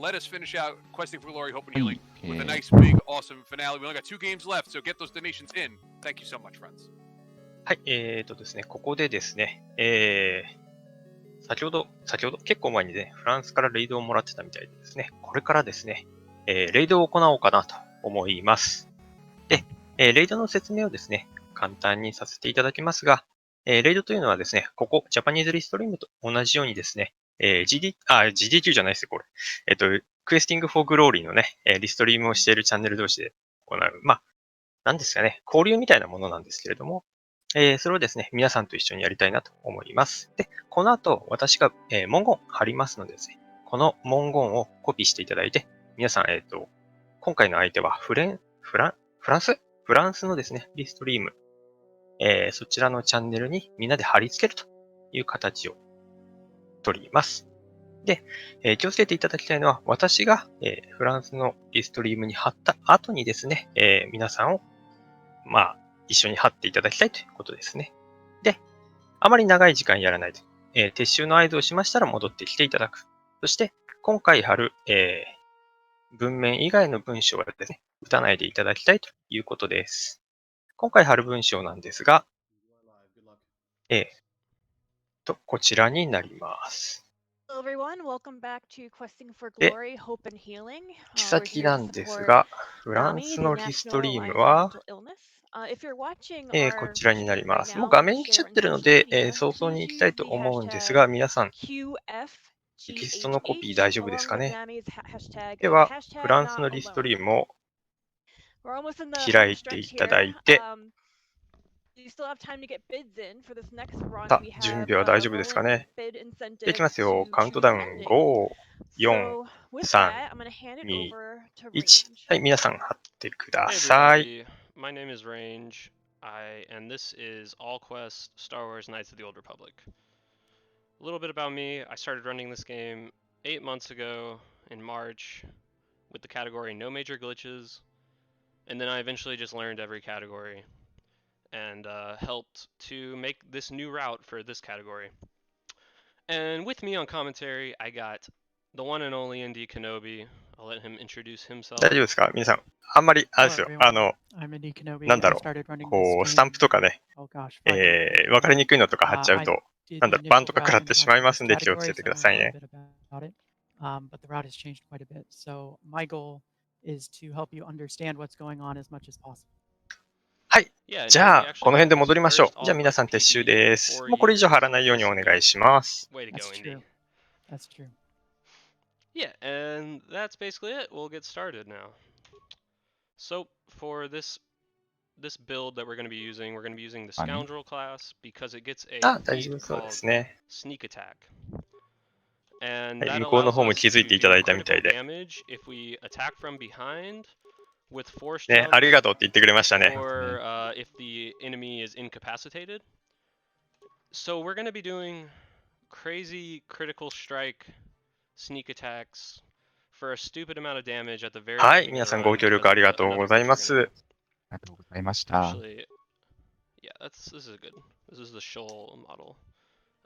let us finish out Questing for Glory, Hope and Healing with a nice, big, awesome finale. We only got 2 games left, so get those donations in. Thank you so much, friends. はい、ですね、ここでですね、先ほど、結構前にね、フランスからレイドをもらってたみたいでですね、これからですね、レイドを行おうかなと思います。で、レイドの説明をですね、簡単にさせていただきますが、レイドというのはですね、ここ、ジャパニーズリストリームと同じようにですね、GD2 じゃないですよ、これ。クエスティングフォーグローリーのね、リストリームをしているチャンネル同士で行う、まあ、なんですかね、交流みたいなものなんですけれども、それをですね、皆さんと一緒にやりたいなと思います。で、この後、私が、文言貼りますのでですね、この文言をコピーしていただいて、皆さん、今回の相手はフランスのですね、リストリーム、そちらのチャンネルにみんなで貼り付けるという形を取ります。で、気をつけていただきたいのは、私が、フランスのリストリームに貼った後にですね、皆さんを、まあ、一緒に貼っていただきたいということですね。で、あまり長い時間やらないと。撤収の合図をしましたら戻ってきていただく。そして、今回貼る、文面以外の文章はですね、打たないでいただきたいということです。今回貼る文章なんですが、こちらになります。で、行き先なんですが、フランスのリストリームは、こちらになります。もう画面に来ちゃってるので、早々に行きたいと思うんですが、皆さん、テキストのコピー大丈夫ですかね。では、フランスのリストリームを開いていただいて、さあ、準備は大丈夫ですかね。いきますよ。カウントダウン5、4、3、2、1。はい、皆さん貼ってください。My name is Range, and this is All Quest Star Wars Knights of the Old Republic. A little bit about me, I started running this game 8 months ago in March with the category No Major Glitches, and then I eventually just learned every category and helped to make this new route for this category. And with me on commentary, I got the one and only Indy Kenobi. I'll let him introduce himself. 大丈夫ですか皆さん。あんまり、あれですよ。なんだろう。こう、スタンプとかね、わかりにくいのとか貼っちゃうと、なんだろう、バンとか食らってしまいますんで気をつけてくださいね。but the route has changed quite a bit. So my goal is to help you understand what's going on as much as possible. はい。じゃあ、この辺で戻りましょう。じゃあ皆さん撤収です。もうこれ以上貼らないようにお願いします。That's true. That's true. Yeah, and that's basically it. We'll get started now. So for this build that we're going to be using the Scoundrel class because it gets a feat called Sneak Attack. And that allows us to do critical damage if we attack from behind with force jumps, ありがとうって言ってくれましたね。 or if the enemy is incapacitated. So we're going to be doing crazy critical strike sneak attacks for a stupid amount of damage at the very はい、皆さんご協力ありがとうございます。ありがとうございました。 Actually, yeah, this is good. This is the Shoal model.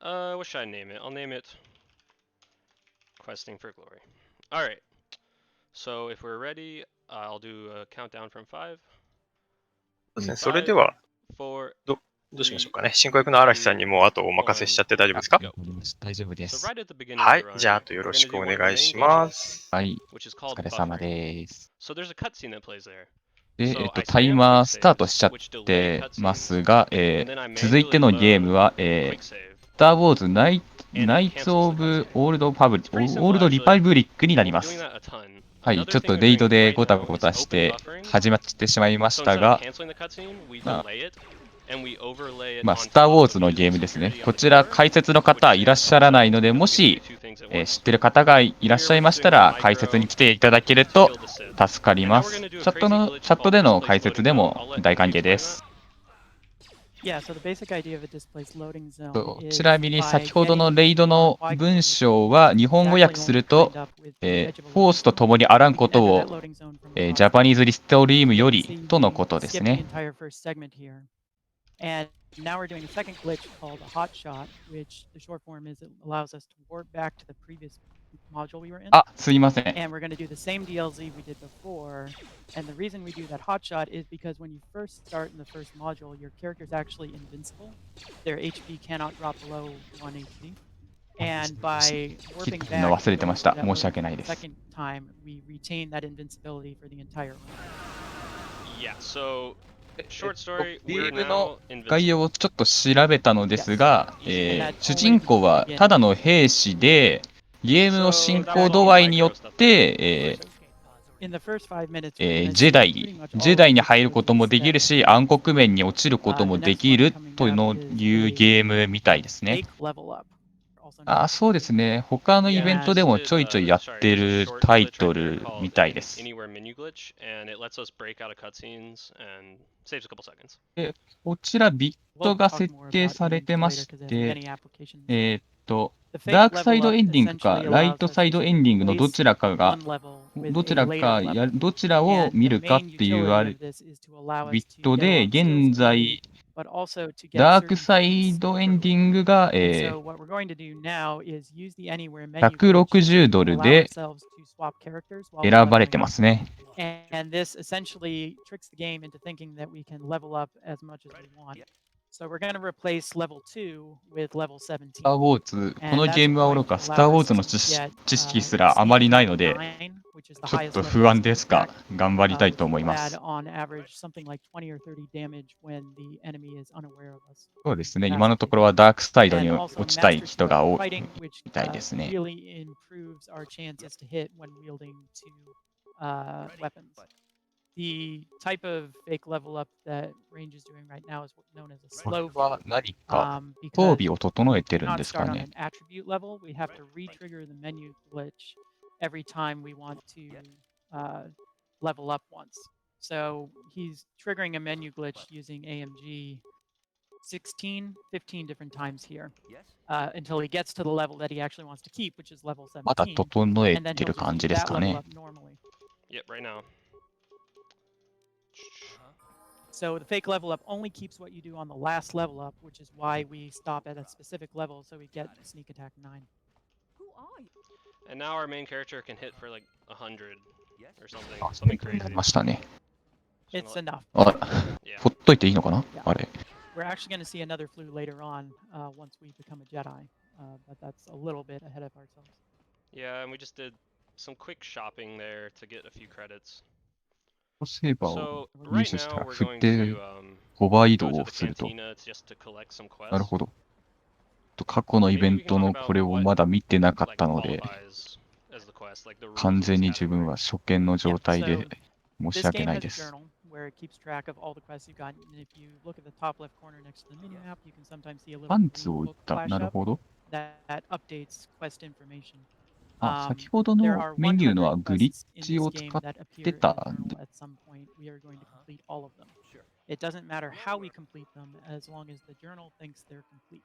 What should I name it? I'll name it Questing for Glory. Alright. So if we're ready, I'll do a countdown from 5. そうですね、それでは、どうしましょうかね。進行役の嵐さんにもうあとお任せしちゃって大丈夫ですか？大丈夫です。はい、じゃああとよろしくお願いします。はい、お疲れ様です。 So there's a cutscene that plays there. で、タイマースタートしちゃってますが、続いてのゲームは、スター・ウォーズナイツ・オブ・オールド・リパブリックになります。はい、ちょっとレイドでゴタゴタして始まってしまいましたが、まあ、スター・ウォーズのゲームですね。こちら解説の方いらっしゃらないので、もし、知ってる方がいらっしゃいましたら解説に来ていただけると助かります。チャットでの解説でも大歓迎です。ちなみに先ほどのレイドの文章は日本語訳すると、フォースと共にあらんことを、ジャパニーズリストリームよりとのことですね。And now we're doing a second glitch called a hot shot, which the short form is it allows us to warp back to the previous module we were in. あ、すいません。 And we're going to do the same DLZ we did before. And the reason we do that hotshot is because when you first start in the first module, your character is actually invincible. Their HP cannot drop below 1 HP. And by 切 warping るの back 忘れてました。 that 申 was し訳ない the です。 second time, we retain that invincibility for the entire round. Yeah, so short story, ゲ we're ームの now 概 invincible. 要をちょっと調べたのですが、主人公はただの兵士で、ゲームの進行度合いによって、In the first 5 minutes, ジ we're ェ gonna ダ see イ pretty much ジェ all ダ of イに the 入ることもできる abilities し、 that 暗黒面に落ちることも the で next き one る coming という up の is いうゲームみたいですね。 fake level up. Also known あ、そうですね。他のイベントでもちょいちょいやってるタイトルみたいです。 Anywhere menu glitch, and it lets us break out of cutscenes and saves a couple seconds. こちらビッ We'll トが talk 設 more 定 about され names てま later し because there's て、 many applications. ダ The ー fake クサイ level ド up エンディングか essentially ライ allows ト us サイド to エンディングのど replace ちらかが one level with ど a ちら later か level. どちらを And 見 the るかっ main ていう utility of this is to allow ビ us ッ to ト get で along skills 現在 quickly, but also to get ダーク certain サイ feats ドエンデ early. ィングが、 And so what we're going to do now is use the anywhere menu glitch 160 to ドル allow で ourselves to swap characters while 選ばれ leveling てま up. すね。 And this essentially tricks the game into thinking that we can level up as much as we want. So we're going to replace level 2 with level 17. スター・ウォーズ、こ And の that's ゲームはお going ろ to か、スター・ allow ウォー us ズの to get 知識す sneak らあまりない attack ので、 9, which is the ちょっ highest と level 不安 sneak ですが、 attack, 頑張りたいと which 思い will ま add す。 on average something like 20 or 30 damage when the enemy is unaware of us. そうですね、今のところはダークサイドに And 落 also ちたい master 人が selective 多い fighting, which みたいですね。 really improves our chances to hit when wielding two weapons. The type of fake level up that Range is doing right now is what's known as a これ slow は fake. 何か Because 装備を整えて we るん cannot ですか start on ね。 an attribute level. We have to re-trigger the menu glitch every time we want to level up once. So he's triggering a menu glitch using AMG 16, 15 different times here until he gets to the level that he actually wants to keep, which is level まだ 17. 整え And then て he'll る just 感じ use です that か level ね。 up normally. Yep, right now. So the fake level up only keeps what you do on the last level up, which is why we stop at a specific level so we get sneak attack 9. And now our main character can hit for like 100 or something. あ、 Something にな crazy. りましたね。 It's enough. あ、 Yeah. ほっといていいのかな Yeah. あれ。 We're actually going to see another flu later on once we become a Jedi, but that's a little bit ahead of ourselves. Yeah, and we just did some quick shopping there to get a few credits. セーバーを So 入 right 手した now ら we're 振っ going て to 5倍移 go 動 to を the すると。 cantina just to collect some なる quests. ほど。過去のイベントのこれをまだ見てなかっ Like たので、 qualifies as the quest, like the 完 rules 全 of に this 自分 category. は初見の状態で申し This 訳 game ない has で a す。 journal where it keeps track of all the quests you've gotten, and if you look at the top left corner next to the menu app, you can sometimes see a パ little ンツを green 売っ book た。 flash なる up ほど。 that updates quest information. あ、先ほど There の are メニューの 100はグリッ quests in チ this を game 使っ that て appear in the た。 journal at some point. We are going to complete all of them. It doesn't matter how we complete them as long as the journal thinks they're complete.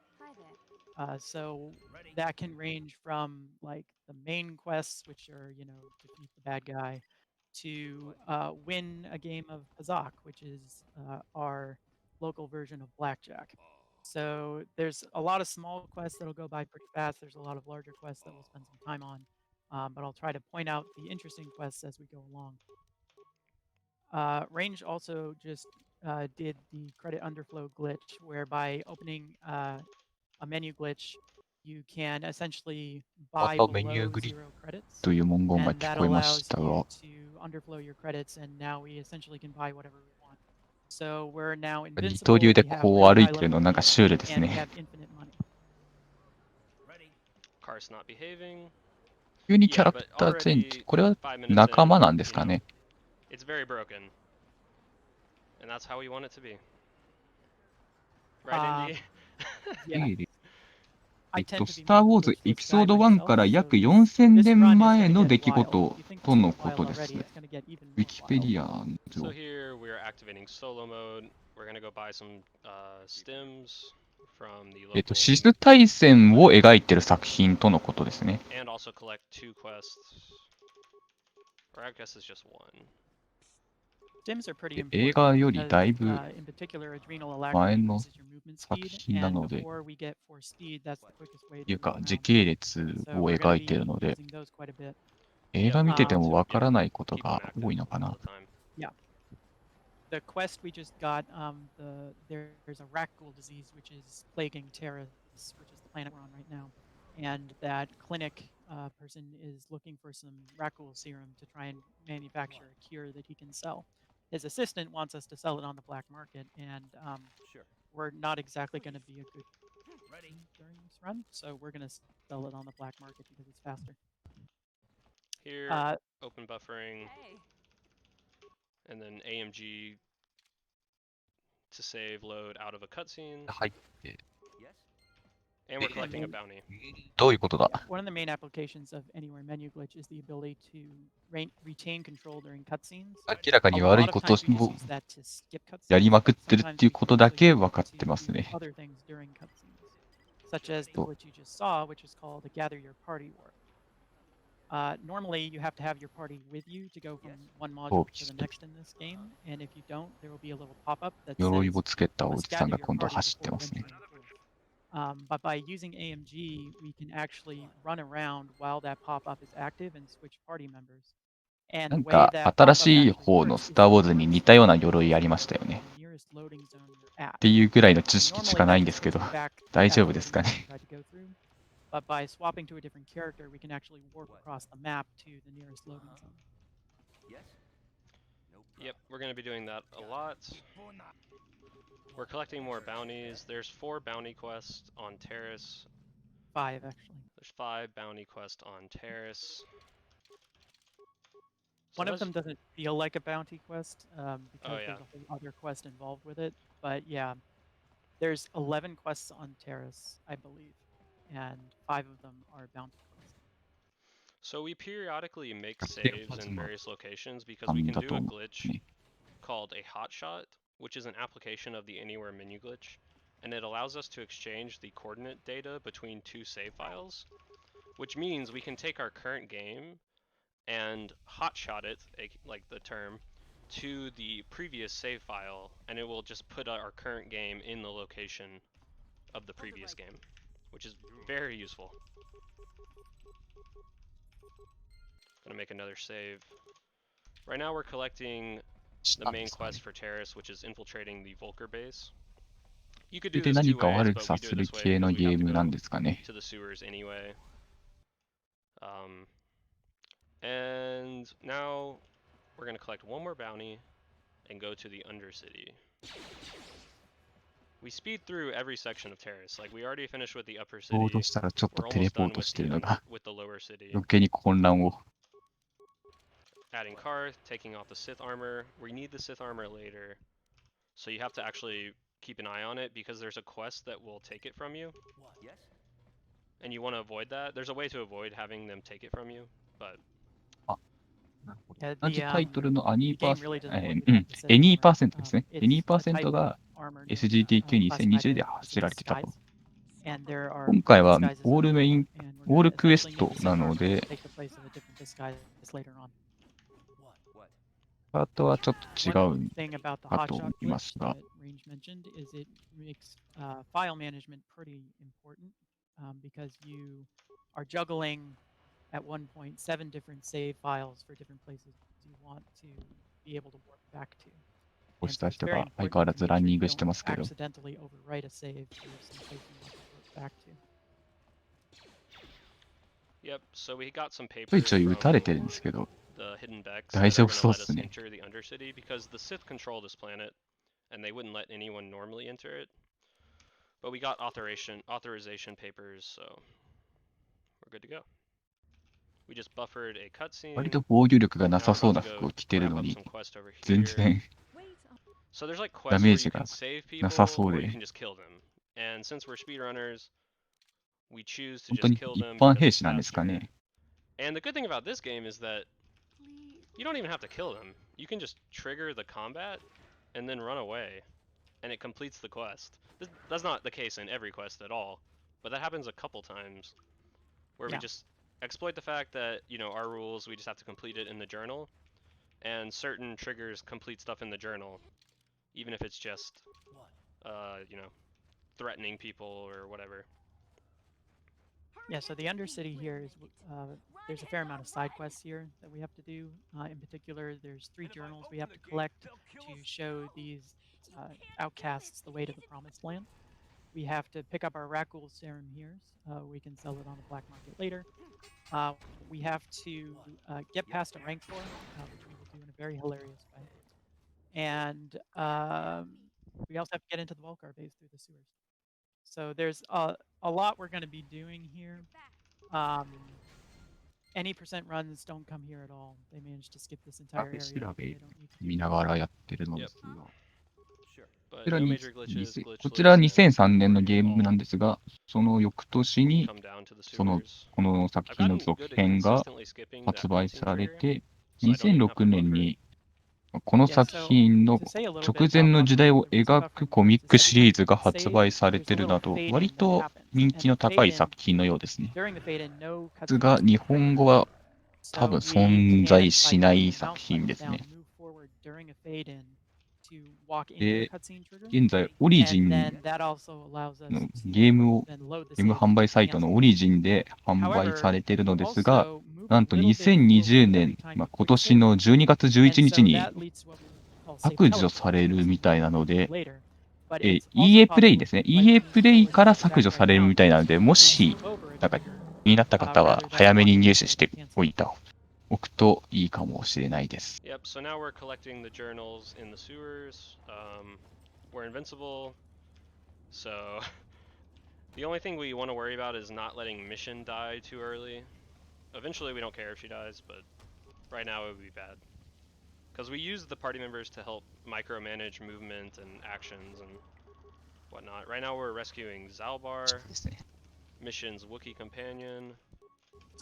So that can range from like the main quests, which are, you know, defeat the bad guy, to win a game of Pazak, which is our local version of blackjack. So there's a lot of small quests that'll go by pretty fast. There's a lot of larger quests that we'll spend some time on, but I'll try to point out the interesting quests as we go along. Range also just did the credit underflow glitch, where by opening a menu glitch, you can essentially ま buy たメニュー below グリッ 0 credits. という文言が And 聞 that こえまし allows た you が、 to underflow your credits, and now we essentially can buy whatever we want. So we're now 二 invincible. 刀流で We have こう really 歩い high てる level のなんか feats, シュールです and we ね。 have infinite money. Car's not behaving. 急にキャ Yeah, ラク but ターチェンジ。 already これは 5 minutes 仲間 in, なんです you か know, ね。 it's very broken. And that's how we want it to be. Right, Indy? Yeah. スター・ウォーズエピソード1から約4000年前の出来事とのことですね。ウィキペディアの So here we are activating solo mode. We're gonna go buy some stims from the local シス大戦を描いてる作品とのことですね。 and also collect 2 quests. Or I guess it's just 1. Stims are pretty 映 important 画より because, だいぶ in particular, adrenal alacrity 前の increases your movement 作 speed, 品な and ので、 before we get force speed, that's the quickest way とい to うか move 時 around. 系列 So を we're 描 going to いている be ので、 using those quite a bit. 映画見てて Um, もわからないことが Keep them 多い active のか all な。 the time. The quest we just got, there's a rat ghoul disease which is plaguing Terrace, which is the planet we're on right now, and that clinic person is looking for some rat ghoul serum to try and manufacture a cure that he can sell. His assistant wants us to sell it on the black market, and we're not exactly going to be a good during this run, so we're going to sell it on the black market because it's faster. Here, open buffering, and then AMG to save load out of a cutscene, 入って、 and we're collecting a bounty. どういうことだ？ One of the main applications of Anywhere menu glitch is the ability to retain control during cutscenes. 明らか A に悪 lot い of こと times we を just use that to skip やり cutscenes, まく but ってるっ sometimes ていう we こ can とだ also け use 分 it かってます to ね。 do other things during cutscenes, such as the glitch you just saw, which is called the Gather Your Party warp. Normally, you have to have your party with you to go from one module to the next in this game, and if you don't, there will be a little pop-up that 鎧 says, をつけたお must じさん gather が your 今度 party 走って before ますね。 venturing forth. But by using AMG, we can actually run around while that pop-up is active and switch party members. な And ん the way か that 新 pop-up しい actually 方の works ス is ター・ウォー it ズに works 似たような based 鎧あり on ましたよね。 the nearest loading zone you're at. っていうぐらいの知識し Normally かない that んで just すけ puts ど、 you back 大 at 丈 the 夫です loading か zone ね。 you tried to go through. But by swapping to a different character, we can actually warp across the map to the nearest loading zone. Yep, we're going to be doing that a lot. We're collecting more bounties. There's 4 bounty quests on Terrace. 5, actually. There's 5 bounty quests on Terrace. One of them doesn't feel like a bounty quest because yeah. there's a whole other quest involved with it. But yeah, there's 11 quests on Terrace, I believe, and 5 of them are bounty quests. So we periodically make 確定 saves はず in の various locations because な we ん can だ do と a 思 glitch うね。 called a hotshot, which is an application of the Anywhere menu glitch, and it allows us to exchange the coordinate data between 2 save files, which means we can take our current game and hotshot it, like the term, to the previous save file, and it will just put our current game in the location of the previous game, which is very useful. Gonna make another save. Right now we're collecting し the たん main ですかね quest for Terrace, which is infiltrating the Volker base. You could それ do で this 何 two か ways, 悪 but さ we do す it る this way 系の because we ゲ have ー to ムなん go ですかね。 to the sewers anyway. And now we're gonna collect one more bounty and go to the Undercity. We speed through every section of Terrace. Like we already finished with the upper ちょう city. どしたらちょっと We're テレ almost ポー done ト with してる the のが with the lower city. 余計に混乱を。 Adding Karth, taking off the Sith armor. We need the Sith armor later, so you have to actually keep an eye on it because there's a quest that will take it from you. And you want to avoid that. There's a way to avoid having them take it from you, but 同じタイトルのアニー the パ game ー really セ doesn't ン want you ト、to have the Sith エニー armor. パーセントですね。エ It's ニーパー a セン type ト of が armor known, SGTQ2020 で classified 走られてた as a と。 disguise. And there are 今回は disguises オールメイン、 and we're オール gonna クエス essentially ト need the な Sith の armor で、 to take the place of a different disguise later on. あとはちょっと違 One う thing about the かと hotshot 思います glitch が、 that Range mentioned is it makes file management pretty important because you are juggling at one point 7 different save files for different places you want to be able to warp back to. こう And し so た it's 人 very が相 important 変わら to ず make ラン sure ニン you グして don't ますけど、 accidentally overwrite a save to some place you want to warp back to. yep. So we got some ちょい papers ちょい from 撃たれてるんですけど、 the hidden decks 大 that 丈 are 夫 gonna そうっ let す us ね。 enter the Undercity because the Sith control this planet, and they wouldn't let anyone normally enter it. But we got authorization papers, so we're good to go. We just buffered a 割 cutscene. と防御力がな Now さ we're そう about な to 服 go を着てる wrap の up に、 some quests over 全 here. 然 So there's like ダ quests メー where ジ you が can save な people さそう or で、 you can just kill them. And since we're speedrunners, we choose to 本当 just に kill 一 them 般 because 兵 it's 士なんですか faster. ね。 And the good thing about this game is that you don't even have to kill them. You can just trigger the combat and then run away, and it completes the quest. That's not the case in every quest at all, but that happens a couple times where we Yeah. just exploit the fact that, you know, our rules, we just have to complete it in the journal, and certain triggers complete stuff in the journal, even if it's just, you know, threatening people or whatever. Yeah, so the Undercity here is, there's a fair amount of side quests here that we have to do. In particular, there's 3 journals we have to collect to show these outcasts the way to the Promised Land. We have to pick up our Rakul serum here. We can sell it on the black market later. We have to get past a rank 4, which we will do in a very hilarious way. And we also have to get into the Volcar base through the sewers. So there's a lot we're going to be doing here. Any percent runs don't come here at all. They managed to skip this entire area. 調べ They don't need to do 見ながらやってるのですが。 But こちら no に major glitches, こちら glitchless, 2003年のゲームなんですが、その翌年に come down to the その sewers. この作 I've 品の gotten 続 good at 編が consistently skipping that 発売 cutscene され trigger, て、 so I don't even have to 2006 look 年 for it. にこの Yeah, 作 so 品の to say a little 直 bit 前 about の buffering, 時代を the reason 描 buffering くコミッ is ク that シリーズが every 発 save, 売され there's て a る little など、 fade 割 in that と happens. 人 And 気 the の fade 高い in, 作品のようですね。 during the fade in, no です cutscene が、 triggers 日 are 本 triggered. 語は So 多分 we 存 can, 在し by ない holding the 作 mouse 品 button です down, ね。 move forward during a fade in to walk into で the cutscene trigger. 現在、オリジ And ン then that also allows us の to ゲームを then load the ゲーム save 販 and 売サイト cancel のオリジンで販売さ However, れているの you ですが、 also move な a んと little bit 2020 forward every 年、time 今 you quick 年 save. の12月 And 11日 so に that leads to what we call save 削除さ teleport, れる which み is たいなので、 later. But it's also EA プレイ possible ですね。 if you like EA to move プレイ forward から and 削 back 除 right される now, みたいなので、も to し move over a なんか trigger 気になった方は rather than 早めに walking 入 into 手 it し and て cancel. おいたおくといいかもしれないです。 Yep, so now we're collecting the journals in the sewers. We're invincible, so the only thing we want to worry about is not letting Mission die too early. Eventually we don't care if she dies, but right now it would be bad. Because we use the party members to help micromanage movement and actions and whatnot. Right now we're rescuing そう Zalbar, ですね。 Mission's Wookiee companion.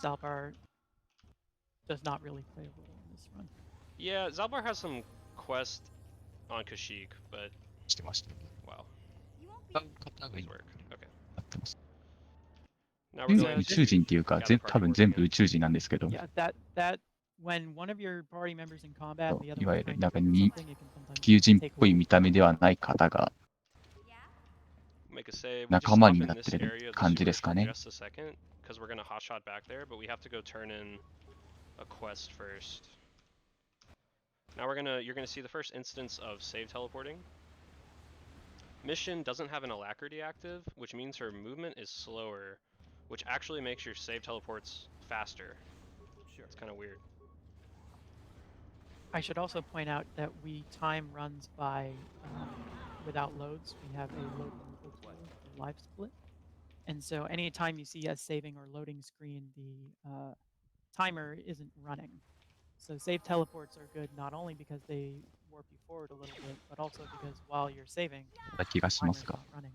Zalbar does not really play a role in this run. Yeah, Zalbar has some quest on Kashyyyk, but してました。 wow, 使う方が nice い work. Okay. なってます。 Now 全 we're 部 going 宇宙人っていう to か、 gather 多 party 分 work 全部 again. 宇宙人なんですけど、 Yeah, that when one of your party members in combat, そう and the other いわ one's ゆる trying なん to か do 地 something, it can sometimes 球人っ take a ぽい while. 見た目ではない方が Make a save. We just 仲間 stop に in なっ this てる area of the 感じで sewers すか for ね。 just a second, because we're gonna hotshot back there, but we have to go turn in a quest first. Now you're gonna see the first instance of save teleporting. Mission doesn't have an alacrity active, which means her movement is slower, which actually makes your save teleports faster. It's kind of weird. I should also point out that we time runs by without loads. We have a load removal tool for live split. And so anytime you see a saving or loading screen, the timer isn't running. So save teleports are good not only because they warp you forward a little bit, but also because while you're saving, な気がします timer's が。 not running.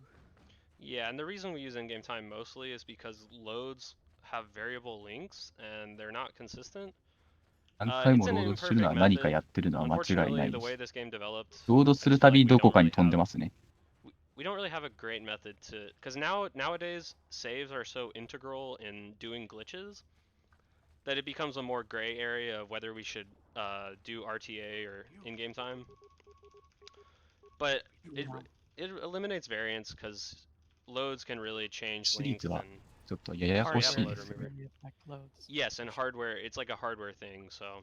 Yeah, and the reason we use in-game time mostly is because loads have variable lengths and they're not consistent. 何回 It's も an ロードする imperfect のは何か method. やってるのは間違いな Unfortunately, い the で way す。 this game developed, ロード I する just feel た like び we どこ don't かに really 飛んで have ますね。we don't really have a great method to because nowadays saves are so integral in doing glitches that it becomes a more gray area of whether we should do RTA or in-game time. But it Yeah. it eliminates variance because loads can really change シリー length ズは and ちょっとややこし Hardware いですよね。 really affect loads. yes, and hardware it's like a hardware thing, so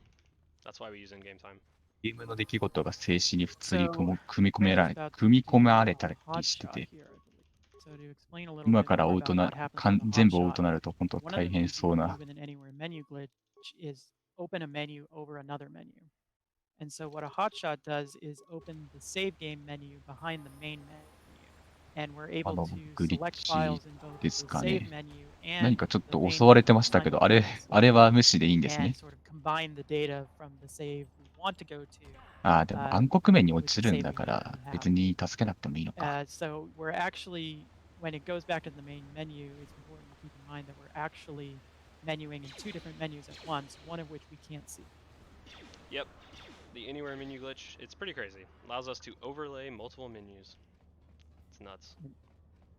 that's why we use in-game time. ゲームの出来事が静止に普通に So, 組み込め Rand's られ、 about to 組み込ま do れ a たり hot してて、 shot here, I believe. So to explain a little 今 bit から more 追うと about な what happens with a 全 hot 部追う shot, となると本当 one of 大 the 変 things そ you う can な do with an anywhere menu glitch is open a menu over another menu. And so what a hotshot does is open the save game menu behind the main menu. And we're able to select files in both the save menu 何 and かちょっ the と main 襲われ menu てましたけど、あれ simultaneously は無視でいいんですね and。sort of combine the data from the save we want to go to ああ、でも暗黒面に落ちるんだから別に助けなくてもいいのか。 so we're actually, when it goes back to the main menu, it's important to keep in mind that we're actually menuing in two different menus at once, one of which we can't see. Yep. The anywhere menu glitch, it's pretty crazy. Allows us to overlay multiple menus. It's nuts.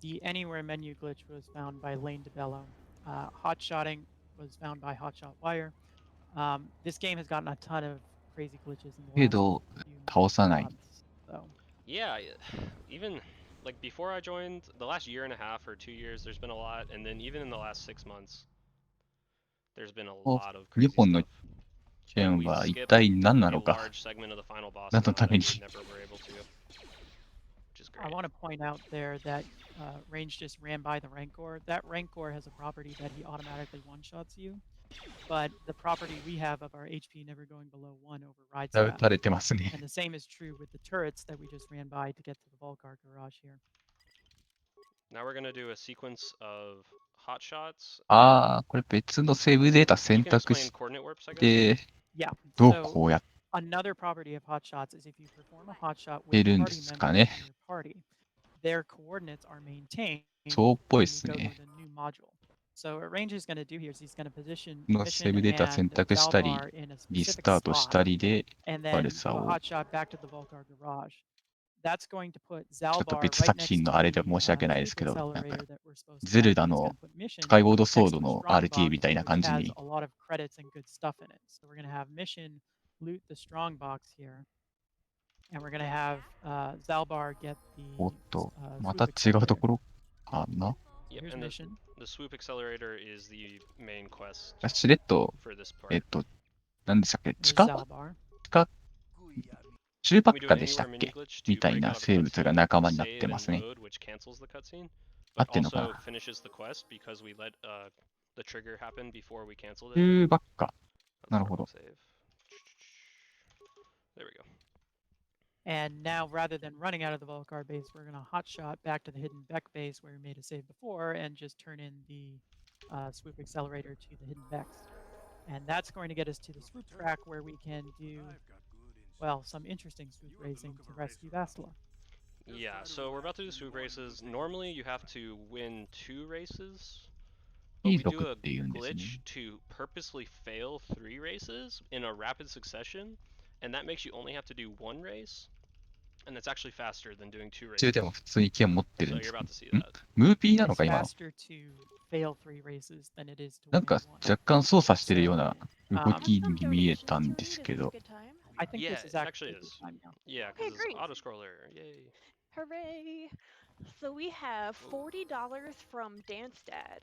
The anywhere menu glitch was found by Lane DeBello. Hotshotting was found by Hotshot Wire. This game has gotten a ton of crazy glitches in the け last ど few 倒さない。 months. So Yeah, even like before I joined, the last year and a half or 2 years, there's been a lot, and then even in the last 6 months, there's been a lot of 日 crazy 本の stuff. 件 We は一 skipped 体何な a のか。 large segment of the final boss 何の now た that め we に never were able to, which is I great. want to point out there that Range just ran by the Rancor. That Rancor has a property that he automatically one-shots you, but the property we have of our HP never going below 1 overrides 打 that. たれてますね。 And the same is true with the turrets that we just ran by to get to the Volcar garage here. Now we're gonna do a sequence of hot shots. ああ、これ別のセーブデータ You 選 can 択 explain し coordinate warps, I guess. て、 Yeah. どう So こうやっ another property of hotshots is if you perform a hotshot て with るん party です members かね。 in your party, their coordinates are maintained そうっぽい when で you す go to ね。 the new module. So what Range is going to do here is he's going to position のセー Mission ブデータ and 選択したり、 Zalbar in a リス specific タートし slot, たりで、 and バ then ル do サ a を hotshot back to the Volcar garage. That's going to put ちょっと Zalbar 別 right 作 next 品 to のあれで the 申し訳ないです swoop けど、なんか accelerator that we're supposed to ゼル get. ダ He's の going to put Mission スカイウォードソ next ー to ド the の strong RTA box, みたいな which 感じ has に a lot of credits and good stuff in it. So we're going to have Mission loot the strong box here. And we're going to have Zalbar get the おっと、ま swoop た違うと accelerator. ころかな。 Yep, Here's and Mission. the swoop accelerator is the main quest しれっと、 for this part. 何でしたっけ、 There's 地下 Zalbar. 中パ We ッ do カ an でしたっ anywhere け mini glitch み to たい break な out of 生物が cutscene, 仲間になっ save てます and ね。 load, which cancels the cutscene, 合 but ってんのか also な。 finishes the quest because we let the trigger happen before we canceled it. 中ばっか。 That's なる the ほど。 wrong save. There we go. And now, rather than running out of the Volcar base, we're going to hotshot back to the hidden Beck base where we made a save before and just turn in the swoop accelerator to the hidden Becks. And that's going to get us to the swoop track where we can do, well, some interesting swoop racing to rescue Vastala. Yeah, so we're about to do swoop races. Normally you have to win 2 races, but い we い do 族 a って言うんですね。 glitch to purposely fail 3 races in a rapid succession, and that makes you only have to do 1 race, and it's actually faster than doing 2中 races. でも普通に剣持ってる So んで you're すか about to see ん that. ムーピーなの It's か今の。 faster to fail 3 races than it is to なん win か 1. 若干操作してるよう So, な動 um, きに見えたんですけど。 I think Yeah, this is it actually actually a good is. time now. Yeah, Okay, because it's great. auto-scroller. Yay. Hooray! So we have $40 from Danstad.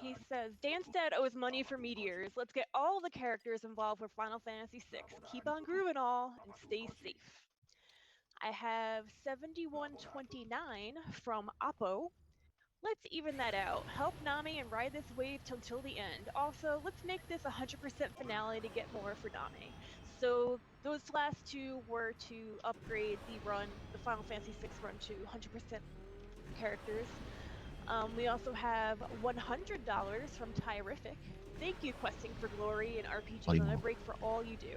He says, Danstad owes money for meteors. Let's get all the characters involved with Final Fantasy VI. Keep on grooving all and stay safe. I have 71.29 from Oppo. Let's even that out. Help Nami and ride this wave till the end. Also, let's make this 100% finale to get more for Nami. So those last 2 were to upgrade the Final Fantasy VI run to 100% characters. We also have $100 from Tyrific. Thank you, Questing for Glory and RPGs on a break for all you do.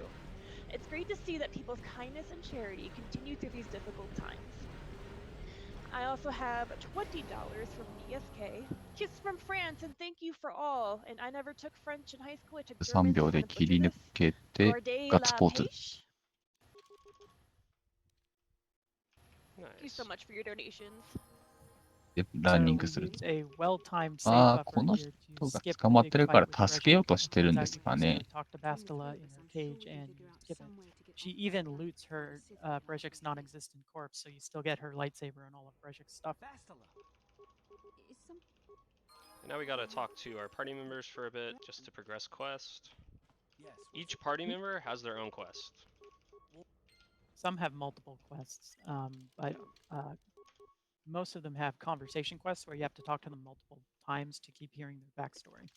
It's great to see that people's kindness and charity continue through these difficult times. I also have $20 from BSK. Kiss from France and thank you for all. And I never took French in high school. I took 3 German, so 秒 I'm で gonna 切 butcher り抜 this. けて Gardez ガッツ la ポーズ。 pêche. Thank you so Nice. much for your donations. でランニン So グ we すると。 used a well-timed save ああ、 buffer この here 人 to が skip 捕 the まっ big てる fight から with 助けよう Frederick. と It してるん turns で out す you're か supposed ね。 to talk to Bastila in her cage and you skip it. She even loots her Brejik's non-existent corpse, so you still get her lightsaber and all of Brejik's stuff. And now we gotta talk to our party members for a bit just to progress quest. Each party member has their own quest. Some have multiple quests, but most of them have conversation quests where you have to talk to them multiple times to keep hearing their backstory.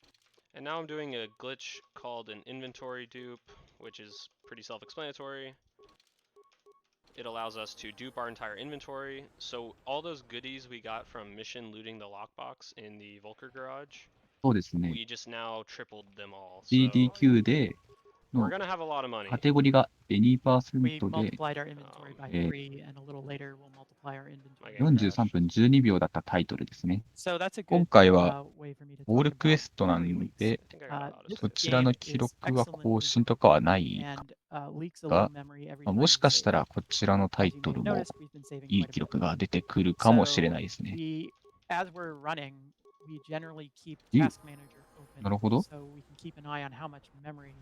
And now I'm doing a glitch called an inventory dupe, which is pretty self-explanatory. It allows us to dupe our entire inventory. So all those goodies we got from mission looting the lockbox in the Volker garage, そうですね。 we just now tripled them all. So GDQ で we're の gonna have a lot of money. カテゴリが We2% で multiplied our inventory by えー 3, and a little later we'll multiply our inventory. 43分12秒だったタイトルですね。 So that's a 今 good 回は way for me to オー talk ルクエ about ストなの I で、 think I got auto this そ save. ちらの game 記 is 録は更 excellently 新とかはない and leaks a が low memory every まあ time も you しかした save. らこちらのタ As イ you ト may ル have も noticed, we've been saving いい quite a 記 bit. 録が出てくるかもしれ So ないですね。 as we're running, we generally keep You- Task Manager open なるほど。 so we can keep an eye on how much memory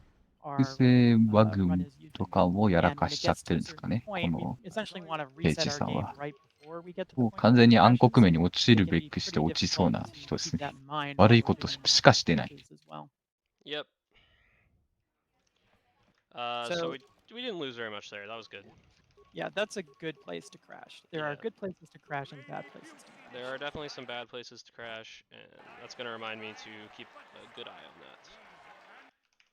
複製バグとかをやらかしちゃってるんですかね、このページさんは。もう完全に暗黒面に落ちるべくして落ちそうな人ですね。悪いことしかしてない。Yep. So we didn't lose very much there. That was good. Yeah, that's a good place to crash. There are good places to crash and bad places to crash. There are definitely some bad places to crash, and that's going to remind me to keep a good eye on that.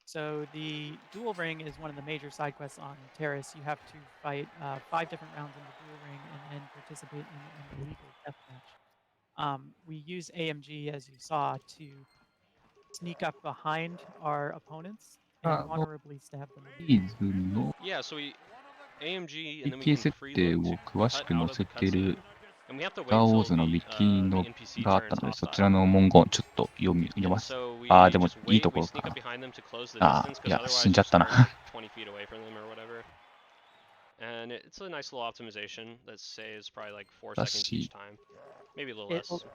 So the duel ring is one of the major side quests on Terrace. You have to fight 5 different rounds in the duel ring and then participate in an illegal deathmatch. We use AMG, as you saw, to sneak up behind our opponents and honorably stab them. シーズンの Yeah, so we AMG ウ and then ィ we キ can 設 free 定 loot を詳し cut く out 載 of せ the てる cutscene, and we have to スター・ wait ウォー till ズのウィ the キの the NPC があった turns ので、そ hostile. ちらの文言ちょっと読み And ます。 so we ああ、でも just いい wait, とこ we ろ sneak か up な。 behind them to close the あ distance, あ、い because や、 otherwise 死ん you're じゃったな。 just like 20 feet away from them or whatever. And it's a nice little optimization that saves probably like 4 seconds each time. Maybe a little less. It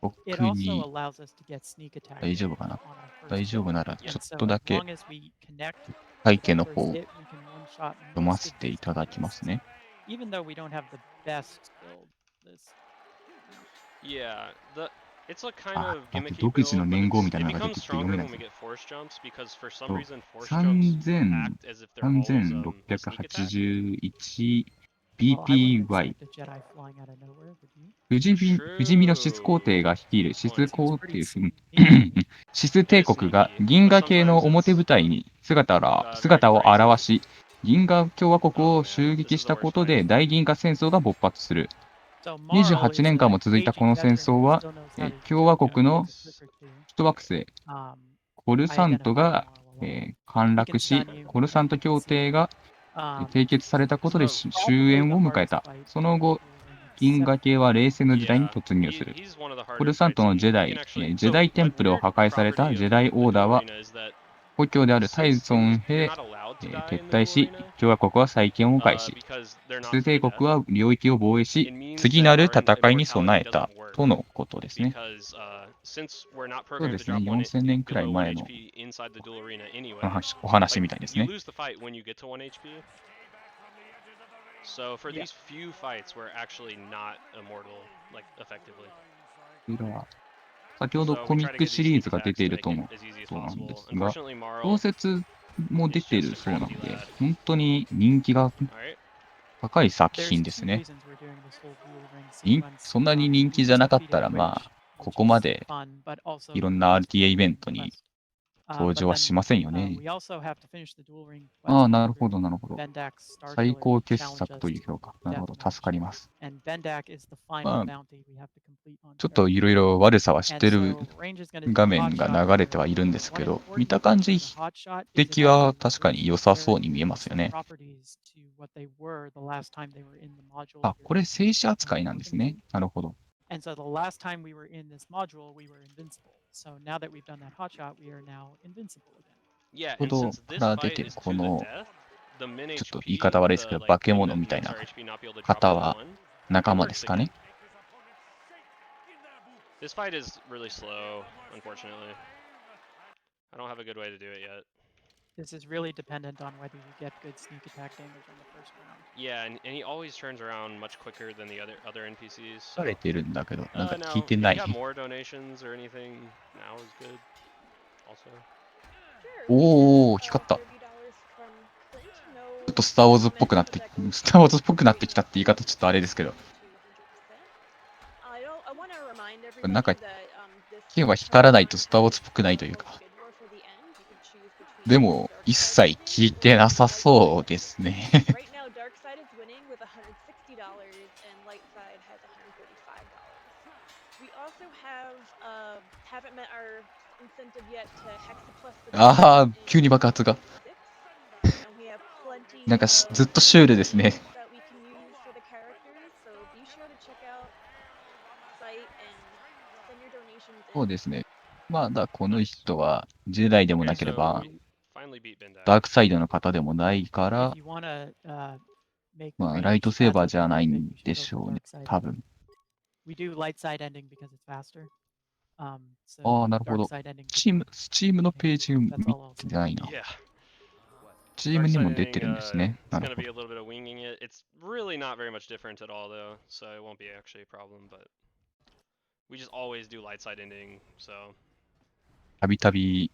僕 also に allows us to get sneak attack 大丈夫かな on our 大 first 丈 hit. 夫ならち And ょっ so とだ as け long as we connect 背 with 景 our の first 方を hit, we can one-shot 読ま most せ of てい these ただきます enemies. ね。 Even though we don't have the best build, this Yeah, it's a kind あ、 of だって gimmicky 独自 build, の but 年号み it たいなのが出 becomes てきて読め stronger ない when で we す。 get force jumps, because for some そう reason force jumps act as if they're always a sneak attack. 3681 well, I wouldn't BPY expect a Jedi flying out of nowhere, would you? 不死身のシス皇帝が率いるシス Point. 皇 Pretty 帝、sneaky. シス帝国が銀河系の表舞台に姿を現し、銀河共和国を襲撃したことで大銀河戦争が勃発する。 So Marl 28 is 年間も an 続いたこ aging の戦 veteran 争 who は、 still knows how to 共和 use 国の Clicker too. 一惑星 Um, コル I サント identify が Marl a lot. 陥 We 落 can し、 stun you. コルサント We can 協 see 定 you. が Um, 締結されたことで So 終焉を迎えた。その後、銀河系は冷戦の時代に yeah, 突入する。 he's one of the コル harder サント fights, の and ジェ we ダイ、 can actually. ジェダ So イテン a プルを weird 破壊され property た of ジェダイ the オーダー duel は arena is that 故郷であるタイ since ソン you're へ not allowed to die 撤 in the 退 duel し、 arena, 共和国は再建を開始。 because they're シ not ス帝 for 国 death. は領域を防衛 It し、 means 次 that なる our 戦いに備 immortality えた doesn't work とのことですね。 because since we're not そう programmed で to すね、 drop 4000年くらい below 1前の HP inside the duel arena anyway, お話 like みたいです you ね。 lose the fight when you get to 1 HP. So for Yeah. these few fights, we're actually not immortal, like effectively. これは先ほど So コ we ミ try ッ to ク get シ these リー sneak ズが出 attacks てい to る make と it の as easy as ことなんで possible. すが、 Unfortunately, 小 Marl 説も出 is て just る a そうなの cocky で、 lad. 本当に人気が Alright. 高い作 There's 品です two ね。 reasons we're doing this whole duel ring 人 sequence. そんなに We 人気 just じゃなかっ defeated たら、 Twitch, まあ、こ which こま is で fun, but also いろ the んな biggest RTA イ duel ベン ring トに quest. 登 But 場は then しませんよね。 we also have to finish the duel ring ああ、 quest なる under ほど、なるほど。 Bendak's Star 最 Killer 高 to 傑 challenge 作 us という to 評価。なるほど、 deathmatch. 助かります。 And Bendak is the final まあ、 bounty we have to complete on ちょっと Terra. いろいろ悪さはし And てる so Range is going to do 画 a 面 hot が shot 流れ here. てはいるんですけ One ど、見 important た thing 感 for じ、 the hot shot is it 敵は actually 確かに reverses 良さそうに Terra's 見えますよね。 properties to what they were the last time they were in the module あ、 here これ in 静止扱いなんですね。 Worthington. なるほど。 And so the last time we were in this module, we were invincible. So now that we've done that hot shot, we are now invincible again. Yeah, ほ and ど since か this ら出 fight てる is こ to the の、 death, the min ちょっと HP, 言い方悪いですけ the ど、 like 化け thing 物 that みたい makes な our HP not be able to drop 方 below は 1, 仲 it 間 works ですかね。 again. This fight is really slow, unfortunately. I don't have a good way to do it yet. This is really dependent on whether you get good sneak attack damage on the first round. Yeah, and he always turns around much quicker than the other NPCs. されてるんだけど、なんか Now, 聞いて if な you got い。 more donations or anything, now is good. Also. Sure, お we ー、光った。 have $30 from Clint. ちょっと No スター・ウォーズっぽくな comment, って、 but that goes スター・ウォー to ズっぽくなって greatly きたって言い方ちょっとあれですけど、 to 100%. I want to remind なんか everybody that this 剣は光らないとスター・ウォーズっぽくないというか、 good more for the end. You can choose between でも dark 一 side 切聞いてなさそうですね。 Right now, dark side is winning with $160, and light side has $135. We also haven't met our incentive yet to hexaplus the ああ、 in 急に爆発が。 6, and we have plenty なんか of ずっとシュールですね。 that we can use for the characters. So be sure to check out site and send your donations そう in. ですね。まだこの人はジェダイでも Okay, なけれ so ば、 we finally beat Bendak. ダークサイドの方でもないか If ら、 you want to make まあ range ライトセー as バー a じゃない benefit, ん you should で go し for ょうね。 dark side 多 ending. 分。 We do light side ending because it's faster. So ああ、なるほ dark ど。side ending. スチームのページ見 That's all I'll て say. ないな。 Yeah. チームにも出てるんですね。 it's な going る to ほ be ど。 a little bit of winging it. It's really not very much different at all, though, so it won't be actually a problem. But we just always do light side ending, so たびたび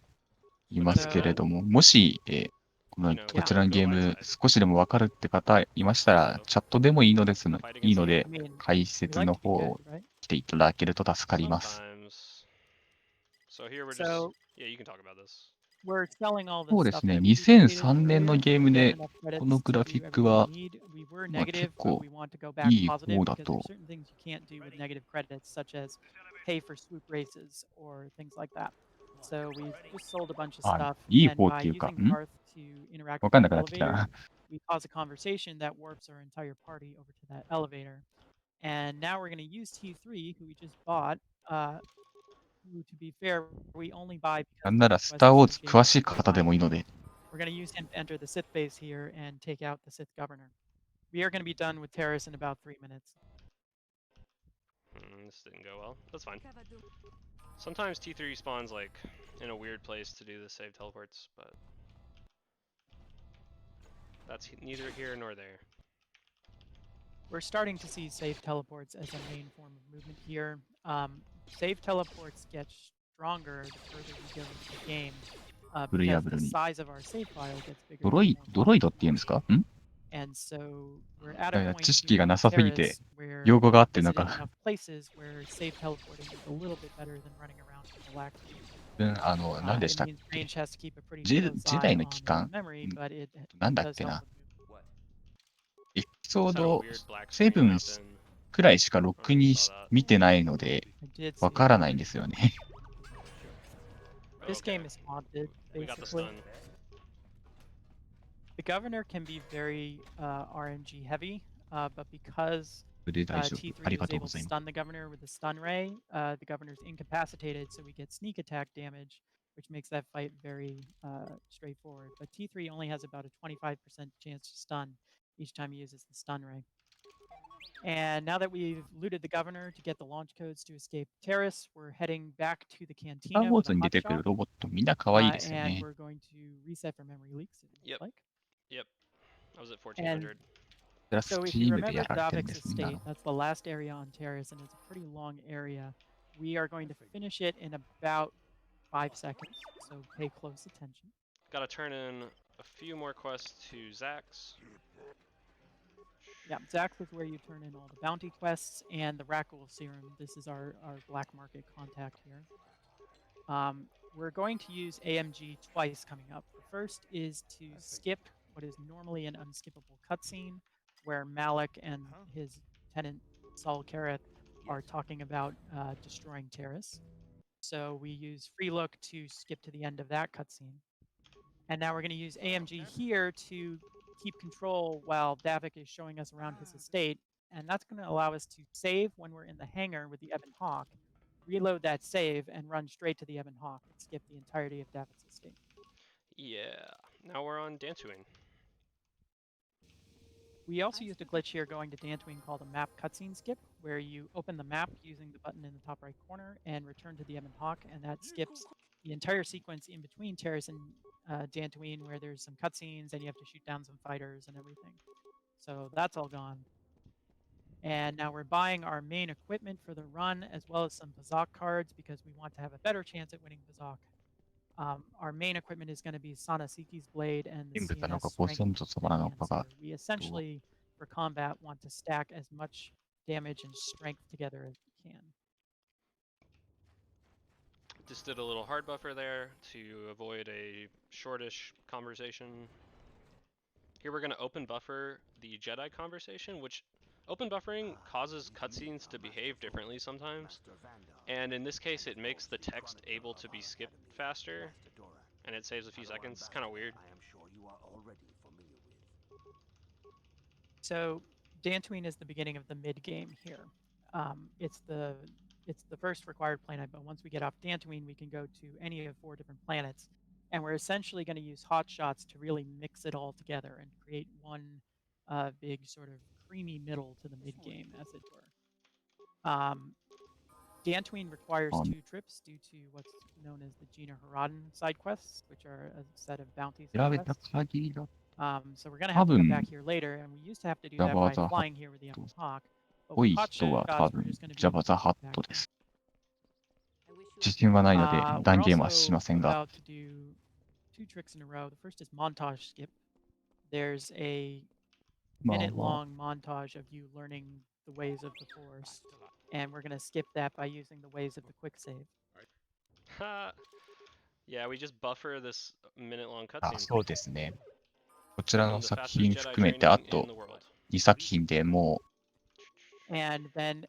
言いますけれども、もし、こちらのゲーム少しでもわかるって方いましたら、チャットでもいいのですの、いいので、解説の方を来ていただけると助かります。sometimes. So here we're just So yeah, you can talk about this. we're selling all そう the です stuff ね、 that we created 2003年の earlier. ゲー We ム get で、 enough こ credits のグラ to フィ do ック everything は、 we need. We were まあ結 negative, but 構 we want to go back いい positive 方だ because と there's certain things you can't do with negative credits, such as pay for swoop races or things like that. So we've just sold a bunch of あ、 stuff, いい and 方っ by ていうか、 using Parth to interact わ with かんな the くなってきた elevator, な。 we cause a conversation that warps our entire party over to that elevator. And now we're going to use T3, who we just bought. Who, to be fair, we only buy な because ん the なら、ス quest ター・ウォー is ズ詳しい associated with 方で design. もいいので、 We're going to use him to enter the Sith base here and take out the Sith governor. We are going to be done with Terrace in about 3 minutes. This didn't go well. That's fine. Sometimes T3 spawns like in a weird place to do the save teleports, but that's neither here nor there. We're starting to see save teleports as a main form of movement here. Save teleports get stronger the further we go into the game because the size of our save file gets bigger. ドロイドって言うんですか？ And so we're at a point 知識が here な on さすぎて、 Terrace where 用語があってなん visiting か、 enough places where save teleporting is a little bit better than running around in the lack. 何で It したっ means け？ Range has to keep a pretty ジ close ェ eye ダイ on の期間、 his memory, but it なんだっ does け help な。 with movement. エピソー Just had a ド weird black screen 7 happen. くらいしかロック I don't know if に you し saw that. 見てないので、 I did わ see から that. ないんですよね。 This Okay, game is haunted, we got the basically. stun. The governor can be very RNG heavy, but because それで大丈夫。あ T3 りが was とうご able ざ to います。 stun the governor with the stun ray, the governor's incapacitated, so we get sneak attack damage, which makes that fight very straightforward. But T3 only has about a 25% chance to stun each time he uses the stun ray. And now that we've looted the governor to get the launch codes to escape Terrace, we're heading back to the スター・ウ cantina ォー with ズ a に出 hot てくる shot. ロボットみんな可愛いですよ And ね。 we're going to reset for memory leaks, it looks Yep. like. Yep. I was at And 1400. それはス so if チ you ームでや remember られてるん Davik's です。みんな estate, の。 that's the last area on Terrace, and it's a pretty long area. We are going to finish it in about 5 seconds, so pay close attention. Gotta turn in a few more quests to Zax. Yeah, Zax is where you turn in all the bounty quests and the Rakul serum. This is our black market contact here. We're going to use AMG twice coming up. The first is to skip what is normally an unskippable cutscene, where Malik and his tenant Saul Kareth are talking about destroying Terrace. So we use free look to skip to the end of that cutscene. And now we're going to use AMG here to keep control while Davik is showing us around his estate. And that's going to allow us to save when we're in the hangar with the Ebenhawk, reload that save, and run straight to the Ebenhawk and skip the entirety of Davik's estate. Yeah. Now we're on Dantooine. We also used a glitch here going to Dantooine called a map cutscene skip, where you open the map using the button in the top right corner and return to the Ebenhawk, and that skips the entire sequence in between Terrace and Dantooine, where there's some cutscenes and you have to shoot down some fighters and everything. So that's all gone. And now we're buying our main equipment for the run, as well as some Bazak cards, because we want to have a better chance at winning Bazak. Our main equipment is going to be Sanasiki's blade and the 全部なんか CNS ご rank 先祖様なのかが Enhancer. We essentially, for combat, want to stack as much damage and strength together as we can. Just did a little hard buffer there to avoid a shortish conversation. Here we're going to open buffer the Jedi conversation, which open buffering causes cutscenes to behave differently sometimes. And in this case, it makes the text able to be skipped faster, and it saves a few seconds. It's kind of weird. So Dantooine is the beginning of the mid-game here. It's the first required planet, but once we get off Dantooine, we can go to any of 4 different planets. And we're essentially going to use hotshots to really mix it all together and create one big sort of creamy middle to the mid-game, as it were. Dantooine requires あ 2 trips due to what's known as the Gina Haradan side quests, which are a set of bounty 調 side べた quests. 限りだ So we're going to have to come 多分 back here later, and we used to have to do ジャ that バ by ザハッ flying here with the ト Ebenhawk. But 多 with い hot 人は shots, 多 we're 分 just going to ジャ be バザ able ハ to ッ get back トで here. す。自信はないので We're 断言はし also ませんが、 about to do 2 tricks in a row. The first is montage skip. There's a まあ minute-long montage of you learning the ways of the Force, and we're going to skip that by using the ways of the quick save. Yeah, we just buffer this minute-long あ cutscene. そうですね。こちら I'm の the 作 fastest 品 Jedi 含めてあ training と in the world. 2作品でも And then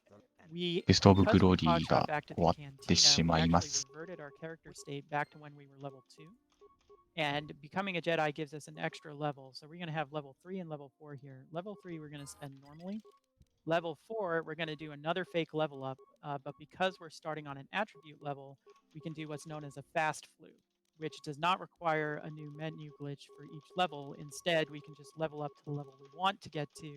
we, ベストオブ because グ we ローリ hot ー shot が back to 終わ the ってし cantina, ま we いま actually す。 reverted our character state back to when we were level 2. And becoming a Jedi gives us an extra level. So we're going to have level 3 and level 4 here. Level 3 we're going to spend normally. Level 4 we're going to do another fake level up. But because we're starting on an attribute level, we can do what's known as a fast flu, which does not require a new menu glitch for each level. Instead, we can just level up to the level we want to get to.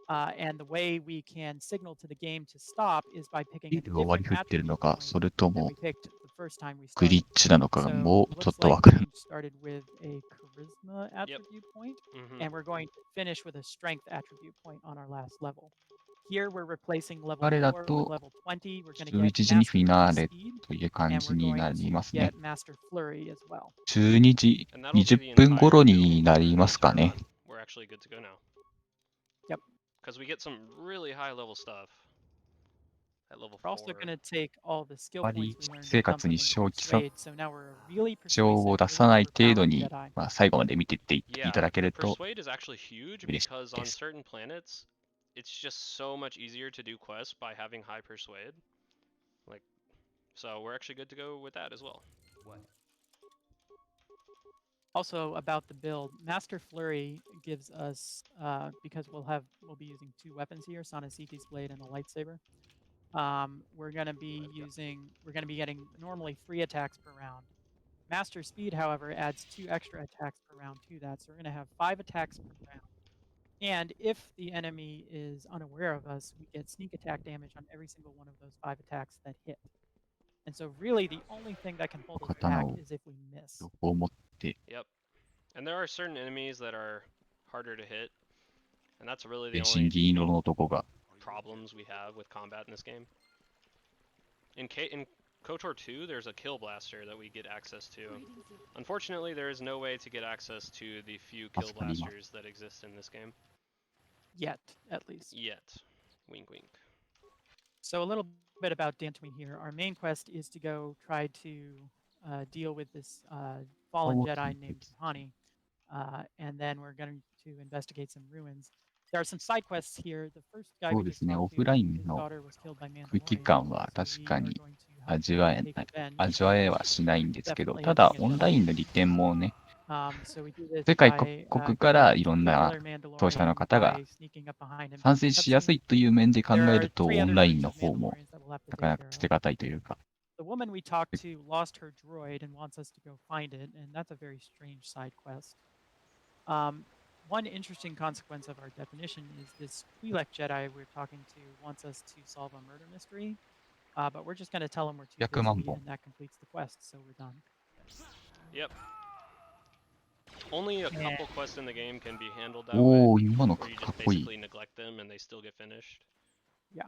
And the way we can signal to the game to stop is by picking ビ a ールを割 different り振ってるの attribute か、 point それと than も we picked the first time we グリ started. ッチなのかが So もう it ちょっ looks と like わからん。 we started with a charisma attribute point, Mm-hmm. and we're going to finish with a strength attribute point on our last level. Here we're replacing level 彼ら 4 with と level 20. We're going to 11 get 時にフィ Master ナー of レ Speed, という感 and じ we're に going なり to ますね。 get Master Flurry as well. 12時 And that'll be 20 the 分 entire 頃 build になり for ますか entire ね。 run. We're actually good to go now. Yep. Because we get some really high level stuff at level We're also 4. going to take all the skill あまり points we learned 生 and dump 活 them に into 支障 Persuade, so now we're a really を persuasive, 出 really さない程度 overpowered に、 Jedi. まあ、最後まで見ていってい Yeah, ただけると Persuade is actually huge 嬉しい because で on す。 certain planets, it's just so much easier to do quests by having high Persuade. Like, so we're actually good to go with that as well. Also about the build, Master Flurry gives us, because we'll be using 2 weapons here, Sonasiti's Blade and a lightsaber. We're going to be getting normally 3 attacks per round. Master Speed, however, adds 2 extra attacks per round to that, so we're going to have 5 attacks per round. And if the enemy is unaware of us, we get sneak attack damage on every single one of those 5 attacks that hit. And so really the only thing that can hold us back is if we miss. 情報を持って Yep. And there are certain enemies that are harder to hit. And that's really the 全身 only 銀色の男が problems we have with combat in this game. In KOTOR 2, there's a kill blaster that we get access to. Unfortunately, there is no way to get access to the few kill blasters that exist in this game. Yet, at least. Yet. Wink wink. So a little bit about Dantooine here. Our main quest is to go try to deal with this fallen Jedi named Rouhani. And then we're going to investigate some ruins. There are some side quests here. The first guy そ we うで just すね、 talked オ to, フライン his の daughter was killed by 空気 Mandalorian. 感は So 確 we か are に going to help 味わえ take ない、 revenge. 味わえはしないんですけど、 Definitely ただ helping a オン Jedi. ラインの利点もね、 So we do this 世界 by 各国 killing からい a ろんな particular 当事者の Mandalorian 方が by sneaking up behind him 参 during 戦 a しやす cutscene. いという面で考 There え are ると、 3オン other ライン groups の of 方も Mandalorians that we'll have to なか take なか care 捨 of. てがたいというか、 The woman we talked to lost her droid and wants us to go find it, and that's a very strange side quest. One interesting consequence of our definition is this Twi'lek Jedi we're talking to wants us to solve a murder mystery, but we're just going to tell him we're too 100万 busy, 本。 and that completes the quest, so we're done. Yep. Only a couple quests in the game can be handled that お way, ー、今の where you かっ just こいい。 basically neglect them and they still get finished. Yeah.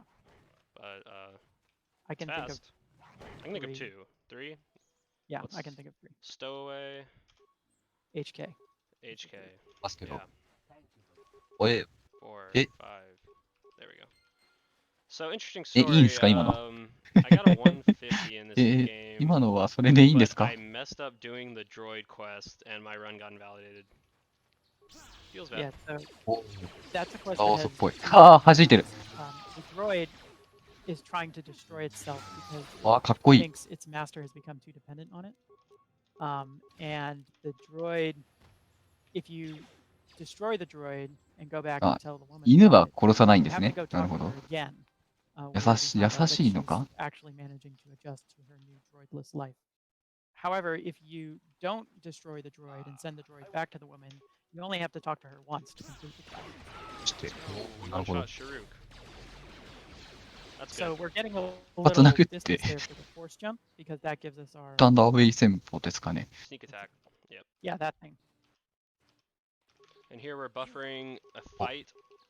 But I can think of fast. I can think of 3. 2. 3? Yeah, What's- I can think of 3. Stowaway, HK. HK. ますけど Yeah. おえ、 4, え、 5. There we go. So interesting え、いいん story. ですか今の。 I got a 150 in this え、 game, 今のはそれでいいんです but か I messed up doing the droid quest and my run got invalidated. Feels bad. Yeah, so お that's a quest 青 that そ has っぽい。 2 はあ、弾いてる。 The droid is trying to destroy itself because わあ、かっ it こいい。 thinks its master has become too dependent on it. And the droid, if you destroy the droid and go back あ and tell the woman 犬 about は it, 殺さないん you です have to ね。 go なる talk ほ to ど。 her again. 優 Where we し find out that いのか she's actually managing to adjust to her new droidless life. However, if you don't destroy the droid and send the droid back to the woman, you only have to talk to her once to complete the quest. して。なる One ほど shot。Sharuk. That's So good. we're getting a パ little 殴っ distance て、 there for the force jump because that gives us ス our タンドアウェイ戦法ですかね。 Sneak attack. Yep. yeah that thing. And here we're buffering a fight,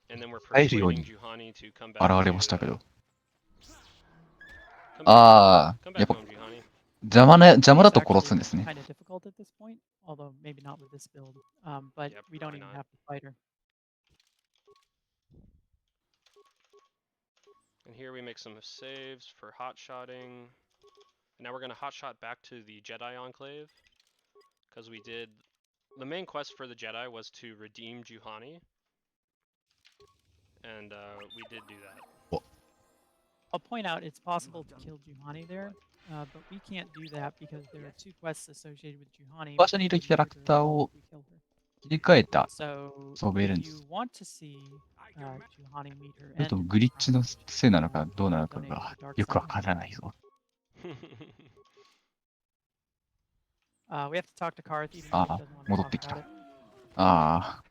and then we're 入るよう persuading に Juhani to come 現 back れ to ましたけど。 come back, ああ、 come やっ back ぱ home, Juhani. 邪魔だ It's と殺 actually すんですね。 kind of difficult at this point, although maybe not with this build. But Yep, we don't probably even not. have to fight her. And here we make some saves for hot shotting. Now we're gonna hot shot back to the Jedi Enclave, because we did the main quest for the Jedi was to redeem Juhani, and we did do that. I'll point out it's possible to kill Juhani there, but we can't do that because there are 2 quests associated with Juhani. 場所にいるキャラクターを we kill her. 切り替えた So 装備 if レン you ズ。 want to see Juhani meet her ちょっと end, グリッチのせいなのかどうなのか donate が to the dark よく side. わからないぞ。 We have to talk to Karth even though he ああ、 doesn't want to 戻っ talk てき about た。 it. ああ、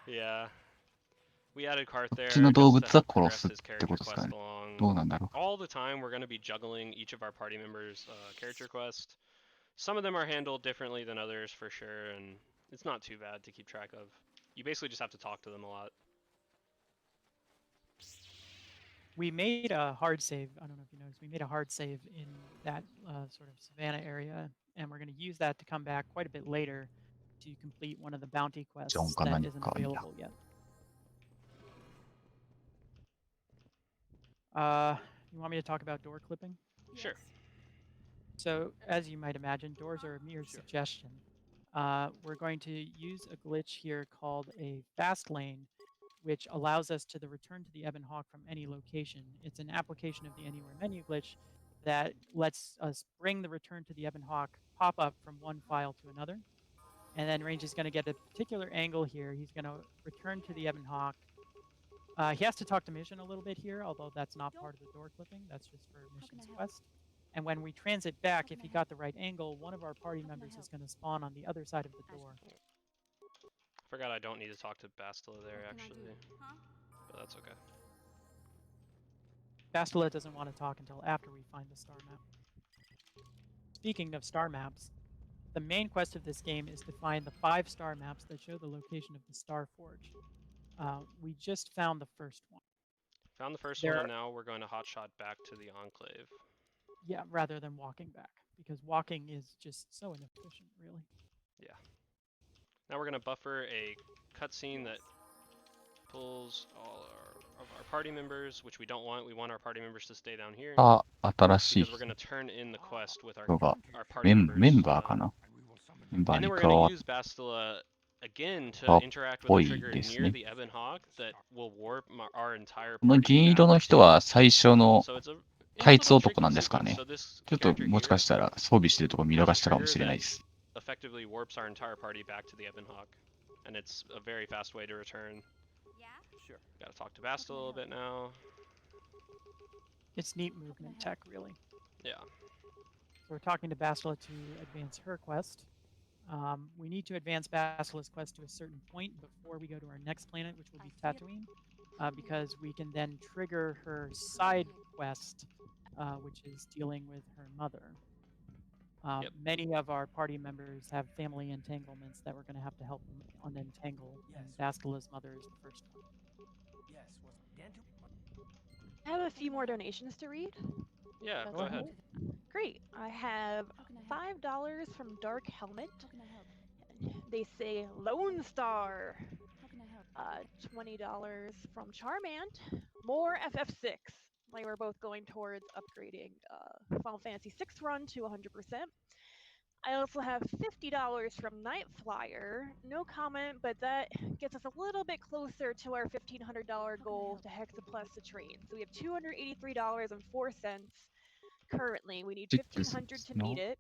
Yeah. We added Karth こっ there ちの just 動 to 物は help 殺す progress っ his て character ことですか quest ね。 along. どうなんだろう。 All the time we're going to be juggling each of our party members' character quest. Some of them are handled differently than others for sure, and it's not too bad to keep track of. You basically just have to talk to them a lot. We made a hard save. I don't know if you noticed. We made a hard save in that sort of savannah area, and we're going to use that to come back quite a bit later to complete one of the bounty quests John that Cannon isn't Kanya. available yet. You want me to talk about door clipping? Sure. So, as you might imagine, doors are a mere suggestion. We're going to use a glitch here called a fast lane, which allows us to return to the Ebenhawk from any location. It's an application of the Anywhere menu glitch that lets us bring the return to the Ebenhawk pop up from one file to another. And then Range is going to get a particular angle here. He's going to return to the Ebenhawk. He has to talk to Mission a little bit here, although that's not part of the door clipping. That's just for Mission's quest. And when we transit back, if he got the right angle, one of our party members is going to spawn on the other side of the door. Forgot I don't need to talk to Bastila there actually, but that's okay. Bastila doesn't want to talk until after we find the star map. Speaking of star maps, the main quest of this game is to find the 5 star maps that show the location of the Star Forge. We just found the first one. Found the first There one, are- and now we're going to hotshot back to the Enclave. Yeah, rather than walking back, because walking is just so inefficient, really. Yeah. Now we're going to buffer a cutscene that pulls all of our party members, which we don't want. We want our party members to stay down here. あ、新しい Because we're going to turn in the quest with our 人が party メ members. ンバーかな。メンバー And に then we're 加 going わ to っ use Bastila again to あっ interact ぽ with い a trigger です near ね。 the Ebenhawk that will warp our entire この party 銀色 back の人は to 最初の So it's a タイツ little 男なん tricky ですか sequence. ね。 So this ちょっと character もしか here したら装備してるとこ見 has 逃 a したかも trigger しれない that です。 effectively warps our entire party back to the Ebenhawk, and it's a very fast way to return. Gotta talk to Bastila a little bit now. It's neat movement tech, really. Yeah. So we're talking to Bastila to advance her quest. We need to advance Basila's quest to a certain point before we go to our next planet, which will be Tatooine, because we can then trigger her side quest, which is dealing with her mother. Yep. Many of our party members have family entanglements that we're going to have to help them unentangle, and Basila's mother is the first one. I have a few more donations to read. Yeah, That's go ahead. cool. Great. I have $5 from Dark Helmet. They say Lone Star. $20 from Charmant. More FF6. They were both going towards upgrading Final Fantasy VI run to 100%. I also have $50 from Night Flyer. No comment, but that gets us a little bit closer to our $1,500 goal to Hexaplus to train. So we have $283.04 currently. We need 1,500 to meet it.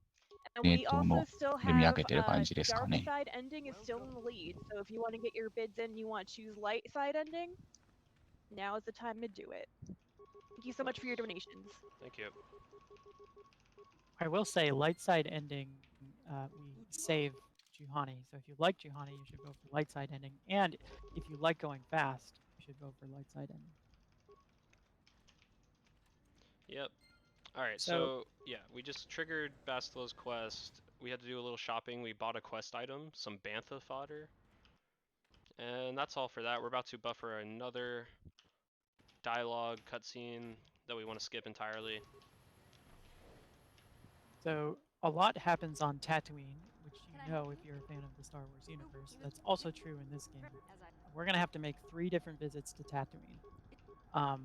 And we also still 読み上 have げてる感じですか Dark ね。 Side Ending is still in the lead. So if you want to get your bids in, you want to choose Light Side Ending, now is the time to do it. Thank you so much for your donations. Thank you. I will say, light side ending, we save Juhani. So if you like Juhani, you should go for light side ending. And if you like going fast, you should go for light side ending. Yep. Alright, so yeah, we just triggered Bastila's quest. We had to do a little shopping. We bought a quest item, some bantha fodder. And that's all for that. We're about to buffer another dialogue cutscene that we want to skip entirely. So a lot happens on Tatooine, which you know if you're a fan of the Star Wars universe. That's also true in this game. We're going to have to make 3 different visits to Tatooine.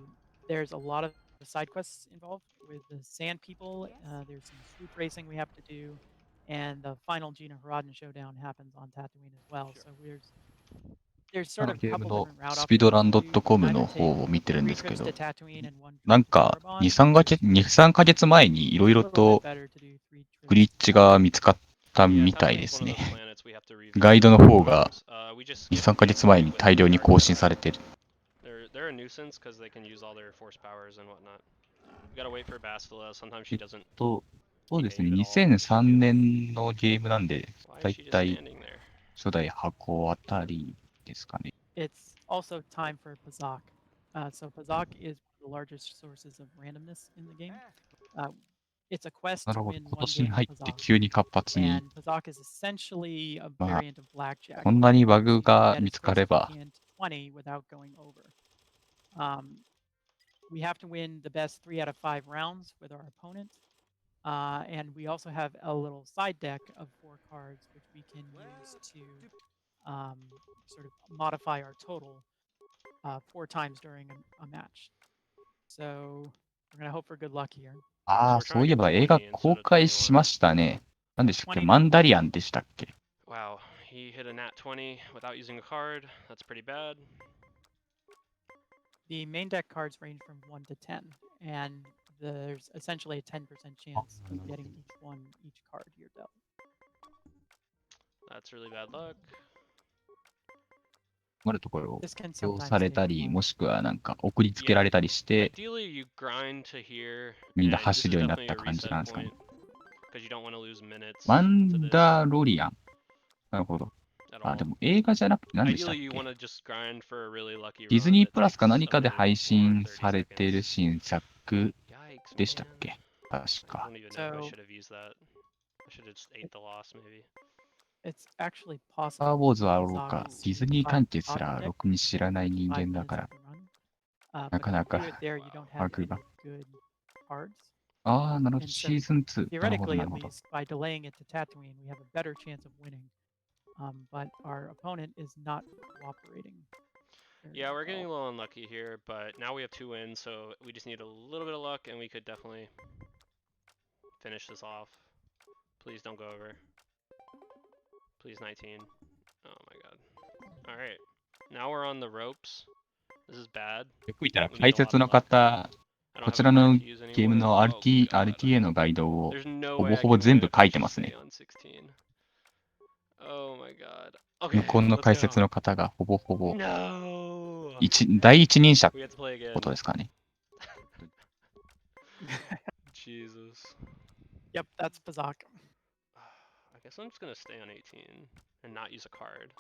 There's a lot of side quests involved with the Sand People. There's some swoop racing we have to do, and the final Gina Haradan showdown happens on Tatooine as well. So there's sort of a ゲーム couple の different route スピード options ラン you ド can ッ do. ト You コ can ムの either 方を take 見てるん 3ですけ trips ど、 to Tatooine and 1なん trip to か Korriban. 2、3ヶ月前にいろいろ It's a little と bit better to do 3trips グリッ to チが見つかった Yeah, みたい Tatooine's です one of ね。 those planets we have to revisit ガイドの方が we just 2、 skipped 3ヶ月前に with 大量に Dark 更新 Side. されてる。They're a nuisance because they can use all their force powers and whatnot. We gotta wait for Bastila. Sometimes she doesn't. そうですね、 behave at all. 2003年のゲームなんで、 Why だ is い she just たい standing there? 初代箱あたりですかね。It's also time for Pazak. So Pazak is the largest sources of randomness in the game. It's a quest な to るほど、 win 今 one 年に game 入 of って Pazak. 急に活発に、 And Pazak is essentially a まあ、 variant of blackjack. こんなにバ You グ can が get 見 as つか close れ as you ば、 can to 20 without going over. We have to win the best 3 out of 5 rounds with our opponent. And we also have a little side deck of 4 cards, which we can use to sort of modify our total 4 times during a match. So we're going to hope for good luck here. ああ、 So we're trying to そういえ get ば to 映画 20公 instead of 開しま 21. したね。何でしたっけ、 20マンダリアンでしたっけ。 Wow, he hit a nat 20 without using a card. That's pretty bad. The main deck cards range from 1 to 10, and there's essentially a 10% chance of getting each card you're dealt. That's really bad luck. あるところを This can 表 sometimes され take た a り、 while. もしくはなんか送りつけられたりして、 Ideally, you grind to here, みんな and this 走 is るようになっ definitely た a 感じ reset なんですか point ね。 because you don't want to lose minutes マ to ン this ダロリアン。なるほど。 at あ、で all. も映画じゃなくて何でしたっ Ideally, you け。 want to just grind for a really lucky ディズ run ニー that プラスか takes 何 a かで minute 配 or 信 30されてる seconds. 新作 Yikes, でしたっ man. け。確 I か。 don't even know if I So- should have used that. I should have just ate the loss, maybe. It's actually スター・ possible ウォーズ for はおろ Pazak か、 to ディズニー buy 関 the 係す Pazak ら deck ろくに知らない within 人 5間だ minutes か of ら。 the run. な But か if な you か do it there, you don't have バグ any が。 good cards. ああ、なるほど。 And シ so ーズン2。なるほど、 theoretically, な at るほど。 least, by delaying it to Tatooine, we have a better chance of winning. But our opponent is not cooperating. very Yeah, we're getting a well. little unlucky here, but now we have 2 wins, so we just need a little bit of luck, and we could definitely finish this off. Please don't go over. Please 19. Oh my god. Alright. Now we're on the ropes. This is bad. よく見たら解説の方、 I don't こ have ち a らの card to use ゲーム anymore. の Oh god. RTA のガイドを There's no ほ way ぼ I ほぼ can 全 win 部 if 書 I いてま just す stay ね。 on 16. Oh my god. Okay, 向こうの let's 解 go. 説の方がほぼほぼ No. 第一人者っ We have to play て again. ことですかね。 Jesus. Yep, that's Pazak. I guess I'm just gonna stay on 18 and not use a card.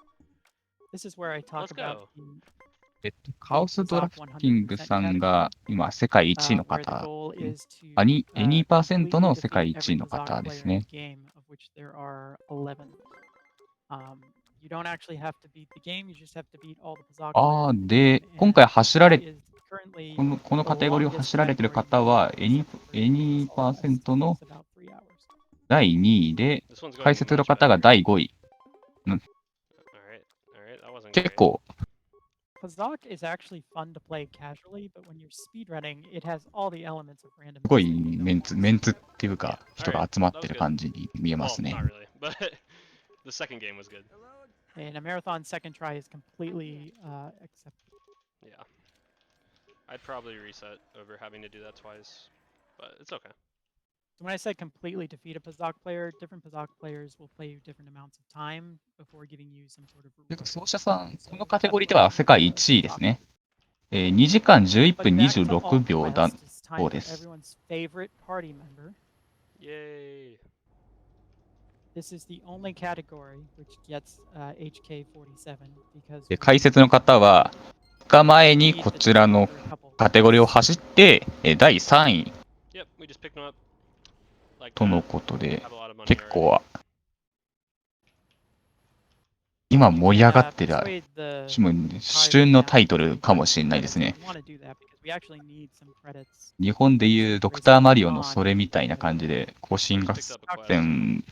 This is where I talk Let's about go. the カオスドラフティングさんが今世界1位の where the 方、 goal is to エニーパーセント completely の世 defeat 界1 every 位の Pazak 方で player す in ね。 the game, of which there are 11. You don't actually have to beat the game, you just have to beat all the Pazak ああ、 players. で、 And 今回走ら that れ、 is currently この the カテゴリーを longest 走られてる category 方 in the は game, except for エニー All パー Quest. セントの It's about 3 hours. 第2位で、 This one's 解 going 説の much 方が better. 第5位。 Alright, alright, that wasn't 結 great. 構、 Pazak is actually fun to play casually, but when you're speedrunning, it has all the elements of randomness. すごい that you don't メンツ want. っていうか、人が集まってる感じに見えま Well, すね。 not really, but the second game was good. And a marathon second try is completely acceptable. Yeah. I'd probably reset over having to do that twice, but it's okay. So when I say completely defeat a Pazak player, different Pazak players will play you different amounts of time before giving you some sort of 奏者さん、このカテゴリーでは世界1位ですね。2時間11 But 分 back to 26 All 秒だ Quest, it's time そう for です。 everyone's favorite party member. Yay. This is the only category which gets HK47 because で解説の方は、2日前に we こ beat the ちらの top for a couple カテゴリーを quests. 走って、第3位 We just picked them up. Like との that. ことで、 Have a lot of money 結 already. 構今 You 盛り can 上がってる、 persuade the 旬の private タイト town ル to か give も us しれ some ないですね。 credits. We want to do that because we actually need some credits 日本でいう to ドクター raise マ up リオの on それみたいな the 感じで、更新 Just 合 picked up a quest. 戦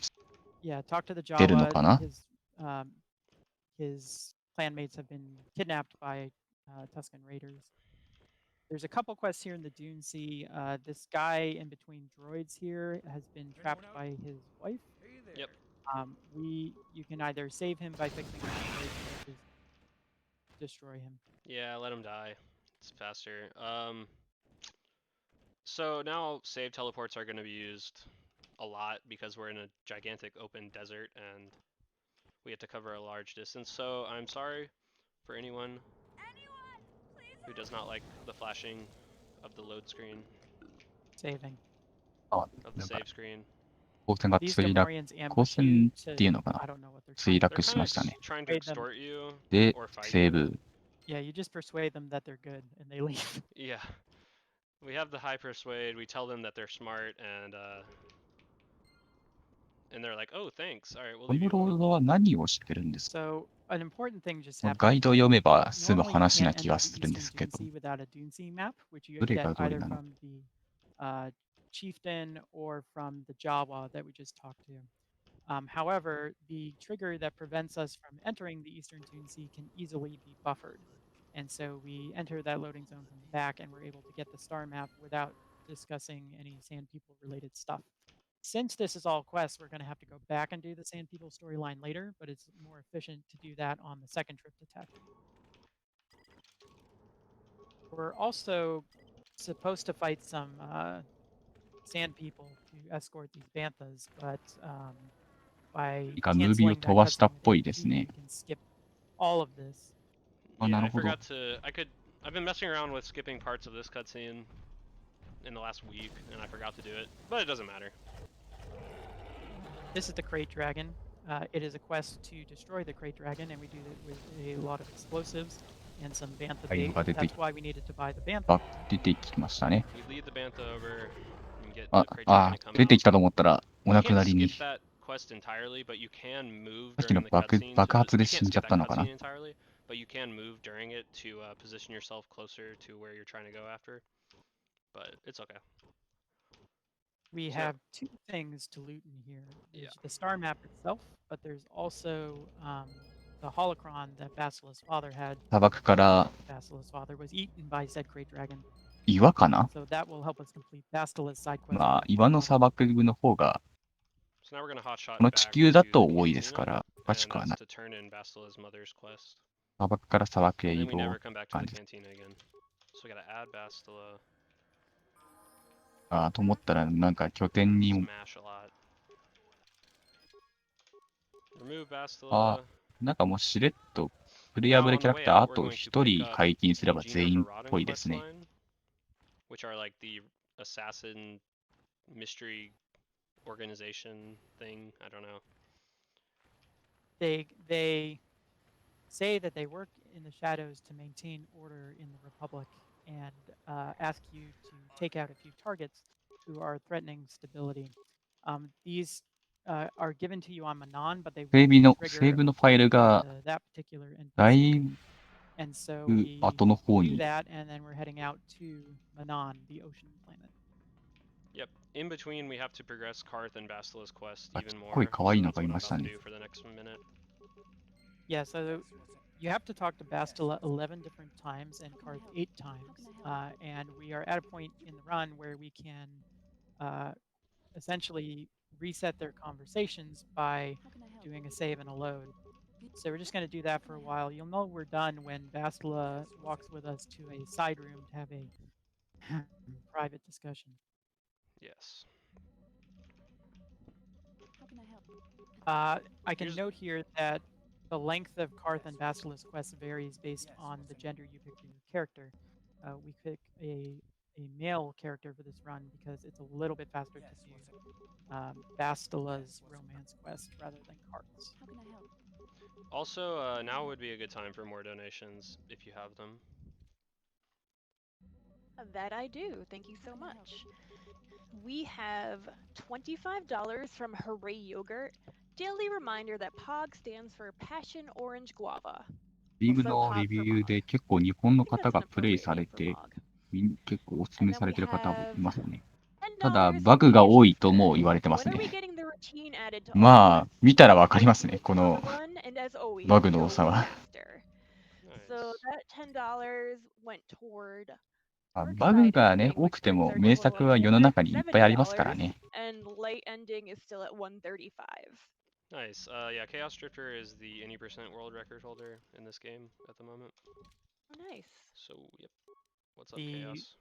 Yeah, talk to the 出るの Jawa. かな。 His clanmates have been kidnapped by Tuscan raiders. There's a couple quests here in the Dune Sea. This guy in between droids here has been trapped by his wife. Yep. You can either save him by fixing the droids or just destroy him. Yeah, let him die. It's faster. So now save teleports are going to be used a lot because we're in a gigantic open desert and we have to cover a large distance. So I'm sorry for anyone who does not like the flashing of the load screen, Saving. あ、 of the なんか save screen. 光線が These 墜落、 Gamorreans 光 ambush you 線っていう to, のか I な、 don't know what they're 墜 trying. They're 落し kind ま of したね。 just trying to Persuade them. extort you で、 or fight セー you. ブ。 Yeah, you just persuade them that they're good and they leave. Yeah. We have the high persuade, we tell them that they're smart and they're like, "Oh, thanks. All right, we'll こ leave の you ロー alone." ドは何をしてるんですか。 So an important thing just ガ happened. イド読めば済む Normally you 話な can't 気 enter が the するんで Eastern すけ Dune ど、 Sea without a Dune Sea map, which you どれ get がどれ either なの。 from the chieftain or from the Jawa that we just talked to. However, the trigger that prevents us from entering the Eastern Dune Sea can easily be buffered. And so we enter that loading zone from the back and we're able to get the star map without discussing any Sand People related stuff. Since this is all quests, we're going to have to go back and do the Sand People storyline later, but it's more efficient to do that on the second trip to Tech. We're also supposed to fight some Sand People to escort these Banthas, but by なんかムービーを canceling 飛 that ばしたっ cutscene ぽ with いです HP, ね。 we can skip all of this. あ、 Yeah, な I るほど。 forgot to. I've been messing around with skipping parts of this cutscene in the last week, and I forgot to do it, but it doesn't matter. This is the Crate Dragon. It is a quest to destroy the Crate Dragon, and we do it with a lot of explosives and some Bantha はい、 bait. が出て That's why we needed to buy the Bantha. あ、出てきましたね。 We lead the Bantha over and get あ、 the crate あ dragon to come 出て out. きたと思ったら、お You 亡く can't なりに。 skip that quest entirely, but you can move さっきの during the 爆 cutscene. 爆発で You 死 can't んじゃ skip った that のかな。 cutscene entirely, but you can move during it to position yourself closer to where you're trying to go after. But it's okay. We So- have two things to loot in here. There's Yeah. the star map itself, but there's also the holocron that Basila's father had. 砂漠から Basila's father was eaten by said Crate Dragon. 岩かな。 So that will help us complete Basila's side quest. まあ with 岩の holocron. 砂漠の方が So now we're gonna hotshot この地 back 球だ to と the 多いです cantina, からおかし and くは that's ない。 to turn in Basila's mother's quest. 砂漠から砂漠へ And 移 then we 動 never come back to 感 the じ。 cantina again. So we gotta add Bastila, あと思ったらなんか拠点に smash a lot. Remove あ Bastila. なんかもうしれっとプレイヤーブルキャラクターあと一人解禁すれば全員っぽいですね。 Which are like the assassin mystery organization thing. I don't know. They say that they work in the shadows to maintain order in the Republic and ask you to take out a few targets who are threatening stability. These are given to you on Manon, but they セーブの won't セーブ trigger のファイルが that particular だ NPC. い And so ぶ we 後の方 do に that, and then we're heading out to Manon, the ocean planet. Yep. In between, we have to progress Karth and Bastila's quest あ even すっ more. ごい可愛い So の that's が what い I'm ました about to ね。 do for the next minute. Yeah, so you have to talk to Bastila 11 different times and Karth 8 times. And we are at a point in the run where we can essentially reset their conversations by doing a save and a load. So we're just going to do that for a while. You'll know we're done when Bastila walks with us to a side room to have a private discussion. Yes. I can note here that the length of Karth and Basila's quest varies based on the gender you pick for your character. We pick a male character for this run because it's a little bit faster to do Bastila's romance quest rather than Karth's. Also, now would be a good time for more donations if you have them. That I do. Thank you so much. We have $25 from Hooray Yogurt. Daily reminder that POG stands for Passion Orange Guava. リーグのレビューで結構日本の I think 方 that's が an プレイ appropriate さ name れ for て、 POG. 結構お勧 And め then され we てる方もい have ますね。 $10ただ、 from バグが多いと Manchester. も言われてます When are we ね。 getting the routine added to まあ、 all 見たらわかりますね、こ quests? の One, and as always, バグの多 no さは。 Manchester. So Nice. that $10 went toward バ merchandising, グがね、多 which くて brings も our 名 total 作 up は to 世の中にいっぱいありますからね。 $170, and light ending is still at 135. Nice. Yeah, Chaos Drifter is the any percent world record holder in this game at the moment. Oh, nice. So, yep. What's up, Chaos?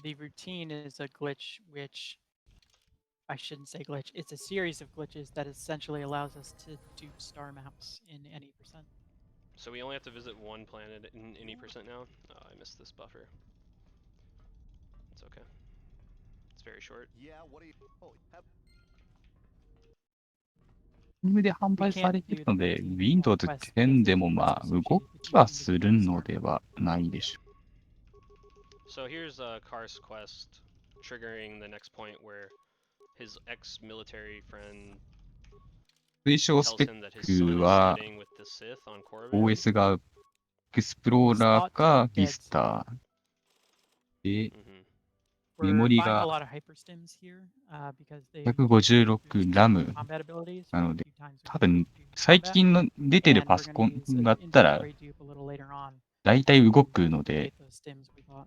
The routine is a glitch which I shouldn't say glitch. It's a series of glitches that essentially allows us to dupe star maps in any percent. So we only have to visit one planet in any percent now? Oh, I missed this buffer. It's okay. It's very short. Steam で販売されているので、Windows 10でもまあ、動きはするのではないでしょう。 So here's Kar's quest triggering the next point where his ex-military friend 推奨 tells スペ him that ッ his son ク is は、 studying with the Sith on Korriban. OS がエクスプローラーかビスターで、 メモ We're リ buying a が lot of hyperstims here because they 156 RAM combat abilities なので、 two times 多分 combat. 最近の出てる And パ we're ソ gonna コン use だ an ったら integrate dupe a little later on 大体動くの to で、 create those stims we bought.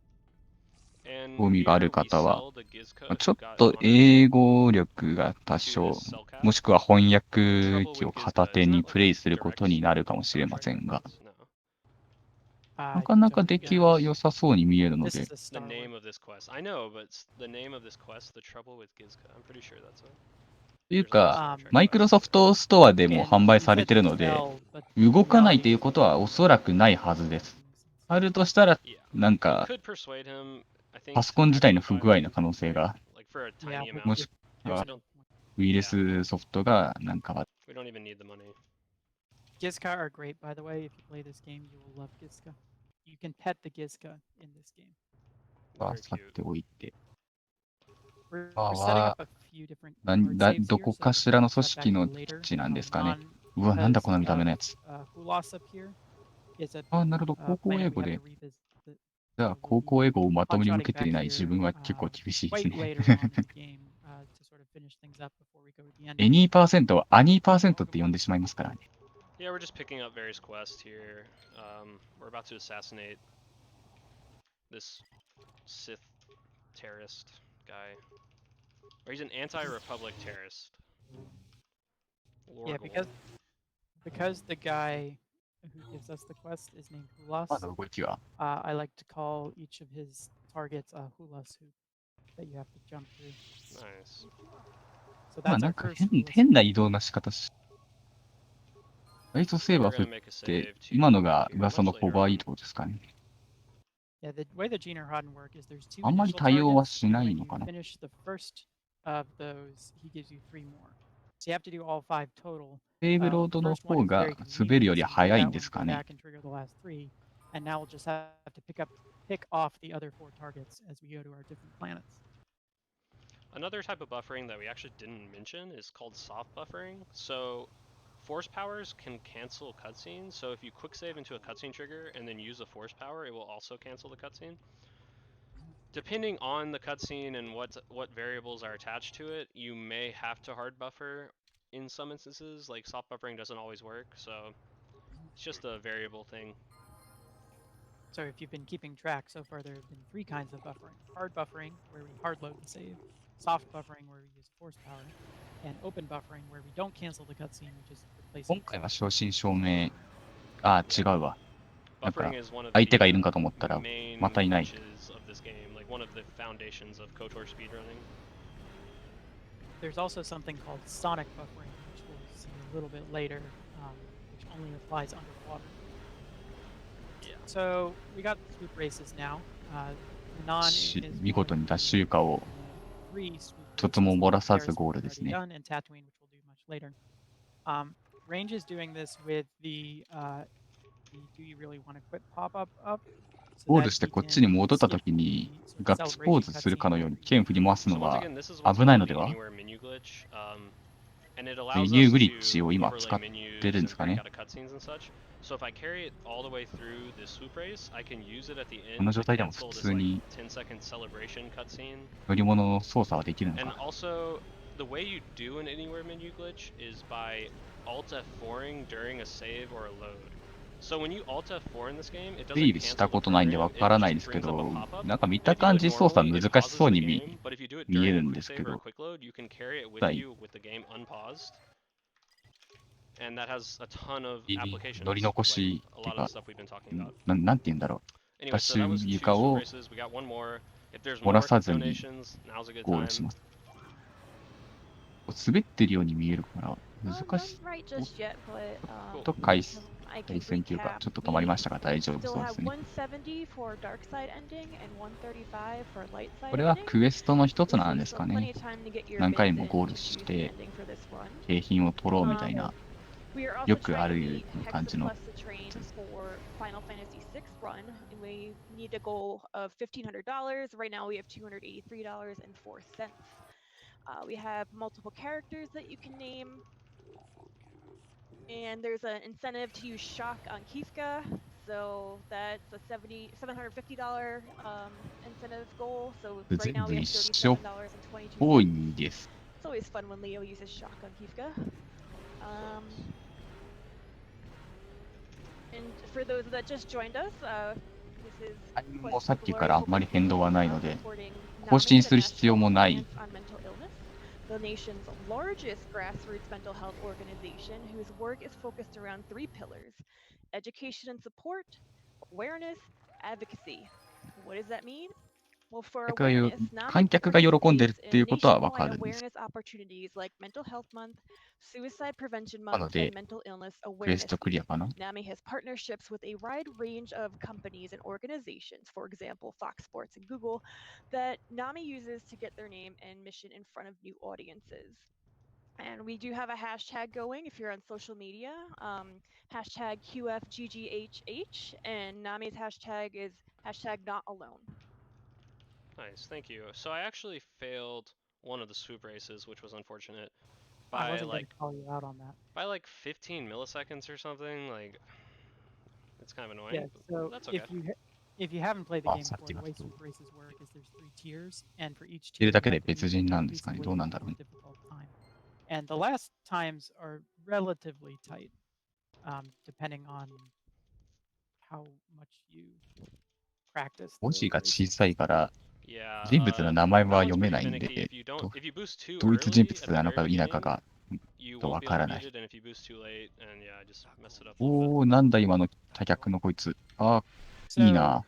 興味がある方は、ちょっと英語力が多少、もしくは翻訳機を片手にプレイすることになるかもしれませんが、なかなか出来は良さそうに見えるの This で、 is a The star name word. of this quest. I know, but the name of this quest, the trouble with Gizka. I'm pretty sure that's it. という There's another か、 Star Trek マイクロ quest. ソフトストアでも And 販売 we され said てる to ので、 sell, but 動かない reality という is ことはおそらくないはずです。あるとしたら、 Yeah. なん We か、 could persuade him, I think, パソ to コン自体 actually の不 buy 具合 the の可能性が、 like for a yeah, tiny but amount. もしく I は don't. ウイルスソフトがなんか We don't even need the money. Gizka are great, by the way. If you play this game, you will love Gizka. You can pet the Gizka in this game. は Very 去っ cute. ておいて、 We're まあ setting は up a few different な card だ saves ど here, こ so か we しら can の cut 組 back 織 to の you later. 基地なんですかね。 Non うわ、なんだ because この見た目 of のやつ。 Hulas up here is a あ、なるほど、高校 planet 英 we 語 have で to。revisit. じゃあ、 So we'll 高 be 校英語をまともに hotshotting 向けて back いない here 自分は結構厳しいです quite ね。 later on in the game to sort of finish things up before we go to the end. エニーパーセントはアニーパーセントって呼んでしまいますからね。 Yeah, we're just picking up various quests here. We're about to assassinate this Sith terrorist guy. Or he's an anti-Republic terrorist. Yeah, because the guy who gives us the quest is named ま Hulas. だ動きは。 I like to call each of his targets a Hulas hoop that you have to jump through. Nice. So まあ that's な our んか first Hulas 変な移動の仕方し。ライトセーバー We're 振 gonna っ make a て save、to 今のが here 噂の much ホ later バー on. 移動ですかね。 Yeah, the way the Gina Rodden work is there's two あんまり initial 対応は targets, し and ない when の you かな。 finish the first of those, he gives you 3 more. So you have to do all 5 total. セーブロー The ドの first one 方 is が very 滑るよ convenient, り so you do 早い that ん one, です go かね。 back and trigger the last 3, and now we'll just have to pick off the other 4 targets as we go to our different planets. Another type of buffering that we actually didn't mention is called soft buffering. So force powers can cancel cutscenes. So if you quick save into a cutscene trigger and then use a force power, it will also cancel the cutscene. Depending on the cutscene and what variables are attached to it, you may have to hard buffer in some instances. Like soft buffering doesn't always work, so it's just a variable thing. So if you've been keeping track, so far there have been 3 kinds of buffering. Hard buffering, where we hard load the save. Soft buffering, where we use force power. And open buffering, where we don't cancel the cutscene, we just replace 今 it. 回は正真正銘。あ、違うわ。なんか Buffering is one of 相手がいるん the かと思ったら main またいない。 features of this game, like one of the foundations of KOTOR speedrunning. There's also something called sonic buffering, which we'll see a little bit later, which only applies underwater. Yeah. So we got swoop races now. Non し is 見 one 事 of にダッ the シュ床を 3 swoop 一つも races. 漏らさず Paris ゴー we've ルです already ね。 done, and Tatooine, which we'll do much later. Range is doing this with the do you really want to quit pop-up up? ゴールしてこっちに戻った時にガッツポーズするかのように剣振り回すのは危ないのでは？メニューグリッチを今使ってるんですかね。この状態でも普通に乗り物の操作はできるのか。The way you do an anywhere menu glitch is by Alt F4ing during a save or a load. So when you Alt F4 in this game, it 整 doesn't 備し cancel た the ことないんで program, わ it からない just ですけ brings up a ど、 pop-up. なんか見た If you do 感 it じ操作 normally, it 難し pauses そう the に game, but if you do it 見え during る a ん quick ですけ save or a ど、 quick load, you can carry it with はい。 you with the game unpaused. And that has a ton of 乗り applications, 残 like し a っていう lot of か、the stuff we've been talking about. なんて言うんだろう。 Anyway, so that was 私 2 床 swoop を races. We got one more. If there's 漏ら more さずに donations, now's a good ゴールし time. ます。滑ってるように見えるから難 Not しい。 right just yet, but と回 I 回 can 線というか、 recap. ちょっと止まり We ましたが大丈夫 still そうで have すね。 170 for dark side ending and 135 for light こ side れは ending. クエストの一つ This なんで leaves すか plenty ね。 of time to get your 何 bids 回 in も to ゴール choose し the て ending for this run. 景品を取ろうみたいな We are also よく trying あ to る meet 感じ Hexa の Plus the train for Final Fantasy VI run, and we need a goal of $1,500. Right now we have $283.04. We have multiple characters that you can name, and there's an incentive to use Shock on Kifka, so that's a $750 incentive goal. So right 全 now 部 we have 一緒 $37.22. 多いです。 It's always fun when Leo uses Shock on Kifka. And for those that just joined us, this is タイム Quest もさっ for き Glory からあんまり hoping 変動はない to ので、 supporting 更 NAMI, 新 the する必要 National もない。 Alliance on Mental Illness, the nation's largest grassroots mental health organization whose work is focused around 3 pillars: education and support, awareness, advocacy. What does that mean? Well, for 観 awareness, 客 NAMI が喜んでる participates ってい in うことはわか nationwide るんです。 awareness opportunities like Mental Health Month, Suicide Prevention なの Month, で、 and Mental Illness クエス Awareness トクリ Week. アかな。 NAMI has partnerships with a wide range of companies and organizations, for example, Fox Sports and Google, that NAMI uses to get their name and mission in front of new audiences. And we do have a hashtag going if you're on social media, hashtag QFGGHH, and NAMI's hashtag is hashtag not alone. Nice, thank you. So I actually failed one of the swoop races, which was unfortunate, I by wasn't going like to call you out on that. by like 15 milliseconds or something. Like, it's kind of annoying. Yeah, so That's okay. if you haven't played the あ、 game さっ before, き the の way 人。 swoop races work is there's 3 tiers, and for each いる tier だ you け have で to be 別人なんですかね。 increasingly どうなんだろう more ね。 difficult time. And the last times are relatively tight, depending on how much you practice 文 the 字が races. 小さいから Yeah, 人物の名前 that は one's 読め pretty ないん finicky. で、 If you boost too 同一人 early 物 at the なの very か否か beginning, が you と won't わ be か able ら to な mute い。 it, and if you boost too late, and yeah, I just messed it up a little bit. おー、なんだ今の多脚のこいつ。あ、いい So な。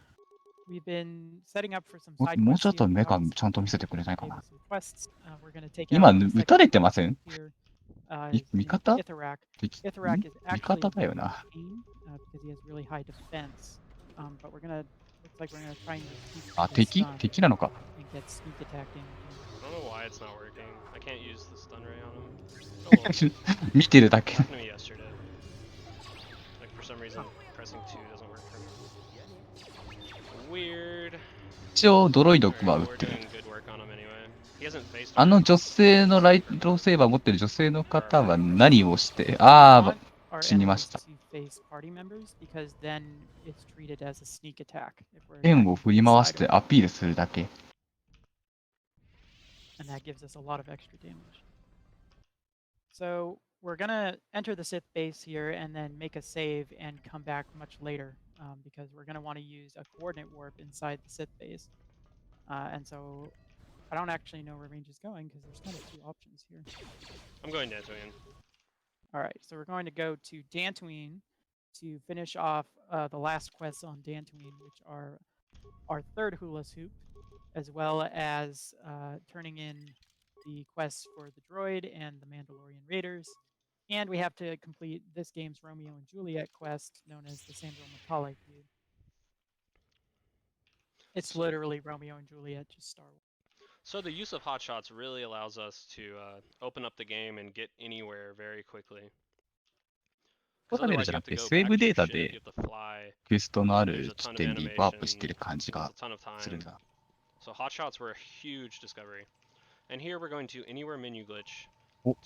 we've been setting up for some も side もう quests ちょっと here. 目 We が also ちゃんと見せてくれないか gave な。 us some quests. We're going to take 今、 out the 撃た second れてません？ here. 味 His name is 方？ Ebenhawk. 敵？ Ebenhawk is 味 actually 方だよ really な。 a pain because he has really high defense. But we're gonna looks like we're gonna try and use Keith あ、 to 敵？ stun 敵なのか。 and get sneak attack damage in. I don't know why it's not working. I can't use the stun ray on him. Oh well. 見てるだけ。 Happened to me yesterday. Like for some reason, pressing 2 doesn't work for me. Weird. 一応ドロイド Alright, は撃 well, っ we're てる。 doing good work on him anyway. He hasn't faced あ our の女性のライトセーバー持ってる女性の方は何をして、あ We あ、 want our 死にま enemies した。 to face party members because then it's treated as a sneak attack if we're 剣 attacking を from 振り the 回 side し of て them. アピールするだけ。 And that gives us a lot of extra damage. So we're gonna enter the Sith base here and then make a save and come back much later because we're gonna want to use a coordinate warp inside the Sith base. And so I don't actually know where range is going because there's kind of 2 options here. I'm going Dantooine. All right, so we're going to go to Dantooine to finish off the last quests on Dantooine, which are our 3rd hula hoop, as well as turning in the quests for the droid and the Mandalorian Raiders. And we have to complete this game's Romeo and Juliet quest, known as the Sandro Matale feud. It's literally Romeo and Juliet, just Star Wars. So the use of hotshots really allows us to open up the game and get anywhere very quickly. トータルじゃなくて、セーブデータでクエストのある地点にワープしてる感じがするんだ。So hotshots were a huge discovery. And here we're going to anywhere menu glitch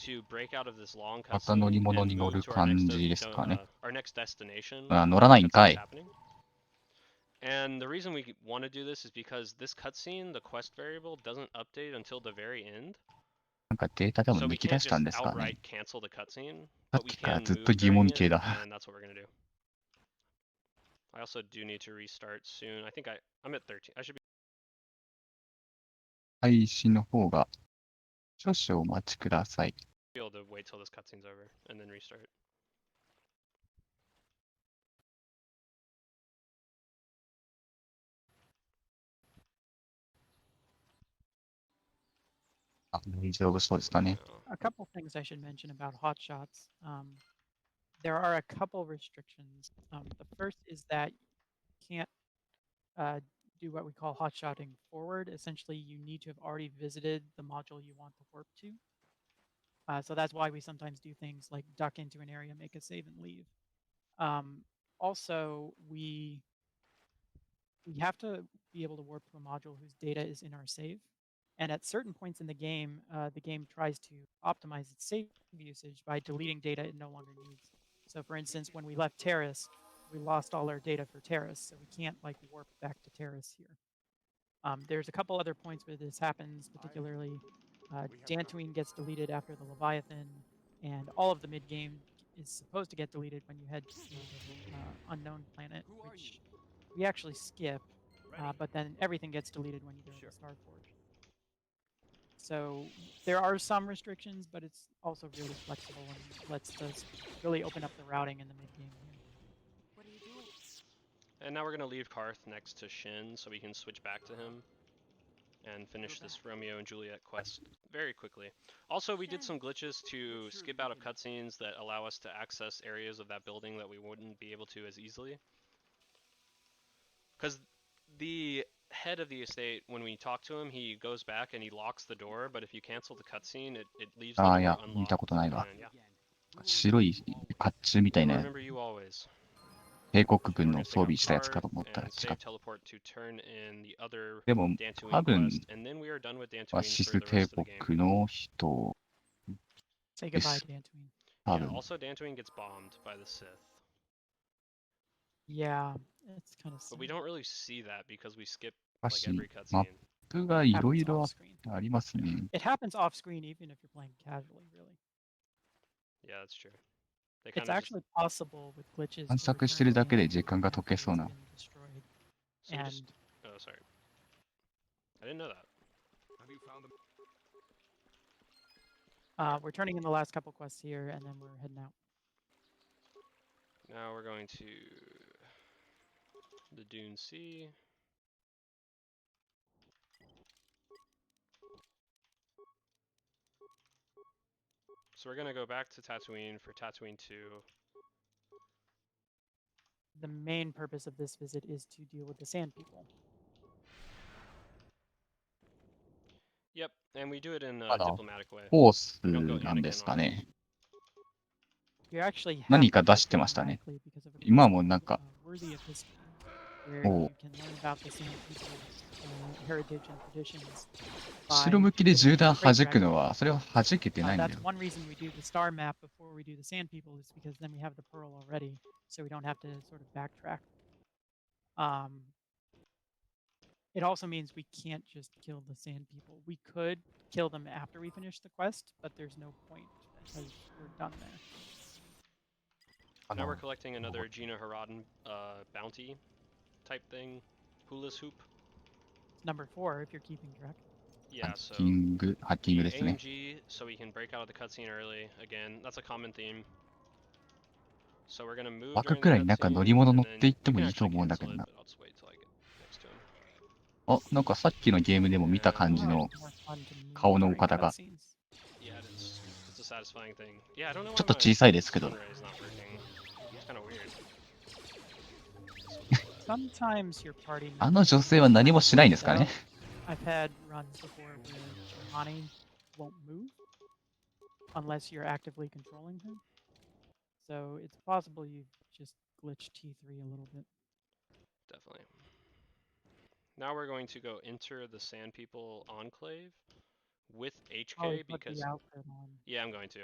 to break out of this long また cutscene 乗り and 物に乗 move る to our 感 next, じですかね。 our next destination. あ、乗らないんかい。 And the reason we want to do this is because this cutscene, the quest variable, doesn't update until the very end. なんかデータでも So 抜 we き出 can't した just んですかね。 outright cancel the cutscene, さっ but we きから can ずっと move 疑 during 問 it, 系だ。 and that's what we're gonna do. I also do need to restart soon. I think I'm at 13. I should be. 配信の方が少々お待ちください。Be able to wait till this cutscene's over and then restart. あ、大丈夫そうですかね。 A couple things I should mention about hotshots. There are a couple restrictions. The first is that you can't do what we call hotshotting forward. Essentially, you need to have already visited the module you want to warp to. So that's why we sometimes do things like duck into an area, make a save, and leave. Also, we have to be able to warp to a module whose data is in our save. And at certain points in the game tries to optimize its save usage by deleting data it no longer needs. So for instance, when we left Terrace, we lost all our data for Terrace, so we can't like warp back to Terrace here. There's a couple other points where this happens, particularly Dantooine gets deleted after the Leviathan, and all of the mid-game is supposed to get deleted when you head to the unknown planet, which we actually skip, but then everything gets deleted when you go to Starforge. So there are some restrictions, but it's also really flexible and lets us really open up the routing in the mid-game here. What are you doing? And now we're gonna leave Karth next to Shin so we can switch back to him and finish this Romeo and Juliet quest very quickly. Also, we did some glitches to skip out of cutscenes that allow us to access areas of that building that we wouldn't be able to as easily. Because the head of the estate, when we talk to him, he goes back and he locks the door, but if you cancel the cutscene, it leaves the あ door あ、いや、見た unlocked. ことないわ。 And yeah, 白い甲冑みたい we'll な remember you always. 帝国 We're 軍 gonna の pick 装 up 備したやつか Karth と思ったら and 違 save った。 teleport to turn in the other でも、 Dantooine 多分 quest, and then we are done with ファ Dantooine シ for ス the 帝 rest of the game. 国の人 Say Yes. goodbye, Dantooine. 多 Yeah, 分。 also Dantooine gets bombed by the Sith. Yeah, it's kind of But we don't really see that because we skip ファ like シ every マッ cutscene. プがいろ happens いろ off screen. ありますね。 It happens off screen even if you're playing casually, really. Yeah, that's true. They It's kind of actually possible with glitches 探 to 索 return してるだけで Dantooine 時間が解け after そう it's な。 been destroyed. So we And just... Oh, sorry. I didn't know that. we're turning in the last couple quests here, and then we're heading out. Now we're going to the Dune Sea. So we're gonna go back to Tatooine for Tatooine 2. The main purpose of this visit is to deal with the Sand People. Yep, and we do it in a まだ diplomatic way. コースなんですかね。 You actually have 何か to do 出 it してましたね。 diplomatically because of a 今 quest もなん called, か、 Worthy of History, where お you う can learn about the Sand People's heritage and traditions 後ろ by 向きで銃弾 freight 弾く directors. のは、それは弾けてないんだ That's よ。 one reason we do the star map before we do the Sand People is because then we have the pearl already, so we don't have to sort of backtrack. It also means we can't just kill the Sand People. We could kill them after we finish the quest, but there's no point because we're done there. あ Now の we're collecting another Gina Haradan bounty type thing. Hula's Hoop. Number 4, if you're keeping track. Yeah, ハッ so キングで the すね。 AMG, so we can break out of the cutscene early. Again, that's a common theme. So we're gonna move バカ during く the らいなんか cutscene, 乗り物乗 and っ then ていって you も can いいと actually 思うんだけ cancel ど it, な。 but I'll just wait till I get next to him. あ、なんかさっきのゲームでも見た感じ And の It's more fun to move 顔の during お方が cutscenes. yeah, it is. It's a satisfying thing. Yeah, I don't know ちょ why っと my 小さいですけど、 sunray is not working. It's kind of weird. Sometimes your party あの女性は何もしないんですかね。 I've had runs before where Shahani won't move unless you're actively controlling her. So it's possible you've just glitched T3 a little bit. Definitely. Now we're going to go enter the Sand People Enclave with HK Probably put because the outfit on. yeah, I'm going to.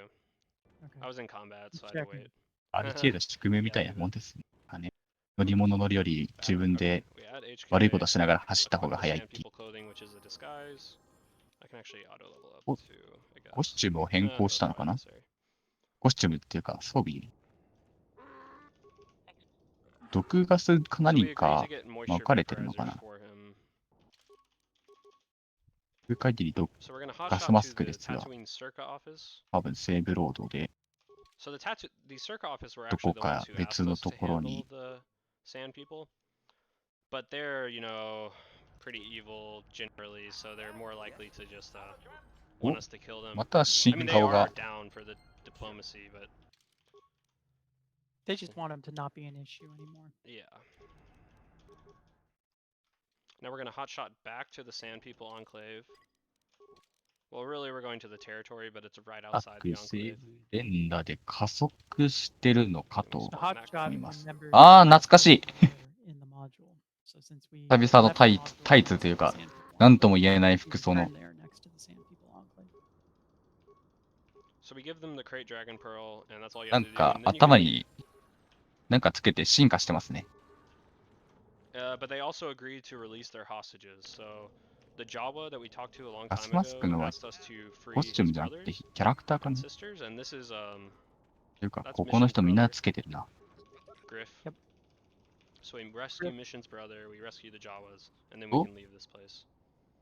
Okay. I was in combat, so I had to Checking. wait. ある程度仕組みみたいなもんですね。乗り物乗るより自分で We add HK. 悪いことしながら走った方 equip が the 早いっ Sand ていう。 People clothing, which is a disguise. I can actually auto level up Oh, to, I guess. コスチュームを変更したのかな That's not necessary. コスチュームっていうか装備。毒ガスか So we 何 agreed か to get 分 moisture かれてるのか vaporizers な for him. という限り So we're gonna hot ガス shot マ to スク the ですが、 Tatooine Circa office. 多分セーブロードで So the Circa office were ど actually こ the か ones who 別 asked の us と to ころ handle に the Sand People. But they're, you know, pretty evil generally, so they're more likely to just want us to kill them. また I 新 mean, they 顔 are が down for the diplomacy, but They just want them to not be an issue anymore. yeah. Now we're gonna hotshot back to the Sand People Enclave. Well, really, we're going to the territory, but it's right ア outside the クセ enclave. ブ連打で加速してるのかと The hot 思 shot います。 remembers ああ、 last 懐かしい。 before in the module. So since we 久々の left タ the イ module タイツ next という to か the Sand People なんとも Enclave, 言えない we 服装の returned there next to the Sand People Enclave. So we give them the Crate Dragon Pearl, and that's all you な have ん to do. か And then you 頭 can, になんかつけて進化してますね。 but they also agreed to release their hostages. So the Jawa that we talked to a long ガ time スマス ago クのは asked us to コ free スチュー his ムじゃなくて brothers キャラクターか and な。 sisters, and this is というか that's ここの Mission's 人みんな brother, つけてるな。 Griff. Yep. So we rescue Griff. Mission's brother, we rescue the Jawas, and then we Oh. can leave this place.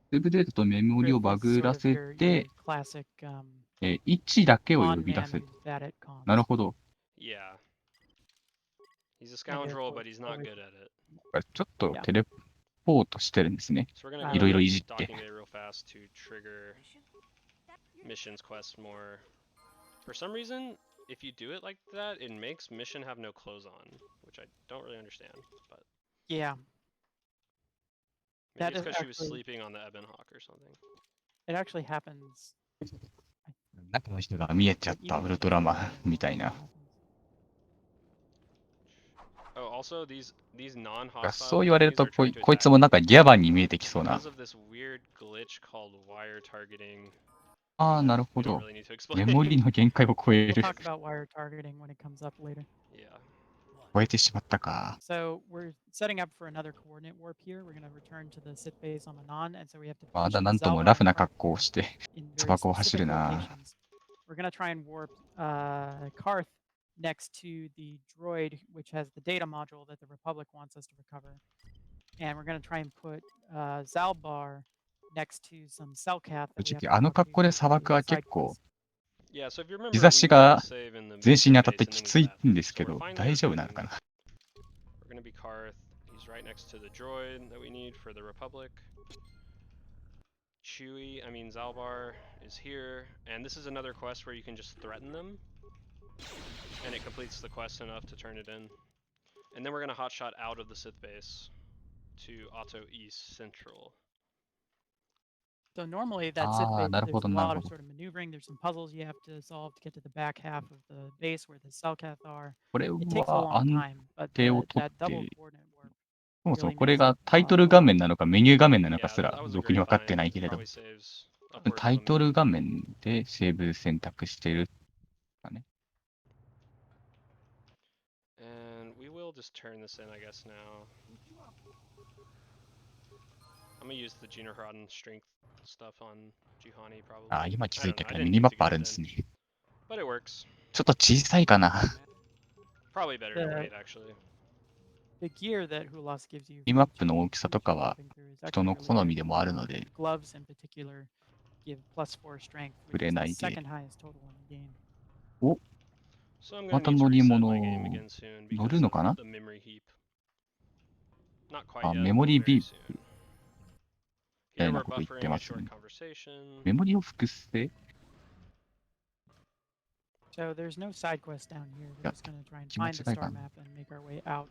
セーブデータとメモリを Griff バ is グ sort ら of せ your て、 classic 位置だけを呼 con び出 man す。 who's bad at cons. なるほど。 Yeah. He's a And scoundrel, therefore but he's not always- good at it. ちょっと Yeah. テレポートしてるんですね。 So we're gonna Ah. go いろいろ to いじっ the て。 docking bay real fast to trigger missions quest more. For some reason, if you do it like that, it makes mission have no clothes on, which I don't really understand. But Yeah, maybe That it's is because she was actually- sleeping on the Ebenhawk or something. it actually happens. 中の人が見えちゃったウルトラマンみたいな。 Oh, also these が non-hostile そう言われる enemies と are こ trying い to こい attack つもなんかギャバンに見えてきそうな。 because of this weird glitch called wire targeting. ああ、なるほ We don't ど。 really need to メ explain. モリの限界を超え We'll る。 talk about wire targeting when it comes up later. Yeah. 超えてしまったか。 So we're setting up for another coordinate warp here. We're going to return to the Sith base on Manon, and so we have to まだ position なんとも Zalbar ラフな and 格 Karth 好をして、 in 砂 very 漠を走 specific るな。 locations. We're going to try and warp Karth next to the droid, which has the data module that the Republic wants us to recover. And we're going to try and put Zalbar next to some Selkath that we 正 have 直 to あの talk 格 to 好で for 砂漠 the は side 結構 quest. Yeah, so if you remember, 日差し we が save in the 全身に当た Sith って base き and then つ we い left. んですけ So we're ど、 finally 大丈夫なの returning. かな。 We're gonna be Karth. He's right next to the droid that we need for the Republic. Zalbar is here, and this is another quest where you can just threaten them, and it completes the quest enough to turn it in. And then we're gonna hotshot out of the Sith base to Otto East Central. So normally that Sith ああ、 base, なる there's ほど、 a な lot る of ほど。 sort of maneuvering. There's some puzzles you have to solve to get to the back half of the base where the Selkath are. これ It takes a は long 安 time, but 定を that とっ double て、 coordinate warp そもそも really これ makes が it タイトル画面なのかメニュー画面なのか Yeah, す that ら was a 俗に great 分かって find. ないけれど、 Probably saves upwards タ of イ a トル minute. 画面でセーブ選択してるかね。 And we will just turn this in, I guess, now. I'm gonna use the Gina Hrodden strength stuff on Juhani, probably. ああ、今気づいた I から didn't ミニ need マッ to プ get あるん it です in, ね。 but it works. ちょっと小さいかな。 Probably better to The- wait, actually. The gear that Hulas gives you ミニ for マッ each プの of 大 the きさとかは jumping through is 人 actually の really 好み good. でもあるので、 Gloves in particular give +4 strength, which is 触れない the で。 second highest total in the game. お、 So I'm ま gonna た need to 乗り reset 物 my game again soon 乗 because るの of かな。 the memory heap. Not quite あ、 yet, メモ but リ very ビー soon. プみ Here たいな we're こと言って buffering a ますね。 short conversation. メモリを複製 So there's no side quest down here. We're Yeah. just going to try and 気間 find the 違い star かな。 map and make our way out.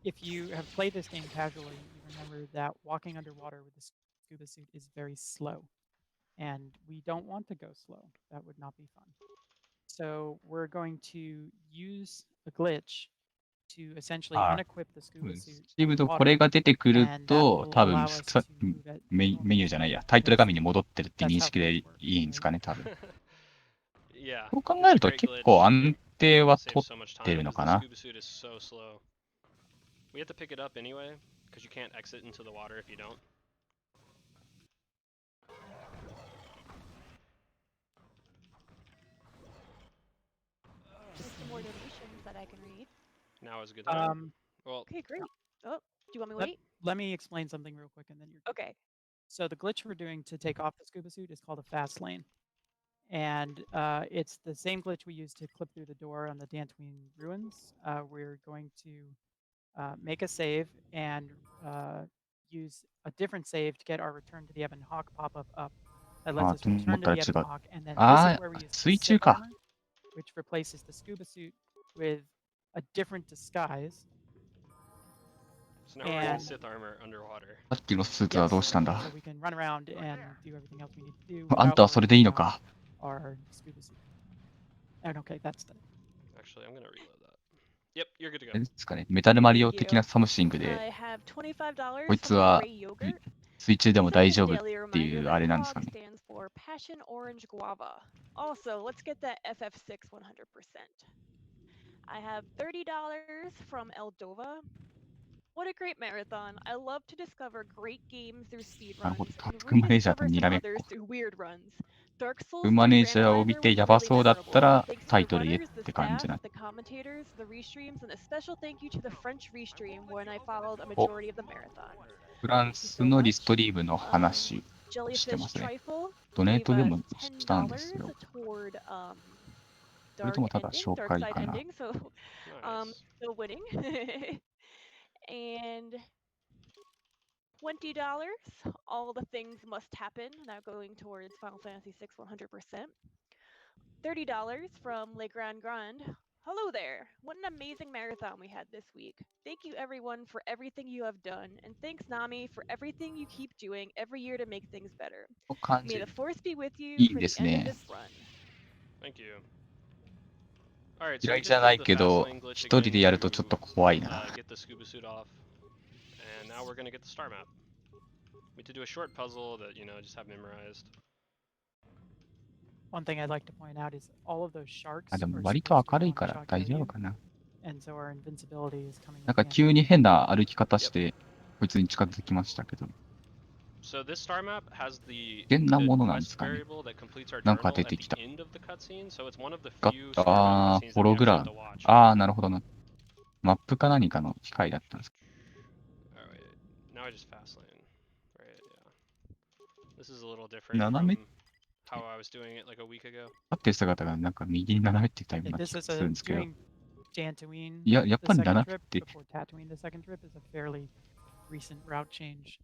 If you have played this game casually, you remember that walking underwater with the scuba suit is very slow. And we don't want to go slow. That would not be fun. So we're going to use a glitch to essentially あ unequip the 多 scuba 分 suit スチームとこ underwater, れが出てくる and that と、 will 多分 allow us to メニューじゃないや、タイトル画面に戻ってるって That's 認 how 識で glitch い works, いんです right? かね、多分。 Yeah. そう考 It's え a ると great 結 glitch. 構安定は Saves 取 so much ってる time の because か the な。 scuba suit is so slow. We have to pick it up anyway because you can't exit into the water if you don't. There's some more donations that I can read. Now is a good time. Well, Okay, great. Oh, do you want me to Let, wait? let me explain something real quick, and then you're good. Okay. So the glitch we're doing to take off the scuba suit is called a fast lane. And it's the same glitch we used to clip through the door on the Dantooine ruins. We're going to make a save and use a different save to get our return to the Ebenhawk pop-up up. That lets あ、 us と思 return っ to たら the 違う。 Ebenhawk, and then this あ is where we あ、 use the 水 Sith 中か。 armor, which replaces the scuba suit with a different disguise. so now we're wearing And Sith armor underwater. さっきのスーツはどうしたん so だ。 we can run around and do everything else we need to do あん without たはそれでいい worrying の about か。 our scuba suit. And okay, that's done. Actually, I'm gonna reload that. Yep, you're good to あれ go. ですかね、メタルマリオ Thank 的 you. なサムシング I で、 have $25こいつ from は Gray Yogurt. 水中でも大 Second 丈夫っ daily てい reminder う that あれなんですか HOG ね。 stands for Passion Orange Guava. Also, let's get that FF6 100%. I have $30 from Eldova. What a great marathon. I love to discover great games through なるほ speedruns ど、タ and スクマネージャーと rediscover に some らめっ others こ。 through weird runs. Dark タス Souls クマ Like ネージャーを見 Randomizer て was やば really そうだった memorable. ら Thanks to タ the イトル言えっ runners, the て感じ staff, な。 the commentators, the restreams, and a special thank you to the French restream when I followed a お、 majority of the marathon. フラン Thank you ス so のリ much. ストリームの話をしてま Jellyfish すね。 Trifle ドネー gave トで us もしたんですよ。 $10 toward それ dark ともただ ending, 紹 dark 介 side かな。 ending. So Nice. still winning. And $20, all the things must happen. Now going towards Final Fantasy VI 100%. $30 from Le Grand Grand. Hello there. What an amazing marathon we had this week. Thank you everyone for everything you have done, and thanks Nami for everything you keep doing every year to make things better. この感 May じ the force be with you いい for で the す end of ね。 this run. Thank you. Alright, so 嫌 we いじゃ just な did い the け fast ど、 lane glitch 一人 again でやるとちょっと to 怖いな。 get the scuba suit off. And now we're gonna get the star map. We had to do a short puzzle that, you know, just have memorized. One thing I'd like to point out is all of those sharks あ、で are も割と supposed to 明る go い on から shock 大丈夫 value, かな。 and so our invincibility is coming なん in か handy. 急に変な歩き方して、こいつに近づきましたけど。 So this star map has the 危険なものなんで quest すかね。 variable that completes our なんか journal 出 at て the きた。 end of the cutscene, so it's one of the が few star map あー、 cutscenes ホ that ロ we グ actually ラ have ム。 to watch. あー、なるほどな。マップか何かの機械だったんです。 Alright, now I just fast lane. Right, yeah. This is a little different 斜め from how I was doing it like a week ago. 立ってる姿がなんか右に斜めってきたよう If な this 気が is する a んですけど。 doing Dantooine いや、やっ the ぱり second 斜め trip って。 before Tatooine the second trip is a fairly recent route change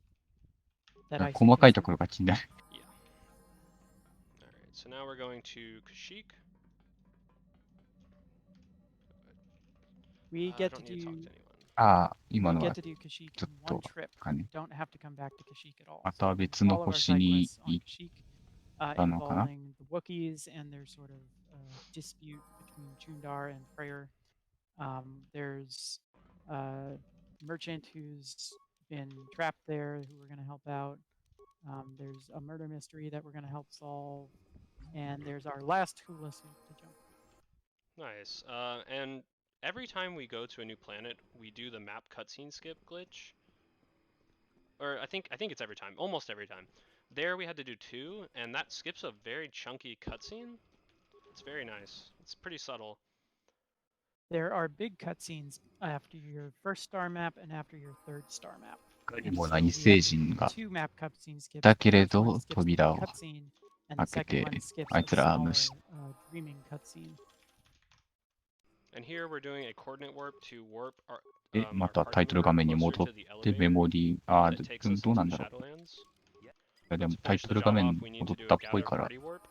that I 細かいと suggested. ころが気になる。 Yeah. Alright, so now we're going to Kashyyyk. We I get to don't need to talk to do anyone. ああ、 we 今の get は to do Kashyyyk ちょ in っと one trip. かね。 Don't have to come back to Kashyyyk at all. ま So た we can 別 do の all of our 星 side に quests on 行っ Kashyyyk, たのかな。 involving the Wookiees and their sort of dispute between Chundar and Freyr. There's a merchant who's been trapped there who we're going to help out. There's a murder mystery that we're going to help solve. And there's our last hula suit to jump through. Nice. And every time we go to a new planet, we do the map cutscene skip glitch. Or I think it's every time, almost every time. There we had to do 2, and that skips a very chunky cutscene. It's very nice. It's pretty subtle. There are big cutscenes after your first star map and after your third star map. も So な we 異 have 星 to 人 do が two map cutscene skips. だ The けれ first one ど skips the 扉 big を cutscene, and 開 the け second て one skips あ a いつら smaller 無視。 dreaming cutscene. And here we're doing a coordinate warp to warp our で、ま our たタイトル画 party 面に member 戻 closer っ to the てメ elevator モリあ that ー、 takes us どう into なん the だろう。 Shadowlands. いやでも To タイ finish ト the ル画 job 面 off, に we need 戻 to っ do た a っぽい gather から party warp.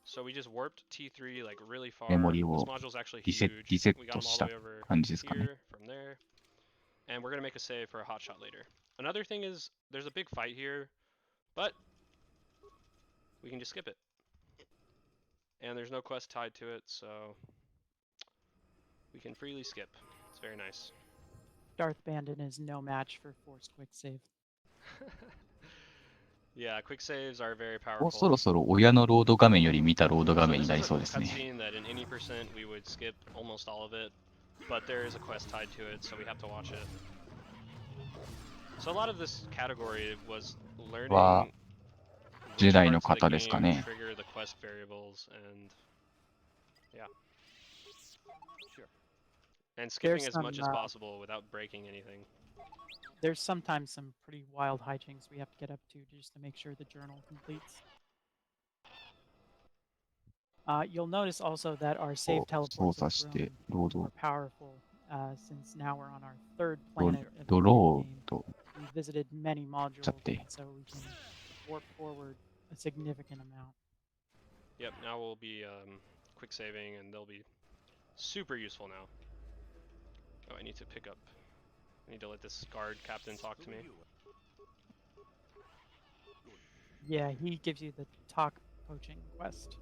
So we just warped T3 like really far. メモリ This を module's actually リセ huge. リセッ We got ト them し all た the way over 感じですかね。 here, from there. And we're gonna make a save for a hot shot later. Another thing is there's a big fight here, but we can just skip it. and there's no quest tied to it, so we can freely skip. It's very nice. Darth Bandit is no match for forced quick save. Yeah, quick saves are very もう powerful. そろそろ親のロード画面より見たロード画 So 面に this なり is そう a ですね。 cutscene that in any percent we would skip almost all of it, but there is a quest tied to it, so we have to watch it. So a lot of this category was learning は which 10代の parts of 方 the ですか game ね。 trigger the quest variables and yeah. And skipping There's as much as some, possible without breaking anything. There's sometimes some pretty wild hijinks we have to get up to just to make sure the journal completes. You'll notice also that our 操 save teleports 作 have して grown ロード more powerful since now we're on our third ロ planet of ド the ロ game. ード We visited many modules, ちゃって so we can warp forward a significant amount. Yep, now we'll be quick saving and they'll be super useful now. Oh, I need to pick up. I need to let this guard captain talk to me. Yeah, he gives you the talk poaching quest.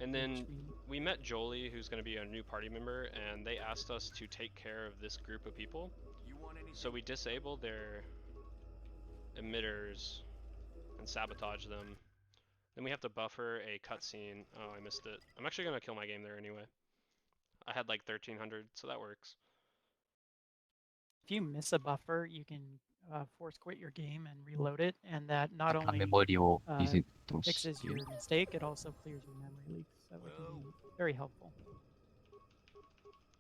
And then which we met Jolie, who's going to be a new party member, and they asked us to take care of this group of people. So we disabled their emitters and sabotage them. Then we have to buffer a cutscene. Oh, I missed it. I'm actually going to kill my game there anyway. I had like 1300, so that works. If you miss a buffer, you can force quit your game and reload it, and that not メ only モリをリセット fixes して your mistake, it also clears your memory leaks, so it can be very helpful.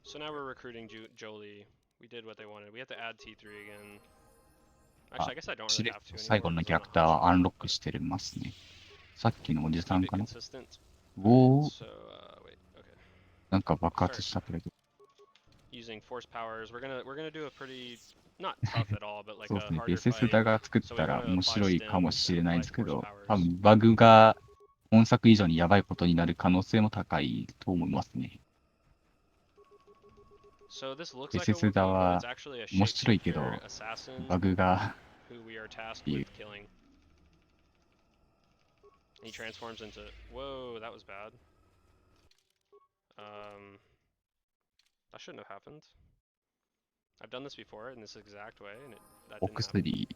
So now we're recruiting Jolie. We did what they wanted. We have to add T3 again. あ Actually, I guess I don't し really れ have to 最 anymore 後の because キャ I'm ラク not ター hunting はアンロッ anymore. クしてますね。さっきのおじさ Keep ん it かな consistent. おお So, wait, okay. なんか爆発したけれど。 Using force powers, we're gonna do a pretty not tough at all, but like そうです a ね。ベ harder セス fight. ダが作っ So we たら want to 面 apply 白いかも stems しれ and ないん apply ですけ force ど、 powers. 多分バグが本作以上にやばいことになる可能性も高いと思いますね。 So this looks ベ like セ a スダ Wookiee, but は it's actually a 面白いけど、 shapeshifter assassin バグが who we are tasked You- with killing. He transforms into. Whoa, that was bad. That shouldn't have happened. I've done this before in this exact way, and that お didn't happen. 薬、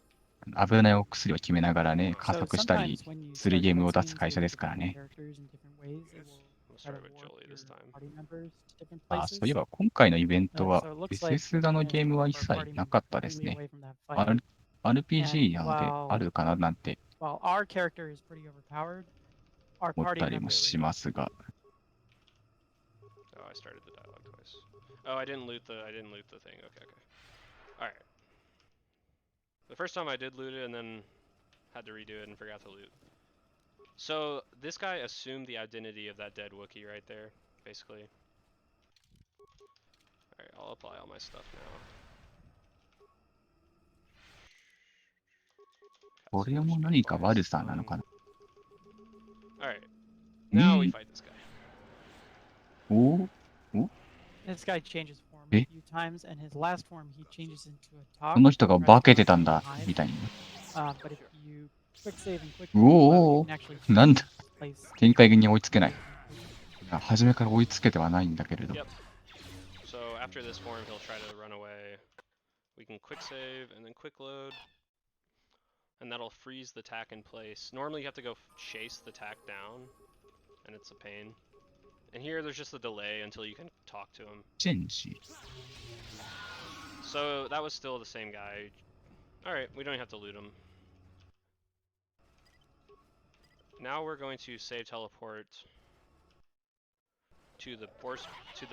危ないお薬を決めながらね、加 So 速したり sometimes when you する start ゲームを出す cutscenes 会社 with ですから different ね。 characters in different ways, it will We'll try to start with warp Jolie your this time. party members to different あ、 places. そういえば今回のイベント So は it ベ looks セ like スダの we're ゲー gonna ムは move 一 our 切 party な members かったです completely ね。 away from that fight. RPG なので while- あるかななんて While our character is pretty overpowered, our 思っ party たりも members しますが、 Oh, I started the dialogue twice. Oh, I didn't loot the thing. Okay. All right. The first time I did loot it and then had to redo it and forgot to loot. So this guy assumed the identity of that dead Wookiee right there, basically. All right, I'll apply all my stuff now. これも何か悪さなのかな。 All right. Now we fight this guy. おお This guy changes form Eh? a few times, and his last form he changes into a top. この人が化けてたんだみたいに。 But if you quick save and quick おお you can actually なんだ change his place. 展開に追いつけない。初めから追いつけてはないんだけれど。 Yep. So after this form, he'll try to run away. We can quick save and then quick load. And that'll freeze the tack in place. Normally you have to go chase the tack down, and it's a pain. And here there's just a delay until you can talk to him. チェンジ。 So that was still the same guy. Alright, we don't have to loot him. Now we're going to save teleport to the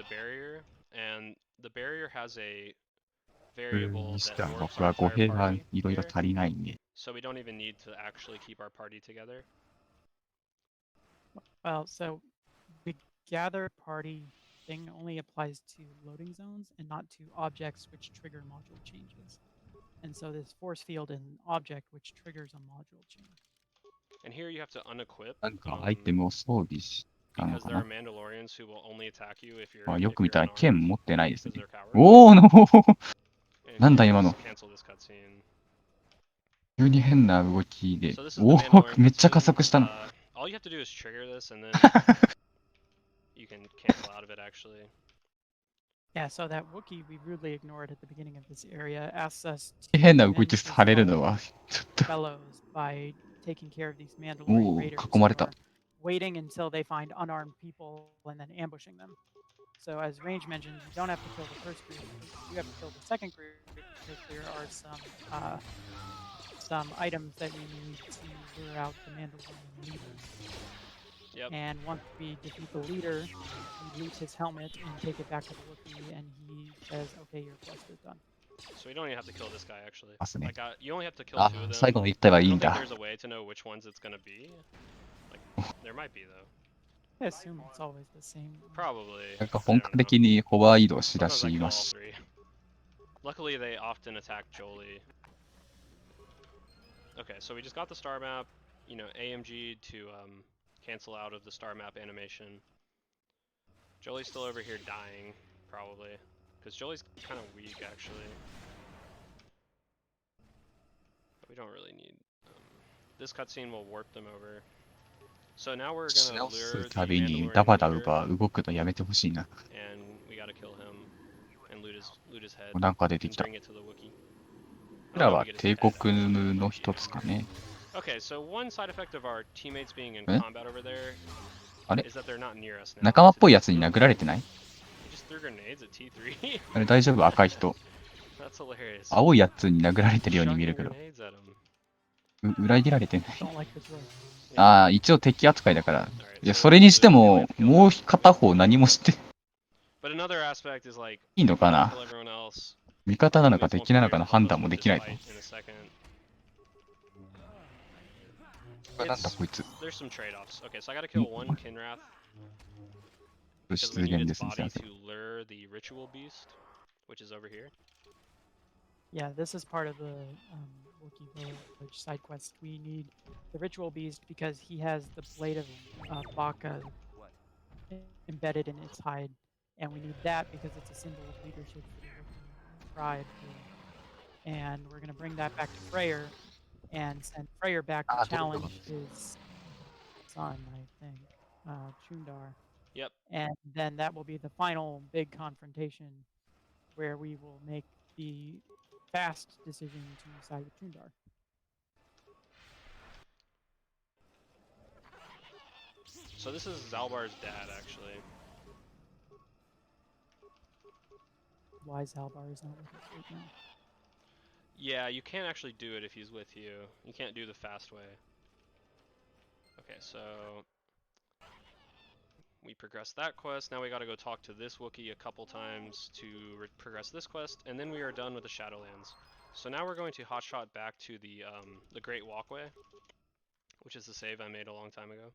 barrier, and the barrier has a に variable し that ては warps 僕は our 語 entire 弊が party いろいろ here, 足りないんで。 so we don't even need to actually keep our party together. Well, so the gather party thing only applies to loading zones and not to objects which trigger module changes. And so this force field is an object which triggers a module change. And here you have to unequip なんかアイテムを装備したの because か there are な。 Mandalorians who will only attack you if you're まあ、よ if く見た you're ら剣 unarmed 持ってないです because ね。 they're cowards. おおの And なんだ here, 今の let's cancel this cutscene. 急に変な動きで。 So this is お the お Mandalorian めっちゃ加速した cutscene. の。all you have to do is trigger this, and then you can cancel out of it. Actually. Yeah, so that Wookiee we rudely ignored at the beginning of this area asks us to 変な動 avenge き his されるの fallen は、ちょっと、 fellows by taking care of these お Mandalorian お、 raiders 囲まれ who た。 are waiting until they find unarmed people and then ambushing them. So as Range mentioned, you don't have to kill the first group, you have to kill the second group because there are some items that we need to lure out the Mandalorian leaders. Yep. And once we defeat the leader, we loot his helmet and take it back to the Wookiee, and he says, "Okay, your quest is done." So you don't even have to kill this guy actually. ますね。 Like you only have to kill あ two of、 them. 最後の一体は I いい don't ん think だ。 there's a way to know which ones it's gonna be. Like there might be though. I assume it's always the same. Probably. なんか I 本 don't 格 know. 的にホバー移動しだ Sometimes I し kill ま all す。 three. Luckily, they often attack Jolie. Okay, so we just got the star map. You know, AMG to cancel out of the star map animation. Jolie's still over here dying, probably, because Jolie's kind of weak actually. But we don't really need. This cutscene will warp them over. So now we're し gonna 直す lure the たびに Mandalorian ダバダ leader, バ動くのやめてほしいな。 and we gotta kill him and loot his head なんか出て and きた。 bring it to the Wookiee. これらは帝国の一つかね。 Okay, so one side effect of our teammates being in え combat over there あれ is that they're not near us now. 仲間っぽいやつに殴られてない？ He just threw grenades at T3. あれ大丈夫？赤い人。 That's hilarious. 青いやつに殴られてるように Chucking 見えるけど。 grenades at him. 裏切られてない。 Don't like this road. ああ、一応敵扱いだから。 Alright, いや、 so それにして we も、 have to kill もう him. 片方何もして But another aspect is like いいのかな？ kill everyone else. 味方なのか Teammates won't 敵なのか figure の out 判 those 断も with で this きないと。 fight in a second. なんだこいつ。 There's some trade-offs. Okay, so I gotta kill one Kinrath 出 because we need 現で its すね。 body to lure the ritual beast, which is over here. Yeah, this is part of the Wookiee Village side quest. We need the ritual beast because he has the blade of Baka embedded in its hide, and we need that because it's a symbol of leadership for the Wookiee tribe. And we're going to bring that back to Freyr and send Freyr back to challenge his son, I think, Chundar. Yep. And then that will be the final big confrontation where we will make the fast decision to side with Chundar. So this is Zalbar's dad, actually. Why Zalbar is not with us right now. Yeah, you can't actually do it if he's with you. You can't do the fast way. Okay, so we progressed that quest. Now we gotta go talk to this Wookiee a couple times to progress this quest, and then we are done with the Shadowlands. So now we're going to hotshot back to the Great Walkway, which is the save I made a long time ago.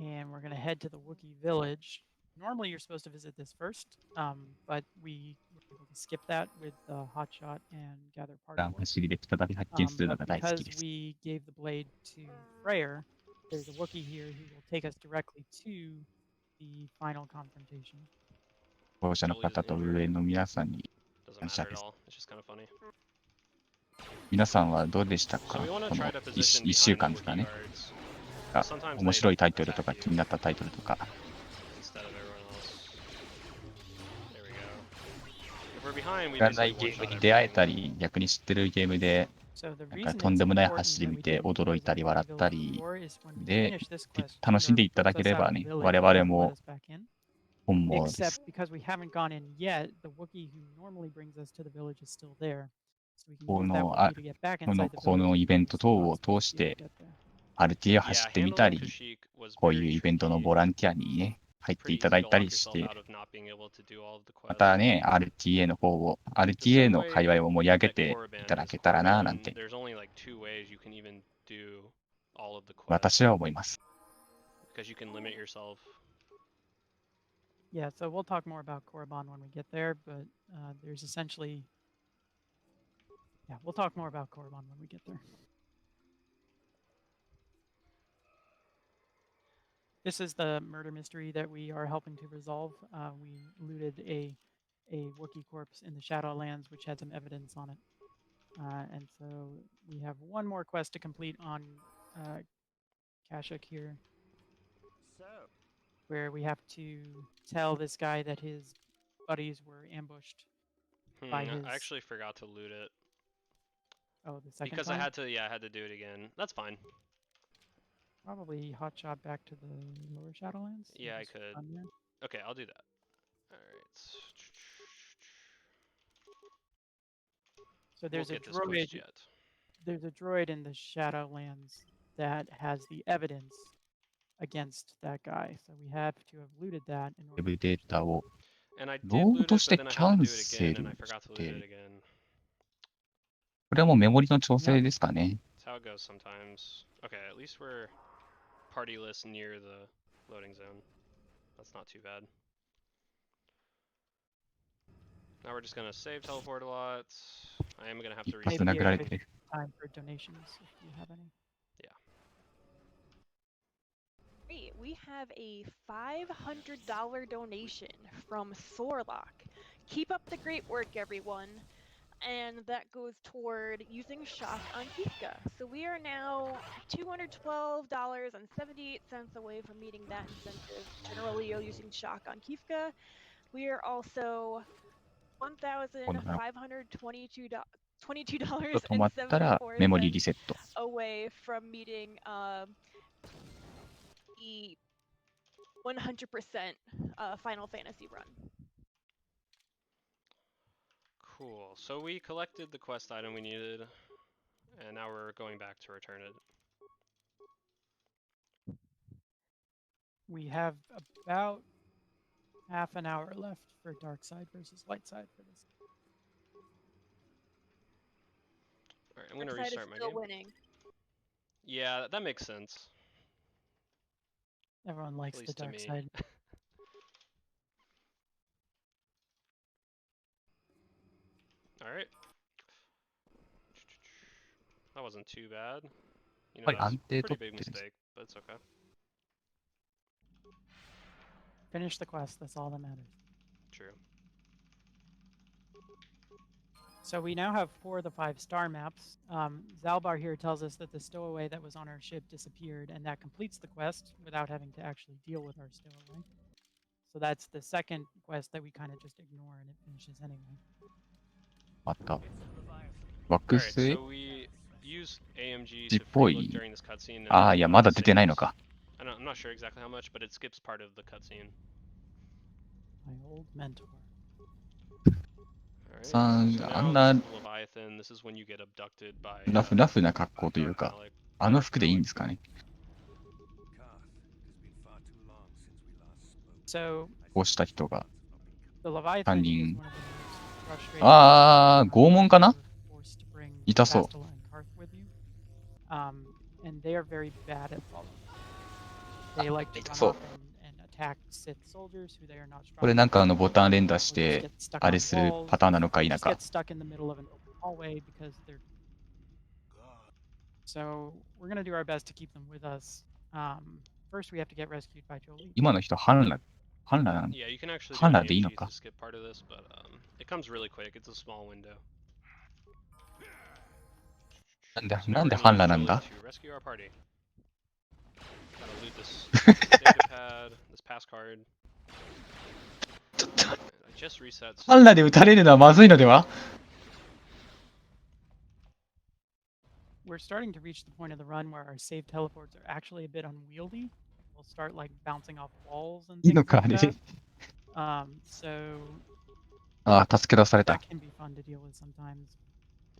And we're going to head to the Wookiee village. Normally you're supposed to visit this first, but we were able to skip that with Hotshot and Gather ラン Party. 走りで再び発見するの But が大好き because です。 we gave the blade to Freyr, there's a Wookiee here who will take us directly to the final confrontation. 保護者の方と上の皆さんに Doesn't 感謝 matter で at す。 all. It's just kind of funny. 皆さんはどうでした So か we こ want の to try to 1 position 週 behind 間 the ですか Wookiee ね。 guards. あ Sometimes 面 they 白いタイトルと attack か you 気になったタイトルとか instead of everyone else. There we go. If we're behind, we 知らない basically ゲーム one-shot に出会え everything. たり、逆に知ってるゲームで So the なんか reason とん it's でもない important 走り that 見 we て didn't do 驚い as たり a 笑 Wookiee った village り before is when we で finish this quest, 楽しんで Chundar いただ lets け us れ out ば of the ね、 village 我 and 々 let も us back in. 本望で Except す。 because we haven't gone in yet, the Wookiee who normally brings us to the village is still there. So we can こ use that の Wookiee to get back この inside the こ village の and イベン finish ト the 等を quest 通し if we て get there. RTA 走 Yeah, ってみた handling り、 Kashyyyk was こう very いうイベントの tricky. ボランティアにね、入って Pretty いただ easy い to た lock りし yourself て、 out of not being able to do all of the ま quests. たね、RTA の方を、The RTA same の界 way 隈を盛り上げ that て Korriban いただ is. けたらな、なん Korriban, て there's only like 2 ways you can even do all of the quests 私は思います。 because you can limit yourself. Yeah, so we'll talk more about Korriban when we get there, but there's essentially... Yeah, we'll talk more about Korriban when we get there. This is the murder mystery that we are helping to resolve. We looted a Wookiee corpse in the Shadowlands, which had some evidence on it. And so we have one more quest to complete on Kashuk here, where we have to tell this guy that his buddies were ambushed by his... I actually forgot to loot it. Oh, the second because time? I had to do it again. That's fine. Probably hotshot back to the lower Shadowlands. Yeah, I could. Okay, I'll do that. Alright. So there's we'll a get this quest droid. yet. There's a droid in the Shadowlands that has the evidence against that guy. So we have to have looted that in ウェ order ブデータを And I did ロー loot ド it, し but て then I キ had ャ to ン do it セ again, and ル I forgot し to loot it て、 again. これはもうメモリの調整ですかね。 That's how it goes sometimes. Okay, at least we're partyless near the loading zone. That's not too bad. Now we're just gonna save teleport a lot. I am gonna have to 一発 reset. 殴られてる。 time for donations if you have any. Great, we have a $500 donation from Sorlock. Keep up the great work, everyone. And that goes toward using Shock on Kifka. So we are now $212.78 away from meeting that incentive. Generally, using Shock on Kifka. We are also $1,522 ちょっと止まったらメモリーリセット。 away from meeting the 100% Final Fantasy run. Cool. So we collected the quest item we needed, and now we're going back to return it. We have about half an hour left for dark side versus light side for this. Alright, I'm gonna Dark side restart is my still game. winning. Yeah, that makes sense. Everyone likes At the least to dark me. side. Alright. That wasn't too bad. You know, やっぱり that was 安 a 定 pretty 取っ big てるんです。 mistake, but it's okay. Finish the quest, that's all that matters. True. So we now have 4 of the 5 star maps. Zalbar here tells us that the stowaway that was on our ship disappeared, and that completes the quest without having to actually deal with our stowaway. So that's the second quest that we kind of just ignore, and it finishes anyway. また。惑 Alright, 星 so we use AMG っ to ぽ free look い。 during this cutscene. ああ、いや、まだ出てないのか。 I'm not sure exactly how much, but it skips part of the cutscene. My old mentor. さん、 So あ now んな this is the Leviathan. This is when you get abducted by ラフな格好というか、 Malik. あの服でいいんですかね。 So こうした人が。 the Leviathan is Funding. one of the most frustrating ああ、拷問かな forced to bring 痛そう。 Bastila and Karth with you. And they are very bad at following. They like to run そう。 off and attack Sith soldiers who they are not strong これなんかenough ボ to タン連 follow, 打 or し just て get stuck あ on れする walls, パターンなのか or 否 just か get。 stuck in the middle of an open hallway because they're... So we're gonna do our best to keep them with us. First we have to get rescued by Jolie. 今の人、反乱なんだ。 Yeah, you can actually do 反 an 乱でいいの AMG か。 to skip part of this, but it comes really quick. It's a small window. なんで反乱なんだ To rescue our party. Gotta loot this data pad, this pass card. I just reset. 反乱で撃たれるのはまずいのでは We're starting to reach the point of the run where our save teleports are actually a bit unwieldy. We'll start like bouncing off walls and いい things のか like あれ。 that. So ああ、助け出され that た。 can be fun to deal with sometimes.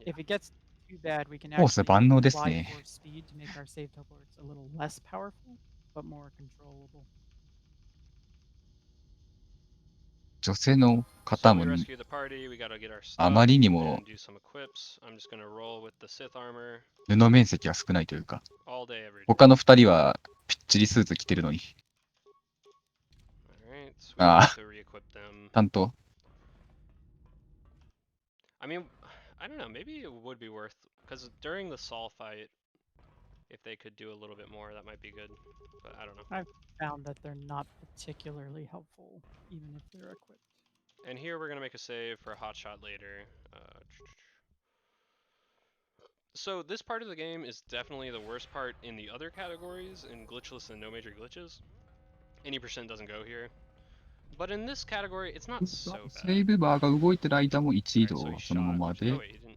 If it gets too bad, we can コース actually 万能です apply ね。 force speed to make our save teleports a little less powerful, but more controllable. 女性の So 方 we も rescue the party, we gotta get our あ stuff まりにも and do some equips. I'm just gonna roll with the Sith armor 布面積が少ないというか、 all day, every day. 他の2人はぴっちりスーツ着てるのに。 Alright, so we have to re-equip them. ちゃんと I mean, I don't know, maybe it would be worth, because during the Saul fight, if they could do a little bit more, that might be good. But I don't know. I've found that they're not particularly helpful, even if they're equipped. And here we're gonna make a save for a hot shot later. So this part of the game is definitely the worst part in the other categories, in glitchless and no major glitches. Any percent doesn't go here. But in this category, it's not so セ bad. ーブバーが動いてる間も1移 Alright, 動 so he はそのま shot. ま Oh で、 wait, he didn't.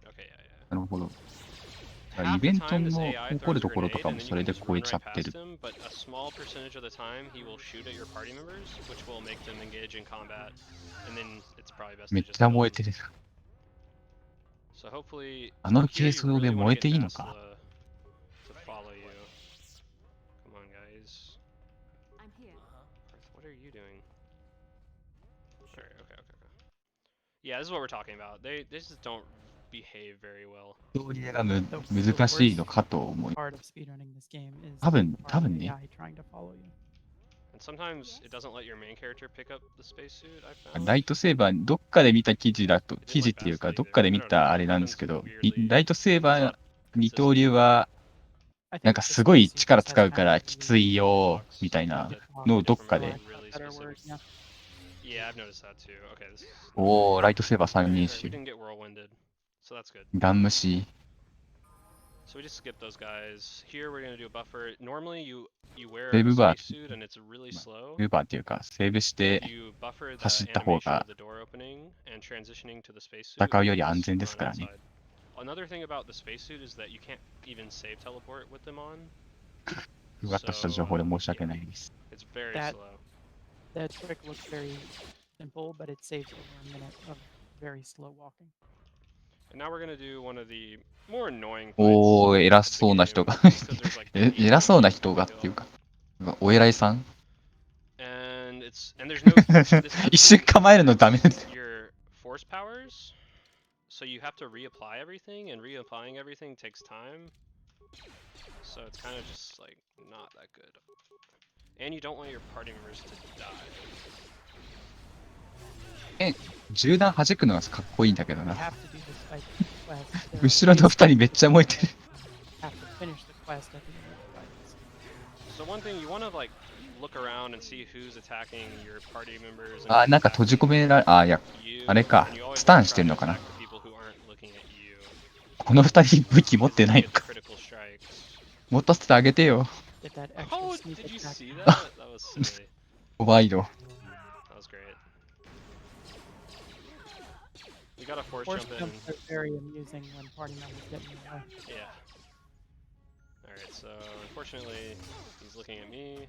Okay, yeah, なるほど。 yeah. イ Half ベ the ント time, this の AI 起こ throws る a ところと grenade, か and も then そ you れ can で just 超 run えちゃ right ってる past。him. But a small percentage of the time, he will shoot at your party members, which will make them engage in combat. And then it's probably best め to っ just ちゃ kill 燃え them. てる。 So hopefully, あの here ケー you スで really 燃 want え to て get いいのか Tesla to follow you. Come on, guys. I'm here. What are you doing? Alright, okay. Yeah, this is what we're talking about. They just don't behave very well. ストーリーが難しいのかと思い。 Part of speedrunning this game is 多分 the ね。 AI trying to follow you. And sometimes it doesn't let your main character pick up the spacesuit, I found. ライトセーバー、どっかで見た記事だと、記事っていうか、どっかで見たあれなんですけど、ライトセーバー二刀流は、なんかすごい力使うからきついよ、みたいなのをどっかで。Yeah, I've noticed that too. Okay, this is... おー、ライトセーバー3人 We 種。 didn't get whirlwinded, so that's good. ガン虫。 So we just skip those guys. Here we're gonna do a buffer. Normally you wear a セーブバー、 spacesuit and it's really slow. セーブバーっていうか、セーブして You buffer the 走った方 animation が of the door opening and transitioning to the spacesuit. 戦うより and 安 just 全です run からね。 outside. Another thing about the spacesuit is that you can't even save teleport with them on. ふわっとした情報で申し訳ないです。 It's very That- slow. That trick looks very simple, but it saves over a minute of very slow walking. And now we're gonna do one of the more annoying おー、 fights 偉 of the そうな game, 人が because there's like 偉そうな人がっていうか、お偉いさん and there's no this 一瞬構えるのダメ。 your force powers, so you have to reapply everything, and reapplying everything takes time. So it's kind of just like not that good. And you don't want your party members to die. 銃弾弾くのがかっこいいんだけど You な。 have to do this by quest. There are 後ろの ways 二人めっちゃ燃えてる。 have to finish the quest at the end of the fights. So one thing you want to like look around and see who's attacking your party members. And あ、 who's なんか閉じ込められ、あ、いや、 you, あれか and you always スタン wanna して try ん to のかな。 attack the people who aren't looking at you. この二人武器持ってないの Get か。 critical strikes. 持たせてあげてよ。 Get that extra Oh, sneak did you attack. see that? That was silly. 怖いよ。 That was great. We got a force Force jump in. jumps are very amusing when party members get in the way. Yeah. Alright, so unfortunately, he's looking at me,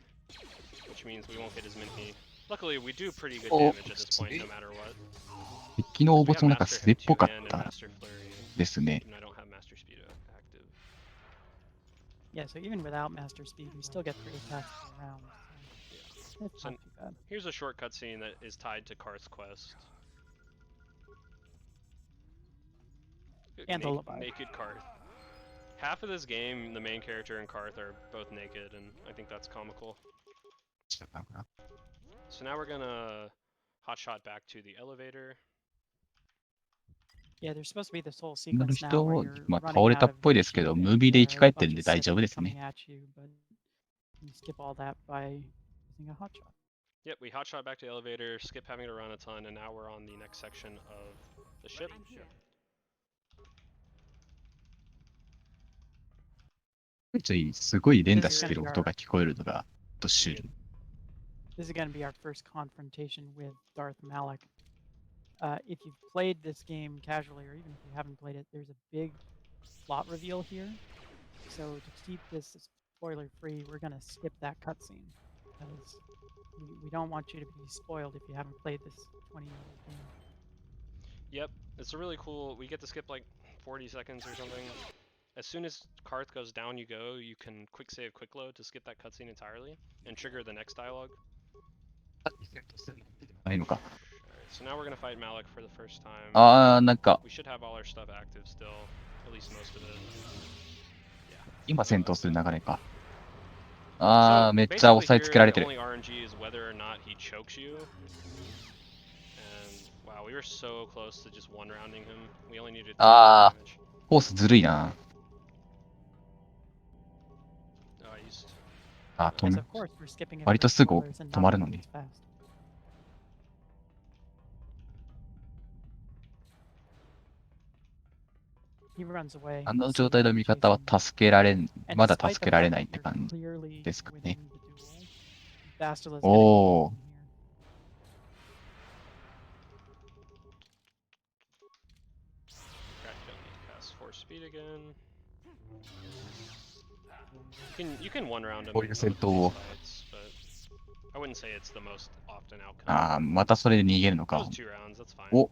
which means we won't get as many. Luckily, we do pretty good Oh, damage at this point, no matter what. 敵の応 We 募 have もなんか Master 素っぽかっ Two-Hand and た Master Flurry, ですね。 and I don't have Master Speed active. Yeah, so even without Master Speed, we still get 3 attacks per round. So it's So- not too bad. Here's a short cutscene that is tied to Karth's quest. And the Leviathan. Naked Karth. Half of this game, the main character and Karth are both naked, and I think that's comical. So now we're gonna hotshot back to the elevator. Yeah, there's supposed to be this whole 女の sequence now 人 where を you're まあ running 倒れた out っ of ぽいですけど、 shooting ムービーで生き返 and ってるん a で bunch 大 of 丈夫です civilians ね。 coming at you, but you skip all that by using a hotshot. Yep, we hotshot back to the elevator, skip having to run a ton, and now we're on the next section of the ship. I'm here. ついすごい連打してる音が聞こえるのがとシュール。 This is going to be our first confrontation with Darth Malik. If you've played this game casually, or even if you haven't played it, there's a big plot reveal here. So to keep this spoiler-free, we're going to skip that cutscene because we don't want you to be spoiled if you haven't played this 20-year-old game. Yep, it's a really cool. We get to skip like 40 seconds or something. As soon as Karth goes down, you can quick save, quick load to skip that cutscene entirely and trigger the next dialogue. ないのか。 Alright, so now we're gonna fight Malik for the first time. あー、なんか We should have all our stuff active still, at least most of it. 今戦闘する流れか。あー、 So めっちゃ basically 押さえつけられて here, る。 the only RNG is whether or not he chokes you. And wow, we were so close to just one rounding him. We only needed あ damage. コースずるいな。 Oh, I used. あ、止 Yes, め of course, we're skipping it 割 for とすぐ spoilers and 止まる not のに。 because it's fast. He runs away. あの状態の味方はまだ助けられないって感じですかね。おー。You can one round him. こういう戦闘を。 I wouldn't say it's the most often outcome. ああ、またそれで逃げるのか。 Those 2 rounds, that's fine.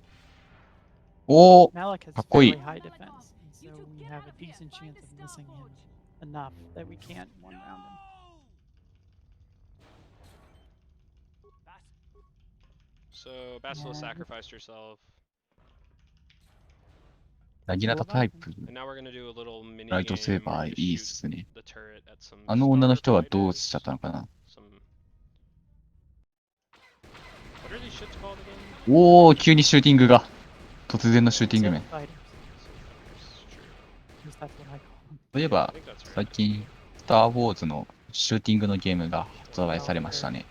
おー、 Malik has かっこいい。 fairly high defense, so we have a decent chance of missing him enough that we can't one round him. So Basilisk sacrificed herself. なぎなたタイプ And now we're gonna do a little mini ライト game セーバ where ー you いいっ shoot すね。 the turret at some あの女の人は starter どうしちゃ fighters, ったのかな。 some... What are these shits called again? おー、急にシューティングが。突然のシューティング面。 Fighters. At least that's what I call them. そういえば I think that's right. 最近スター・ウォーズのシューティングのゲームが発売されましたね。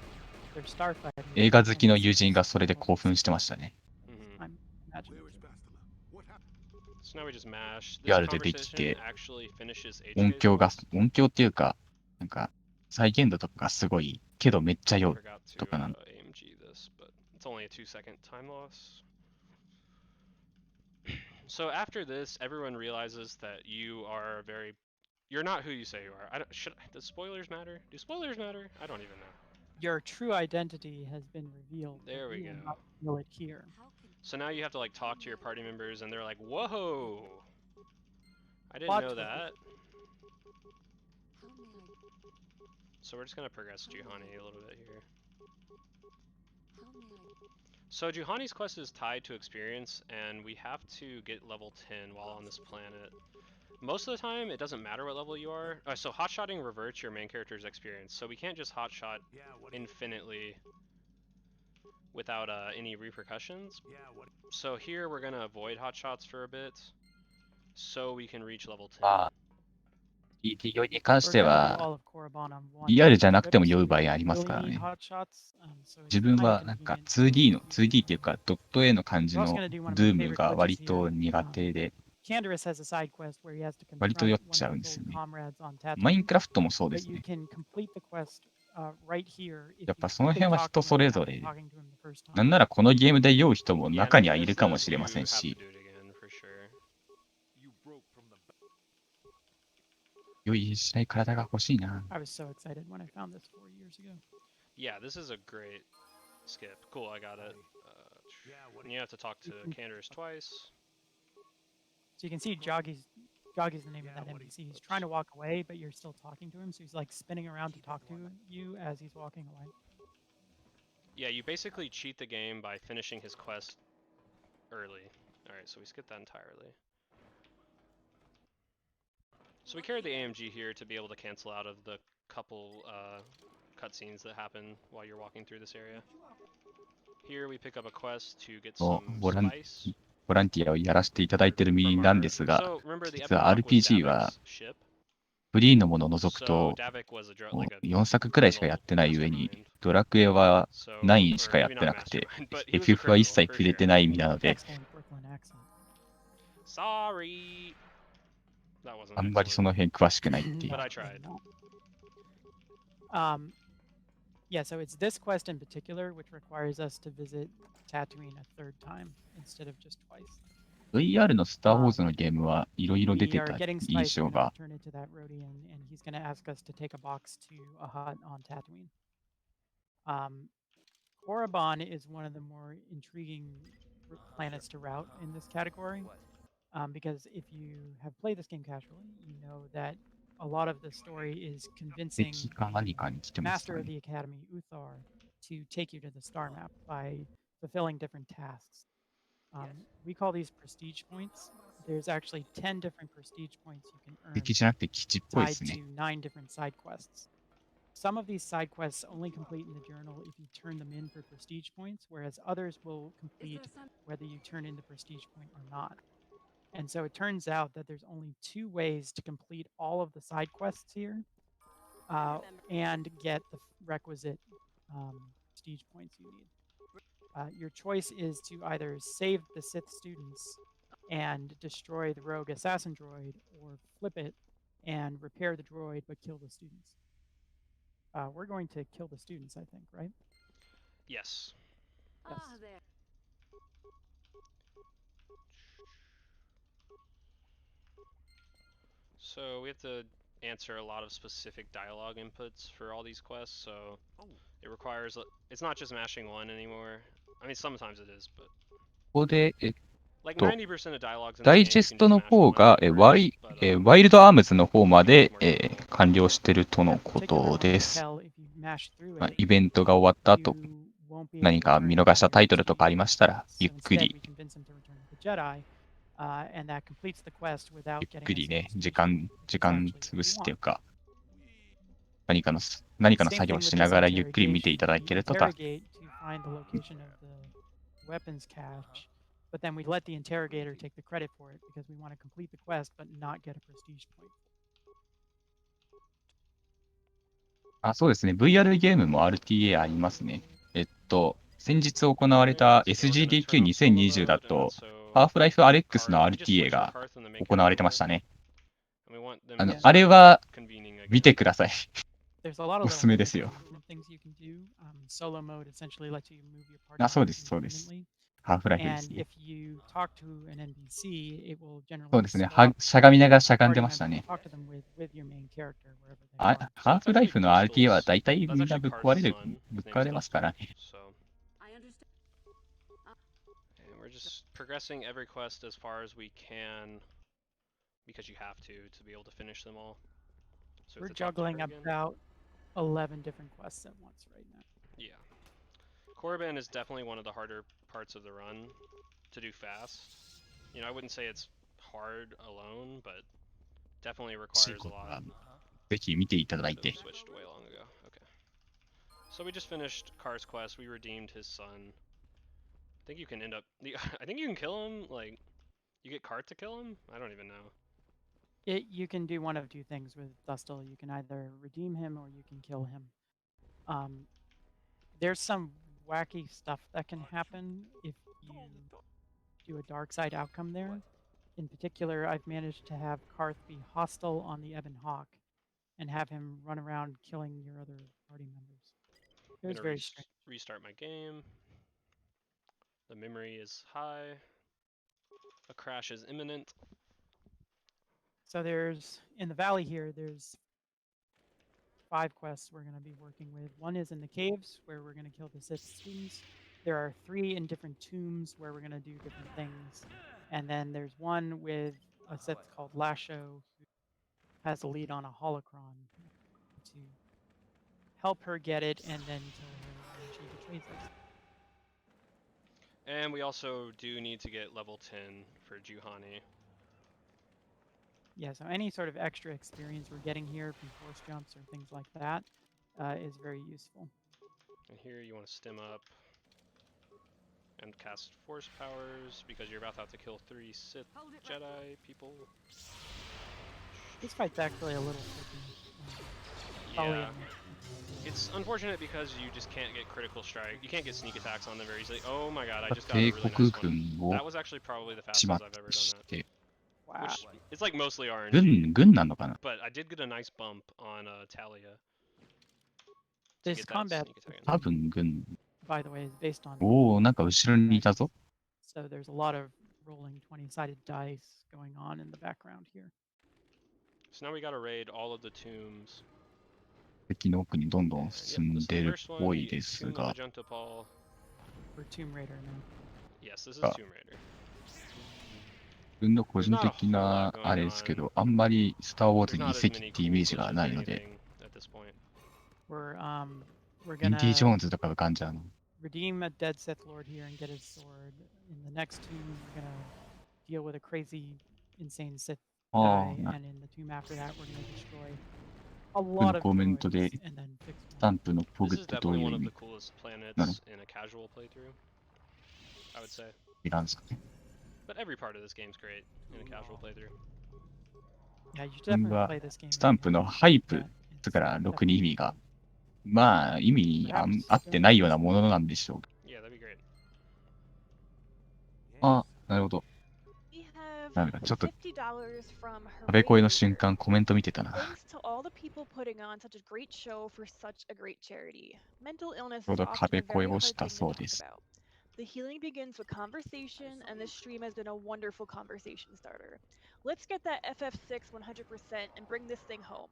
They're starfighters. 映画好きの友人がそれで興奮してましたね。 Mhm. I'm imagining. So now we just mash. This リアルでできて conversation actually finishes 音 HK's 響が quest. 音響っていうかなんか再現度とかがすごいけどめっちゃ I 酔う forgot to とかなん AMG this, but it's only a 2-second time loss. So after this, everyone realizes that you are you're not who you say you are. Does spoilers matter? Do spoilers matter? I don't even know. Your true identity has been revealed. but There we you will go. not reveal it here. So now you have to like talk to your party members, and they're like, "Whoa, I didn't Plot know twist. that." So we're just gonna progress Juhani a little bit here. So Juhani's quest is tied to experience, and we have to get level 10 while on this planet. Most of the time, it doesn't matter what level you are. So hotshotting reverts your main character's experience, so we can't just hotshot infinitely without any repercussions. So here we're gonna avoid hotshots for a bit, so we can reach level 10. まあ PT 酔いに関し We're て gonna do は all of Korriban on one リアルじゃなくても trip, 酔う so 場合 you あります really から need ね。 hotshots, so it's 自分 kind は of なんか convenient. 2D っていうかドット絵の感じ We're also の gonna do one of my ドゥーム favorite が glitches 割 here. と苦手で Canderous has a side quest where he has to 割と confront 酔っ one ちゃ of うんで his すよ old ね。 comrades on マイン Tatooine, クラフトもそうで but す you ね。 can complete the quest right here if やっ you ぱその quickly 辺は talk 人 to そ him れ without ぞれ talking to him the first なん time. ならこのゲームで酔う人も Yeah, 中 no, には if い this るかも does, しれませ you ん have to し do it again for sure. 酔いしない体が欲しいな。 I was so excited when I found this 4 years ago. Yeah, this is a great skip. Cool, I got it. And you have to talk to Canderous twice. So you can see Joggy's the name of that NPC. He's trying to walk away, but you're still talking to him, so he's like spinning around to talk to you as he's walking away. Yeah, you basically cheat the game by finishing his quest early. Alright, so we skipped that entirely. So we carried the AMG here to be able to cancel out of the couple cutscenes that happen while you're walking through this area. Here we pick up a quest to get そう some ボラン spice ボランティアをやらせていただいている身 from なん our... ですが、 So remember the 実は Ebenhawk was RPG は Davic's ship. フリーのものを除く So と Davik was like a 4作くらいしかやってない上に mastermind. ドラクエは So, 9しか or やっ maybe て not なくて mastermind, but he was a FF は一 criminal 切 for 触れ sure. てない身なので Excellent Brooklyn accent. Sorry. That wasn't あんまりその excellent. 辺詳しくないっていう But I tried. Yeah, so it's this quest in particular which requires us to visit Tatooine a third time instead of just twice. VR のスター・ウォーズのゲームはいろいろ出 We て are た getting 印 spice. 象 We're going to が return it to that Rodian, and he's going to ask us to take a box to a hut on Tatooine. Korriban is one of the more intriguing planets to route in this category, because if you have played this game casually, you know that a lot of the story is convincing 敵か何かに来て the ますか Master of ね。 the Academy, Uthar, to take you to the star map by fulfilling different tasks. We call these prestige points. There's actually 10 different prestige points you can earn 敵じゃなくて基地っぽいで tied すね。 to 9 different side quests. Some of these side quests only complete in the journal if you turn them in for prestige points, whereas others will complete whether you turn in the prestige point or not. And so it turns out that there's only 2 ways to complete all of the side quests here and get the requisite prestige points you need. Your choice is to either save the Sith students and destroy the rogue assassin droid, or flip it and repair the droid but kill the students. We're going to kill the students, I think, right? Yes. Yes. So we have to answer a lot of specific dialogue inputs for all these quests, so it requires, it's not just mashing one anymore. I mean, sometimes it is, but ここで、like 90% of dialogues in ダ this イ game ジェ you ス can ト just の mash 方 one が、 and ワ erase, イ but ワイルドアームズの方ま it's で、 more difficult. 完了してるとの In こ particular, と one で can す。 tell if you mash through まあ it, イベントが終わった後、 you won't be able 何 to か return 見 the 逃した Jedi タイトルとかあ Master りましたら、 So ゆっく instead, り、 we convince him to return to the Jedi, and that completes the quest without ゆっ getting く us り a ね、時 prestige 間 point, which is 潰 actually す what ってい we うか、何かの作 want. 業 Same を thing し with な this がらゆっくり見ていただ interrogation. け We るとか、 interrogate to find the location of the weapons cache, but then we let the interrogator take the credit for it because we want to complete the quest but not get a prestige point. そうですね、VR ゲームも RTA ありますね。先日行われた SGDQ2020 だと、ハーフライフアレックスの RTA が行われてましたね。あれは見てください。 There's a lot of おすすめ little ですよ。 different things you can do. Solo mode essentially lets you move your party そうです、そうです。 independently. ハーフライフです And ね。 if you talk to an NPC, it will そう generally ですね、 swap しゃがみながらしゃがん party でま members した to ね。 talk to them with your main character wherever they ハ are. ーフライフの RTA は大体みん That's な actually ぶっ Karth's 壊れる、 son. ぶっ His 壊 name's れますからね。 So, and we're just progressing every quest as far as we can because you have to be able to finish them all. So We're it's the top to juggling Kurgan. about 11 different quests at once right now. Yeah. Korriban is definitely one of the harder parts of the run to do fast. You know, I wouldn't say it's hard alone, but definitely しい requires こ a とは lot. ぜひ見ていただい Should て have。switched way long ago. Okay. So we just finished Kar's quest. We redeemed his son. I think you can end up. I think you can kill him. Like, you get Kar to kill him. I don't even know. You can do one of two things with Dustil. You can either redeem him or you can kill him. There's some wacky stuff that can happen if you do a dark side outcome there. In particular, I've managed to have Karth be hostile on the Ebenhawk and have him run around killing your other party members. It was I'm very gonna strange. restart my game. The memory is high. A crash is imminent. So there's, in the valley here, there's 5 quests we're going to be working with. One is in the caves, where we're going to kill the Sith students. There are 3 in different tombs, where we're going to do different things. And then there's one with a Sith called Lasho, who has a lead on a holocron to help her get it and then kill her when she betrays us. And we also do need to get level 10 for Juhani. Yeah, so any sort of extra experience we're getting here from force jumps or things like that is very useful. And here you want to stem up and cast force powers because you're about to have to kill 3 Sith Jedi people. This fight's actually a little tricky. Yeah. It's unfortunate because you just can't get critical strike. You can't get sneak attacks on them very easily. Oh my god, I just got a 帝 really 国 nice one. 軍を That was actually probably the 始 fastest 末 I've ever し done that. て、 Wow. Which, it's like mostly RNG. 軍なのかな。 But I did get a nice bump on Talia. This combat, 多分軍。 by the way, is based on. おお、なんか後ろにいたぞ。 So there's a lot of rolling 20-sided dice going on in the background here. So now we gotta raid all of the tombs. 敵の奥にどんどん Yep, 進 this ん is で the る first っぽ one, い the です Tomb of が、 Ajuntapal. We're Tomb Raider now. Yes, this is Ah. Tomb Raider. 自分の個人的なあれですけど、あんまりスター・ウォーズ There's に not 遺 as 跡 many ってイ cool メージが glitches な or いので、 anything at this point. We're インディ・ジョー gonna ンズとか浮かんじゃうの。 redeem a dead Sith Lord here and get his sword. In the next tomb, we're gonna deal with a crazy, insane Sith あ guy, あ、 and in the tomb after that, we're gonna destroy a 僕 lot の of コメント droids で and then fix スタ one. ンプのポグ This っ is てどう definitely いう one 意 of 味 the coolest planets No. in a casual playthrough, I would say. なんですかね。 But every part of this game's great in a casual playthrough. Yeah, you should 自分 definitely は play this game. スタンプのハイプ Yeah, だから it's ろくに意味が、まあ意味 Perhaps 合ってないようなものなんでしょう。 Yeah, that'd be great. あ、なるほど。 We ダメだ。ちょっと、 $50 from 壁越えの Herbator. 瞬間コメント見てたな。 Thanks to all the people putting on such a great show for such a great charity. Mental illness ちょう is ど often 壁 a 越え very を hard した thing to そう talk です。 about. The healing begins with conversation, and this stream has been a wonderful conversation starter. Let's get that FF6 100% and bring this thing home.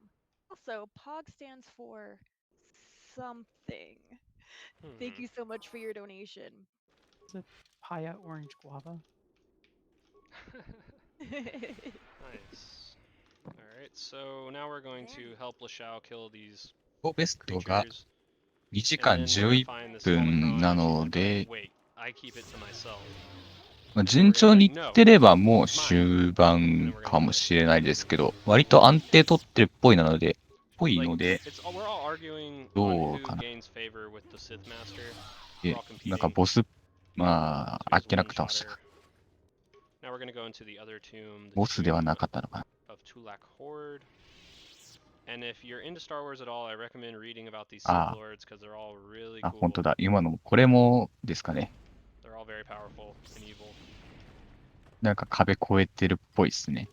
Also, POG stands for something. Thank you so much for your donation. Is it Paya Orange Guava? Nice. Alright, so now we're going to help Lashao kill these ベストが creatures. 2時 And 間 then we're gonna 11 find this 分 Omicron な and she's の gonna be で like, wait, I keep it to myself. まあ順調にいってればもう終盤かもしれないですけど、割と安定取ってるっぽいので、Like, we're all arguing on ど who うかな。 gains favor with the Sith Master. で We're all なんか competing. ボス、まあ、 So あ he's っけな one く倒した。 shotter. Now we're gonna go into the other tomb, the ボスでは tomb なかったのかな。 of Tulak Horde. And if you're into Star Wars at all, I recommend reading about these Sith あ Lords because they're all really あ、 cool. 本当だ。今の、これもですかね。 They're all very powerful and evil. なんか壁越えてるっぽいですね。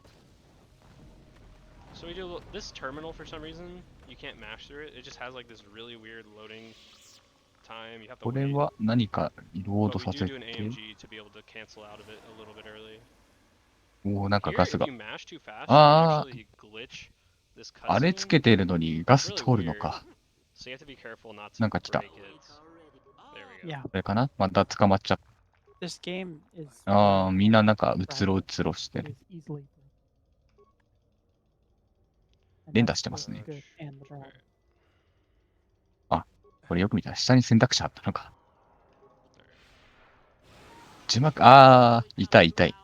So we do this terminal for some reason. You can't mash through it. It just has like this really weird loading time. You have to これ wait. は何かロー But ド we さ do せ do an て、 AMG to be able to cancel out of it a little bit early. おお、なんか Here, ガス if が。 you mash too fast, you can ああ、 actually glitch this あれつ cutscene. けてるのにガ It's ス really 通るの weird. か。 So you have to be careful not to なんか来た。 break it. There we go. Yeah. これかなまた捕まっちゃった。 This game is. ああ、みんななん fragile. かうつろうつろして It る。 is easily broken. And 連 that's 打してま both すね。 the good and the bad. あ、これよく見たら下に選択肢あったのか。字幕、ああ、痛い痛い。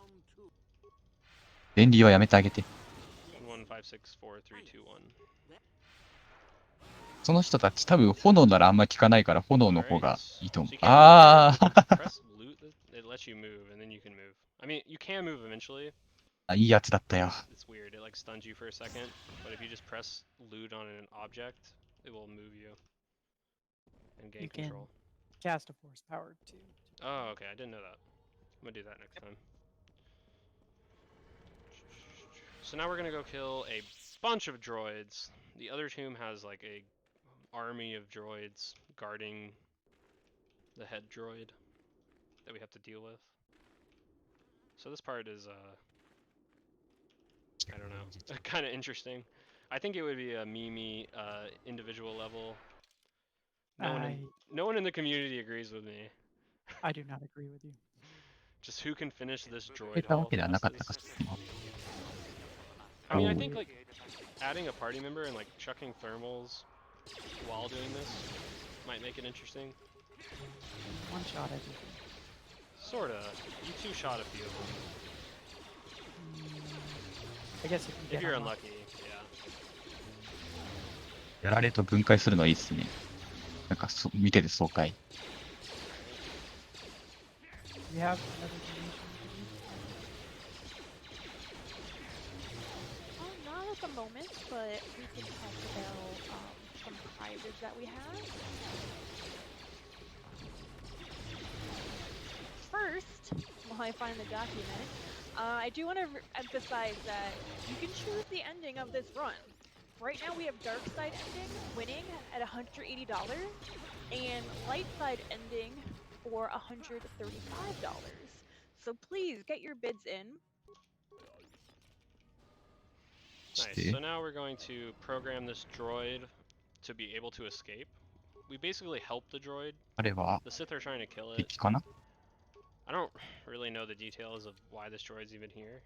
電離はやめてあげて。 1564321. その人たち多分炎ならあんま効かないから炎の方 Alright. がいいと So 思う。 you can't move あ there, but あ press loot. It lets you move, and then you can move. I mean, you can move eventually. いいやつだったよ。 It's weird. It like stuns you for a second, but if you just press loot on an object, it will move you and gain You can control. cast a force power too. Oh, okay. I didn't know that. I'm gonna do that next time. So now we're gonna go kill a bunch of droids. The other tomb has like a army of droids guarding the head droid that we have to deal with. So this part is I don't know, kind of interesting. I think it would be a Mimi individual level. No one in the community agrees with me. I do not agree with you. Just who can finish this 触 droid れたわ haul けではなかったか。 fastest. I mean, I Oh. think like adding a party member and like chucking thermals while doing this might make it interesting. One shot everything. Sorta. You two-shot a few of them. I guess if you If get you're unlucky. unlucky, yeah. やられと分解するのはいいっすね。なんか見てて爽快。 You have another donation? Not at the moment, but we can talk about some prizes that we have. First, while I find the document, I do want to emphasize that you can choose the ending of this run. Right now we have Dark Side ending winning at $180 and Light Side ending for $135. So please get your bids in. Nice. So now we're going to program this droid to be able to escape. We basically help the droid. あれは The Sith are trying to kill it. 敵かな I don't really know the details of why this droid's even here.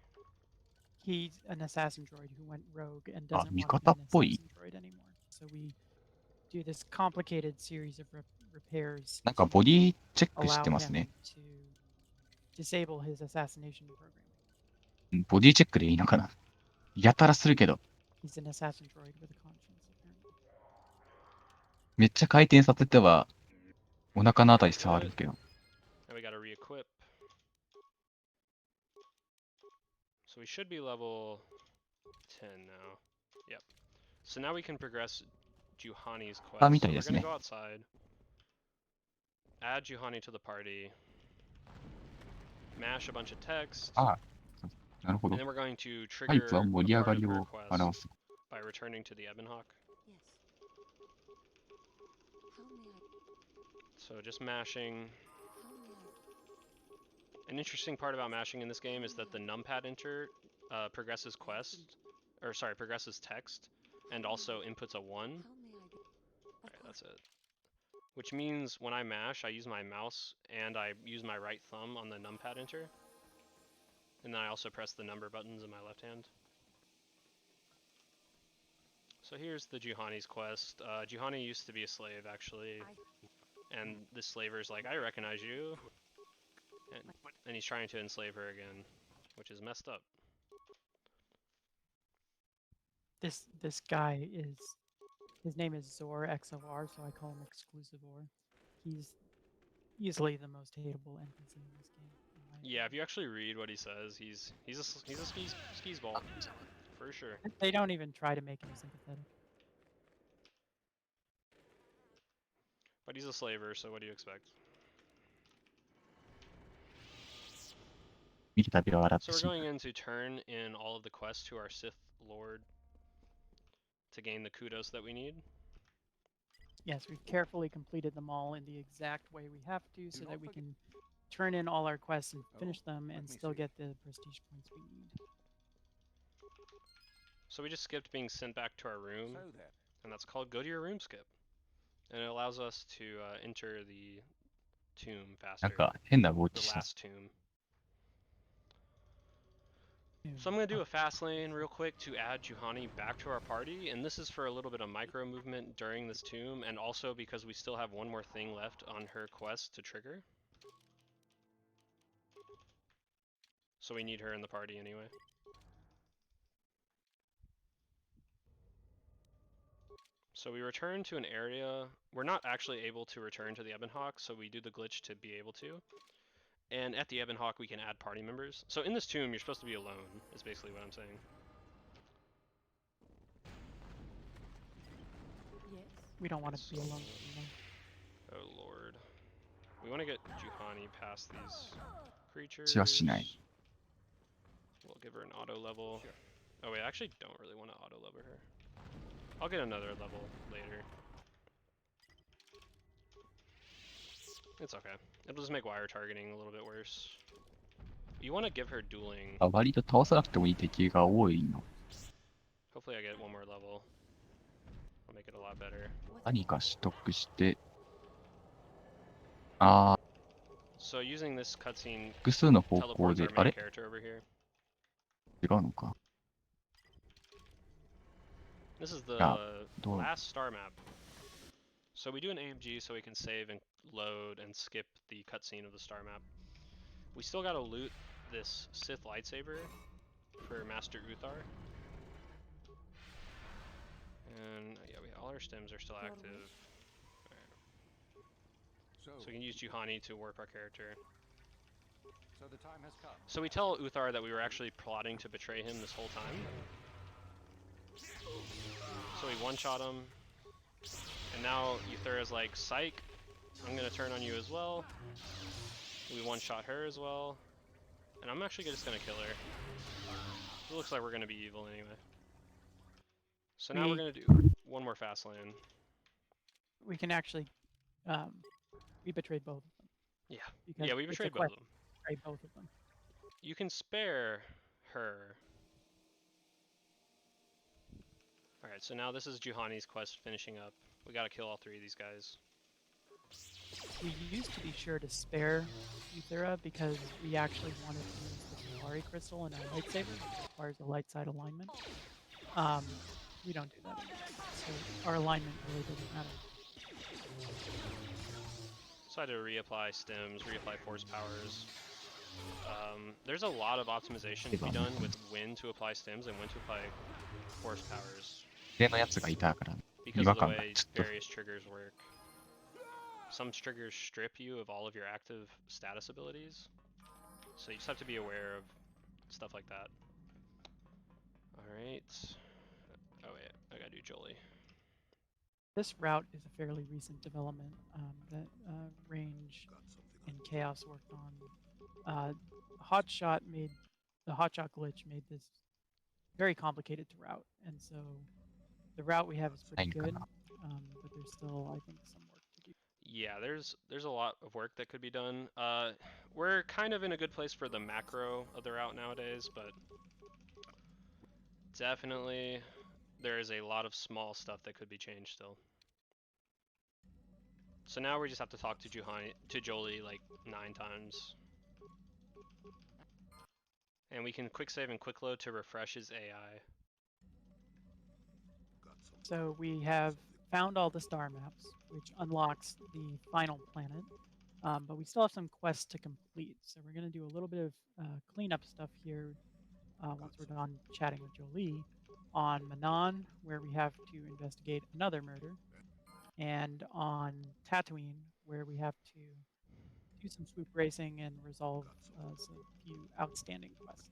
He's an assassin droid who went rogue and Ah, doesn't want to be 味方っぽ an い。 assassin droid anymore. So we do this complicated series of repairs なんかボディチェックし allow てます him ね。 to disable his assassination program. ボディチェックでいいのかなやたらするけど。 He's an assassin droid with a conscience, apparently. めっちゃ回転させては、お腹のあたり触るけど。 Now we gotta re-equip. So we should be level 10 now. Yep. So now we can progress Juhani's quest. So みたい we're ですね。 gonna go outside. Add Juhani to the party. Mash a bunch of text. ああ、なるほど。 And then we're going to タイ trigger プは a 盛り上 part が of り her を quest 表す。 by returning to the Ebenhawk. So just mashing. An interesting part about mashing in this game is that the numpad enter progresses progresses text, and also inputs a 1. Alright, that's it. Which means when I mash, I use my mouse and I use my right thumb on the numpad enter. And then I also press the number buttons in my left hand. So here's the Juhani's quest. Juhani used to be a slave, actually. And this slaver's like, I recognize you. And he's trying to enslave her again, which is messed up. This guy is, his name is Zor XOR, so I call him Exclusivor. He's easily the most hateable NPC in this game. Yeah, if you actually read what he says, he's a skis ball for sure. They don't even try to make him sympathetic. But he's a slaver, so what do you expect? 見るたびは笑っ So て we're しまう。 going in to turn in all of the quests to our Sith Lord to gain the kudos that we need. Yes, we've carefully completed them all in the exact way we have to so that we can turn in all our quests and finish them and still get the prestige points we need. So we just skipped being sent back to our room, and that's called Go to Your Room Skip. And it allows us to enter the tomb なん faster, か変な動き the した。 last tomb. So I'm going to do a fast lane real quick to add Juhani back to our party, and this is for a little bit of micro movement during this tomb, and also because we still have one more thing left on her quest to trigger. So we need her in the party anyway. So we return to an area. We're not actually able to return to the Ebenhawk, so we do the glitch to be able to. And at the Ebenhawk, we can add party members. So in this tomb, you're supposed to be alone, is basically what I'm saying. We don't want to be alone. Oh lord. We want to get Juhani past these creatures. しはしない。 We'll give her an auto level. Oh wait, I actually don't really want to auto level her. I'll get another level later. It's okay. It'll just make wire targeting a little bit worse. You want to give her dueling. あ、割と倒さなくてもいい敵が多いの。 Hopefully I get one more level. I'll make it a lot better. 何か取得して、ああ、 So using this cutscene 複数の方向 teleports で、 our あ main れ character over here. 違うのか。 This is the Yeah, don't- last star map. So we do an AMG so we can save and load and skip the cutscene of the star map. We still gotta loot this Sith lightsaber for Master Uthar. And yeah, all our stems are still active. Alright. So we can use Juhani to warp our character. So the time has come. So we tell Uthar that we were actually plotting to betray him this whole time. So we one-shot him. And now Uthar is like, psych, I'm gonna turn on you as well. We one-shot her as well. And I'm actually just gonna kill her. It looks like we're gonna be evil anyway. So now we're gonna do one more fast lane. We can actually, we betrayed both of them. Yeah. Because Yeah, we it's a betrayed both of quest them. to betray both of them. You can spare her. Alright, so now this is Juhani's quest finishing up. We gotta kill all three of these guys. We used to be sure to spare Euthera because we actually wanted to use the Solari crystal in our lightsaber, which requires a light side alignment. We don't do that anymore, so our alignment really doesn't matter. So I had to reapply stems, reapply force powers. There's a lot of optimization to be done with when to apply stems and when to apply force powers. 例のやつがいたから、 Because 違和 of the 感が way ちょっと。 various triggers work. Some triggers strip you of all of your active status abilities. So you just have to be aware of stuff like that. Alright. Oh wait, I gotta do Jolie. This route is a fairly recent development that Range and Chaos worked on. Hotshot made the hotshot glitch made this very complicated to route, and so the route we have is pretty good, but there's still, I think, some work to do. Yeah, there's a lot of work that could be done. We're kind of in a good place for the macro of the route nowadays, but definitely there is a lot of small stuff that could be changed still. So now we just have to talk to Jolie like 9 times. And we can quick save and quick load to refresh his AI. So we have found all the star maps, which unlocks the final planet, but we still have some quests to complete. So we're going to do a little bit of cleanup stuff here once we're done chatting with Jolie on Manon, where we have to investigate another murder, and on Tatooine, where we have to do some swoop racing and resolve some few outstanding quests.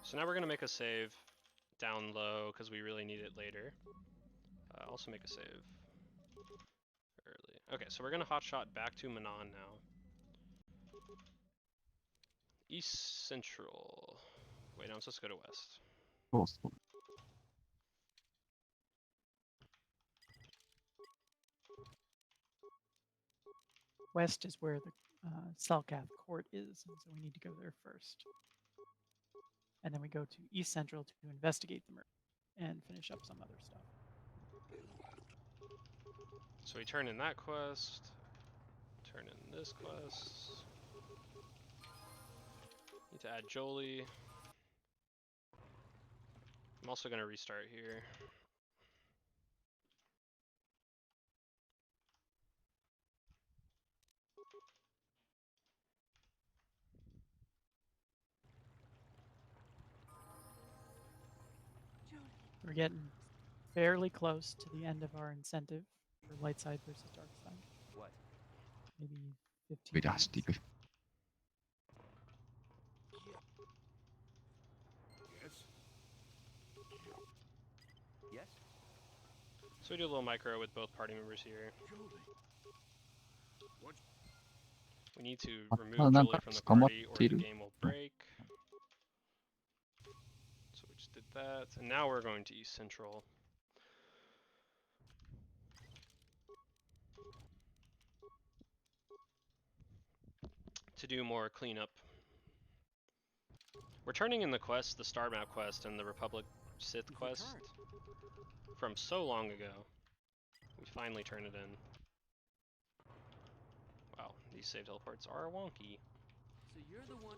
So now we're going to make a save down low because we really need it later. Also make a save early. Okay, so we're going to hotshot back to Manon now. East Central. Wait, no, I'm supposed to go to West. そうそう。West is where the Selkath court is, and so we need to go there first. And then we go to East Central to investigate the murder and finish up some other stuff. So we turn in that quest, turn in this quest. Need to add Jolie. I'm also going to restart here. We're getting fairly close to the end of our incentive for light side versus dark side. What? Maybe 15 上で走っていく。 Yes. Yes. So we do a little micro with both party members here. We need to remove Jolie from the party or the game will break. So we just did that, and now we're going to East Central. To do more cleanup. We're turning in the quest, the Star Map quest and the Republic Sith quest from so long ago. We finally turn it in. Wow, these save teleports are wonky. So you're the one.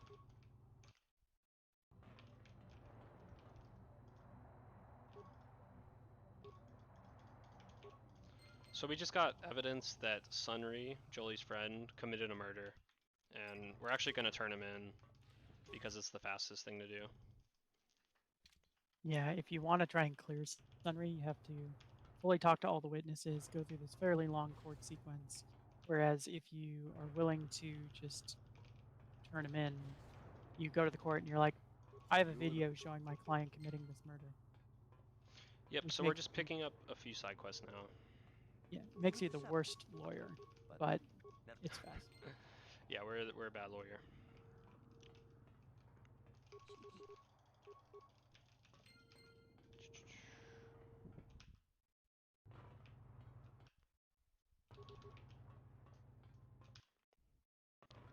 So we just got evidence that Sunri, Jolie's friend, committed a murder. And we're actually going to turn him in because it's the fastest thing to do. Yeah, if you want to try and clear Sunri, you have to fully talk to all the witnesses, go through this fairly long court sequence. Whereas if you are willing to just turn him in, you go to the court and you're like, I have a video showing my client committing this murder. Yep, Which so we're makes just picking up a few side quests now. Yeah, it makes you the worst lawyer, but it's fast. Yeah, we're a bad lawyer.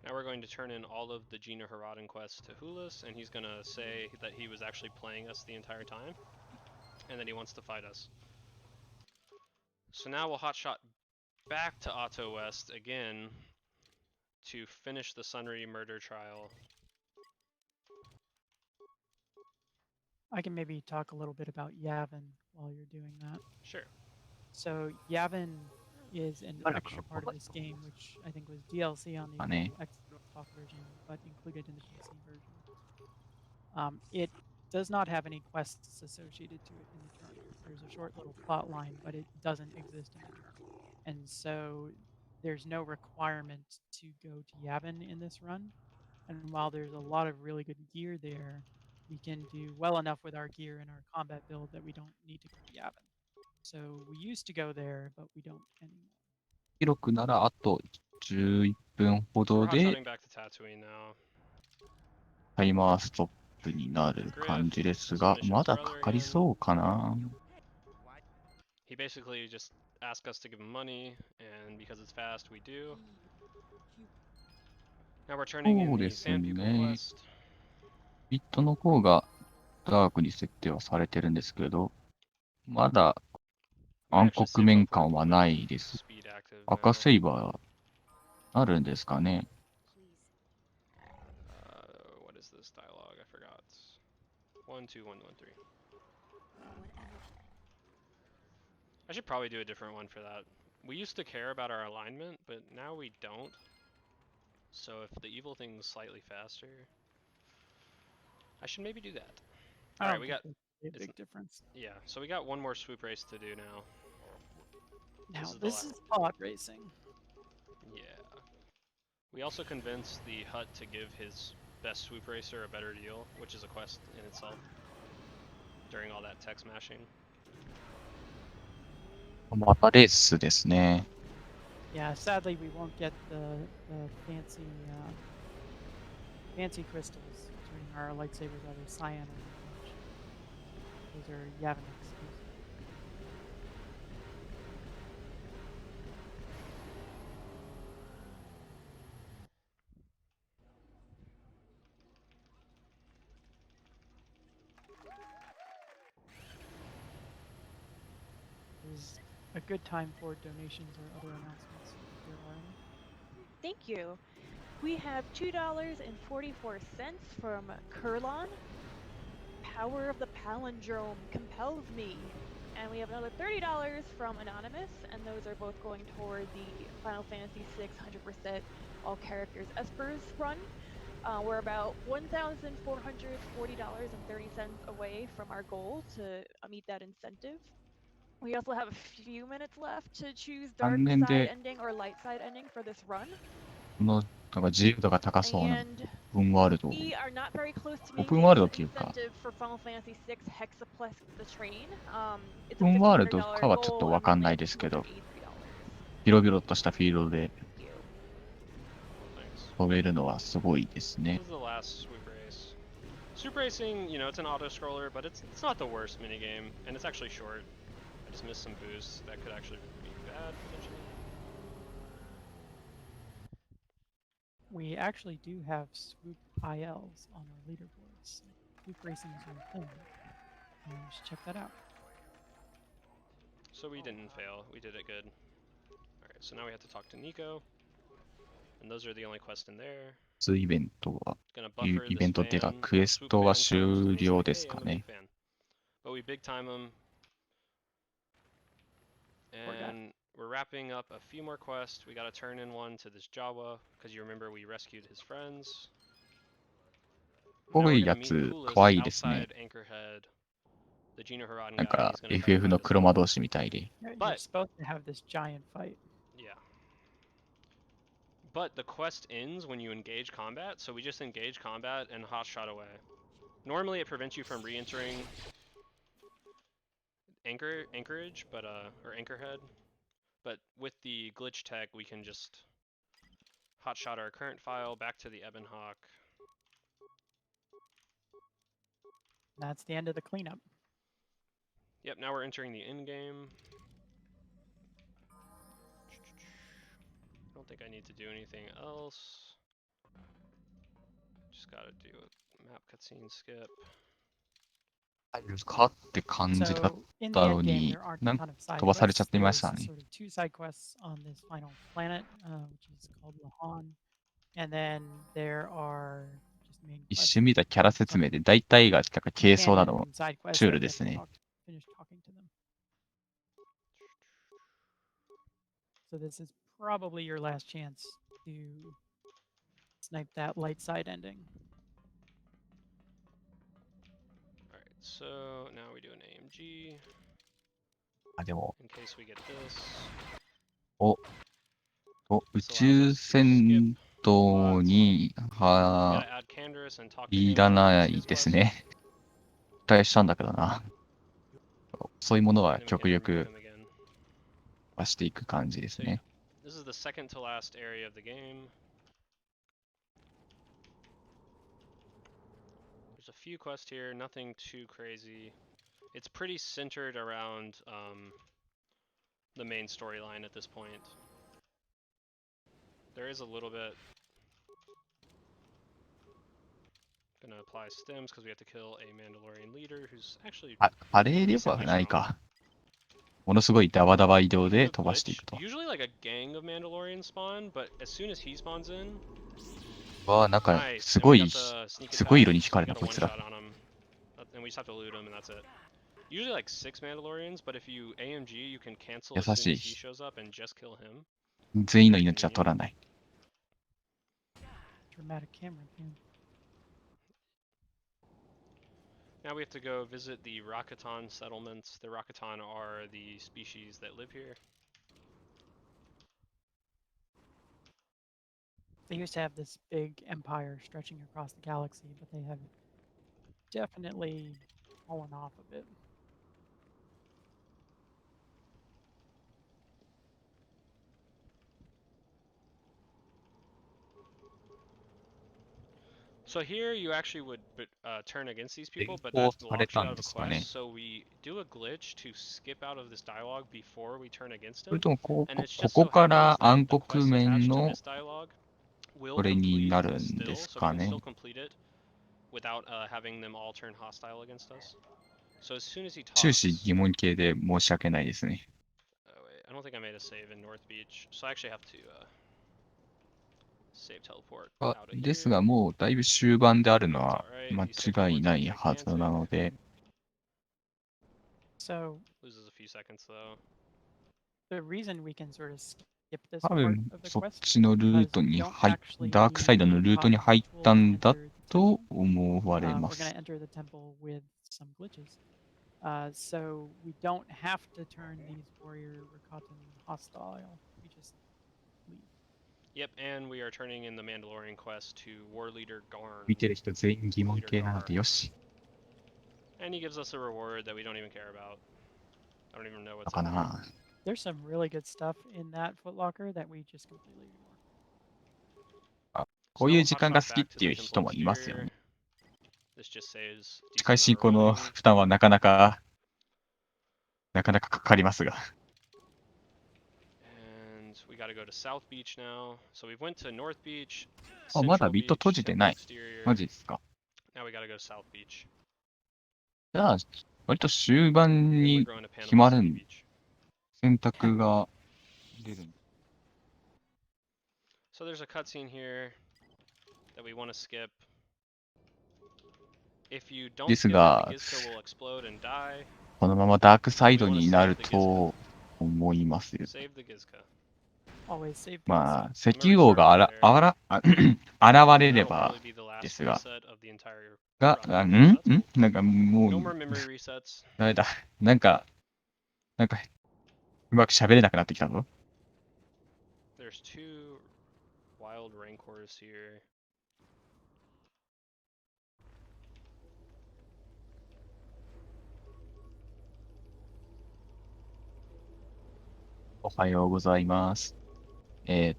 Now we're going to turn in all of the Gina Haradin quests to Hulis, and he's going to say that he was actually playing us the entire time, and that he wants to fight us. So now we'll hotshot back to Otto West again to finish the Sunri murder trial. I can maybe talk a little bit about Yavin while you're doing that. Sure. So Yavin is an extra part of this game, which I think was DLC on the Xbox version, but included in the PC version. It does not have any quests associated to it in the journal. There's a short little plot line, but it doesn't exist in the journal. And so there's no requirement to go to Yavin in this run. And while there's a lot of really good gear there, we can do well enough with our gear and our combat build that we don't need to go to Yavin. So we used to go there, but we don't anymore. 記録ならあと11分ほ So ど we're で hotshotting back to Tatooine now. タイマーストップになる感じですが、まだかかりそうかな。He basically just asked us to give him money, and because it's fast, we do. Now we're turning in そう the です Sand People ね。 quest. ビットの方がダークに設定はされてるんですけど、まだ Might 暗 actually 黒 save 面 up for a 感は quick ないです。 speed active 赤 now. セイバーあるんですかね。 What is this dialogue? I forgot. 12113. I should probably do a different one for that. We used to care about our alignment, but now we don't. So if the evil thing's slightly faster, I should maybe do that. I Alright, don't we think got... there'd be a it's- big difference. Yeah, so we got one more swoop race to do now. Now, is the this last- is pod racing. Yeah. We also convinced the hut to give his best swoop racer a better deal, which is a quest in itself. During all that tech smashing. またレースですね。 Yeah, sadly we won't get the fancy fancy crystals turning our lightsabers either cyan or orange. Those are Yavin exclusive. This is a good time for donations or other announcements if there are any. Thank you. We have $2.44 from Kurlon. Power of the palindrome compels me. And we have another $30 from Anonymous, and those are both going toward the Final Fantasy VI 100% all characters Espers run. We're about $1,440.30 away from our goal to meet that incentive. We also have a few minutes left to choose dark 3年 side で ending or light side ending for this run. このなんか自由度が高そうな And オープンワールド。 we are not very close to オー making プンワールドっ the ていうか、 incentive for Final Fantasy VI Hexaplex the Train. オ It's ー a プンワールド $1,500 かはちょっと goal, わ and か we ん only ない have ですけど、 $283. 広々としたフィールドで Thank you. Thanks. 飛べるのはすごいですね This is the last swoop race. Swoop racing, you know, it's an auto scroller, but it's not the worst minigame, and it's actually short. I just missed some boosts that could actually be bad potentially. We actually do have swoop ILs on our leaderboards. So swoop racing is your thing. You should check that out. So we didn't fail. We did it good. Alright, so now we have to talk to Nico. And those are the only quests in there. イベントは Gonna イ buffer ベ this ントっていうか fan. クエス Swoop トは fan comes, 終 and he'll 了 say, です "Hey, か I'm a new ね。 fan." But we big time him. And we're wrapping up a few more quests. We gotta turn in one to this Jawa, because you remember we rescued his friends. こ Now う we're いうや gonna meet つ Coolest 可愛いですね。 outside Anchorhead. The Gino Haradan なん guy, か he's gonna try to FF find の us 黒 out. 魔同士みたいで。 You're But- supposed to have this giant fight. Yeah. But the quest ends when you engage combat, so we just engage combat and hot shot away. Normally it prevents you from re-entering Anchorage, but or Anchorhead. But with the glitch tech, we can just hotshot our current file back to the Ebenhawk. That's the end of the cleanup. Yep, now we're entering the end game. I don't think I need to do anything else. Just gotta do a map cutscene skip. かって感じだっ So in the たの end game, に there aren't な a ん ton of side 飛ばされちゃっ quests. てま There's したね。 sort of two side quests on this final planet, which is called Lahan, and then there are just main 一 quests. 瞬見たキャラ説明で大体がなんか軽装な Companion の and side quests シュール that で get すね。 finish talking to them. So this is probably your last chance to snipe that light side ending. Alright, so now we do an AMG あでも in case we get this. 宇宙戦闘に We は gotta add Canderous and talk to い him ら about な his いです quest. ね。期待したんだけどな。そういうもの And は then we 極 can 力 remove him again. はしていく感じです So yeah, ね。 this is the second to last area of the game. There's a a few quests here, nothing too crazy. It's pretty centered around the main storyline at this point. There is a little bit. Gonna apply stems because we have to kill a Mandalorian leader who's actually カレーではないか。ものすごいダバダバ移動で飛ばしていくと。 Usually like a gang of Mandalorians spawn, but as soon as he spawns in, わあ、なんかすごい色に光るなこいつら。and we just have to loot him and that's it. Usually like 6 Mandalorians, but if you AMG, you can cancel 優 as soon し as い。 he shows up and just kill him. 全員の命は取らない。 Dramatic camera cam. Now we have to go visit the Rakatan Settlements. The Rakatan are the species that live here. They used to have this big empire stretching across the galaxy, but they have definitely fallen off a bit. So here you actually would turn against these people, but that locks you out of a quest. So we do a glitch to skip out of this dialogue before we turn against それ him. ともこ And こ it's こ just こ so から happens that 暗 the 黒 quest 面 attached to の this dialogue will これに complete なるん still, です so we か can ね。 still complete it without having them all turn hostile against us. So as soon as he 終始 talks, 疑問系で申し訳ないですね。 oh wait, I don't think I made a save in North Beach, so I actually have to save teleport あ out of です here. がもうだいぶ終盤であるの That's は alright. 間 He said 違い teleport's な gonna い get はずな canceled. ので、 So Loses a few seconds though. the reason we can sort of skip this 多 part 分 of the そっ quest ちのルー because ト we に don't 入っ actually ダークサイ need ドのルートに Rakatan 入ったん tools だ to enter the と temple. 思われま We're す。 going to enter the temple with some glitches. So we don't have to turn these warrior Rakatan hostile. We just leave. Yep, and we are turning in the Mandalorian quest to War Leader Garn. 見てる人全員疑問系なのでよし。 And he gives us a reward that we don't even care about. I don't even know だ what's か in there. な。 There's some really good stuff in that footlocker that we just completely ignore. こういう時間が好きっていう人もいますよね。 This just saves しか decent し amount こ of の money. 負担はなかなかかかりますが。 And we gotta go to South Beach now. So we went to North Beach, あ、まだ Central ビット Beach, 閉じて Temple ない。 Exterior. マジですか。 Now we gotta go to South Beach. じゃあ、割と終盤 And we're に going to 決 Panama まる City ん Beach. 選択が出る。 So there's a cutscene here that we want to skip. If you don't です skip it, が、 the Gizka will explode and die. このままダークサイドになると思いますよ。 Save the Gizka. Always save まあ、 peace. 石油王が現れれ That'll ば probably be the last ですが、 reset of the entire が、 run. So that's cool. なんかも No う more memory resets. ダメだ。なんかうまく喋れなくなってきたぞ。 There's 2 wild rancors here. おはようございます。セ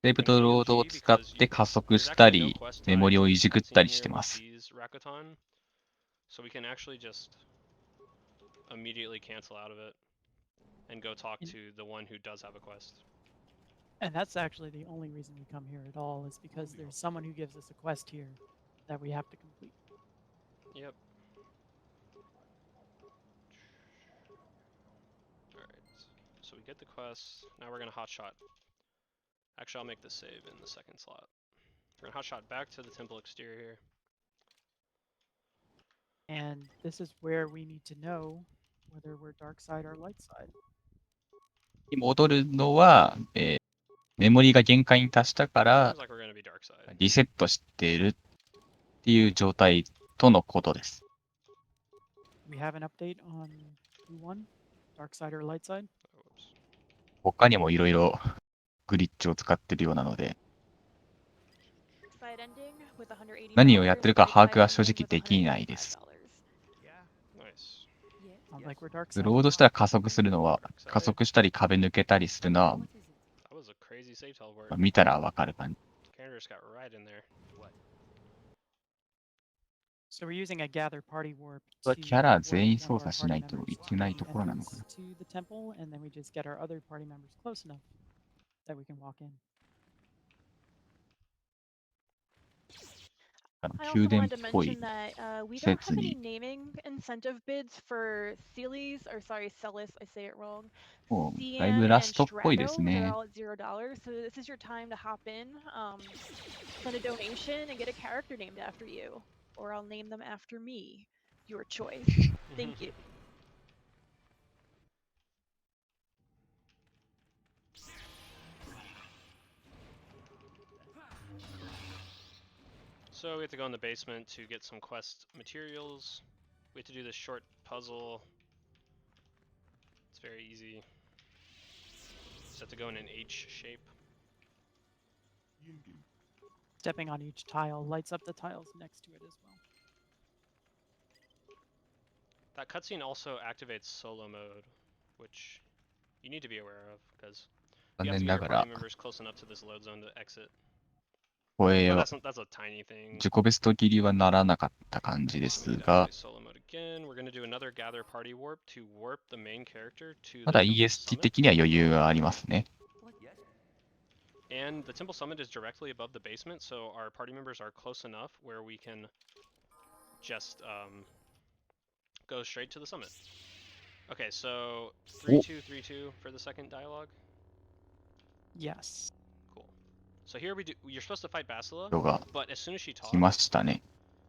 ーブとロードを使って加速したり、メモリをいじくったりしてます。 So we can actually just immediately cancel out of it and go talk to the one who does have a quest. And that's actually the only reason we come here at all is because there's someone who gives us a quest here that we have to complete. Yep. Alright, so we get the quest. Now we're gonna hotshot. Actually, I'll make the save in the second slot. We're gonna hotshot back to the temple exterior. And this is where we need to know whether we're dark side or light side. 戻るのは、メモリが限界に達したから Seems like we're gonna be dark side. リセットしているっていう状態とのことです。 We have an update on Q1, dark side or light side. Oh, whoops. 他にもいろいろグリッチを使ってるようなので、 Side ending with $180. 何をやってるか把握は Light 正 side 直 ending で with きないです。 $185. Nice. Sounds like we're dark side. ロードしたら加速するのは、加速したり壁抜けたりするのは、 That was a crazy save teleport. 見たらわかる感じ。 Canada just got right in there. So we're using a gather party warp キャラ to 全員 warp 操 one of our 作し party ないと members いけないと to ころなのかな。 entrance to the temple, and then we just get our other party members close enough that we can walk in. I 宮 also 殿っ wanted to ぽい mention that we 施 don't 設 have any に naming incentive bids for Celis, or sorry, Celis, I say it wrong. もうだい Cian ぶラ and ストっぽいです Strato, they're ね。 all at $0. So this is your time to hop in, send a donation, and get a character named after you. Or I'll name them after me. Your choice. Thank you. So we have to go in the basement to get some quest materials. We have to do this short puzzle. It's very easy. Just have to go in an H shape. Stepping on each tile lights up the tiles next to it as well. That cutscene also activates solo mode, which you need to be aware of, because you 残 have to 念 get な your がら party members close enough to this load zone to exit. これ But は that's a tiny thing. 自己ベスト切りはならなかった感じですが、 Solo mode again. We're gonna do another gather party warp to warp the main character to ま the だ temple EST summit. 的には余裕がありますね。 And the temple summit is directly above the basement, so our party members are close enough where we can just go straight to the summit. Okay, so 3-2-3-2 for the second dialogue. Yes. Cool. So here we do. You're supposed to fight Basila, 人が but as soon as she 来ま talks, したね。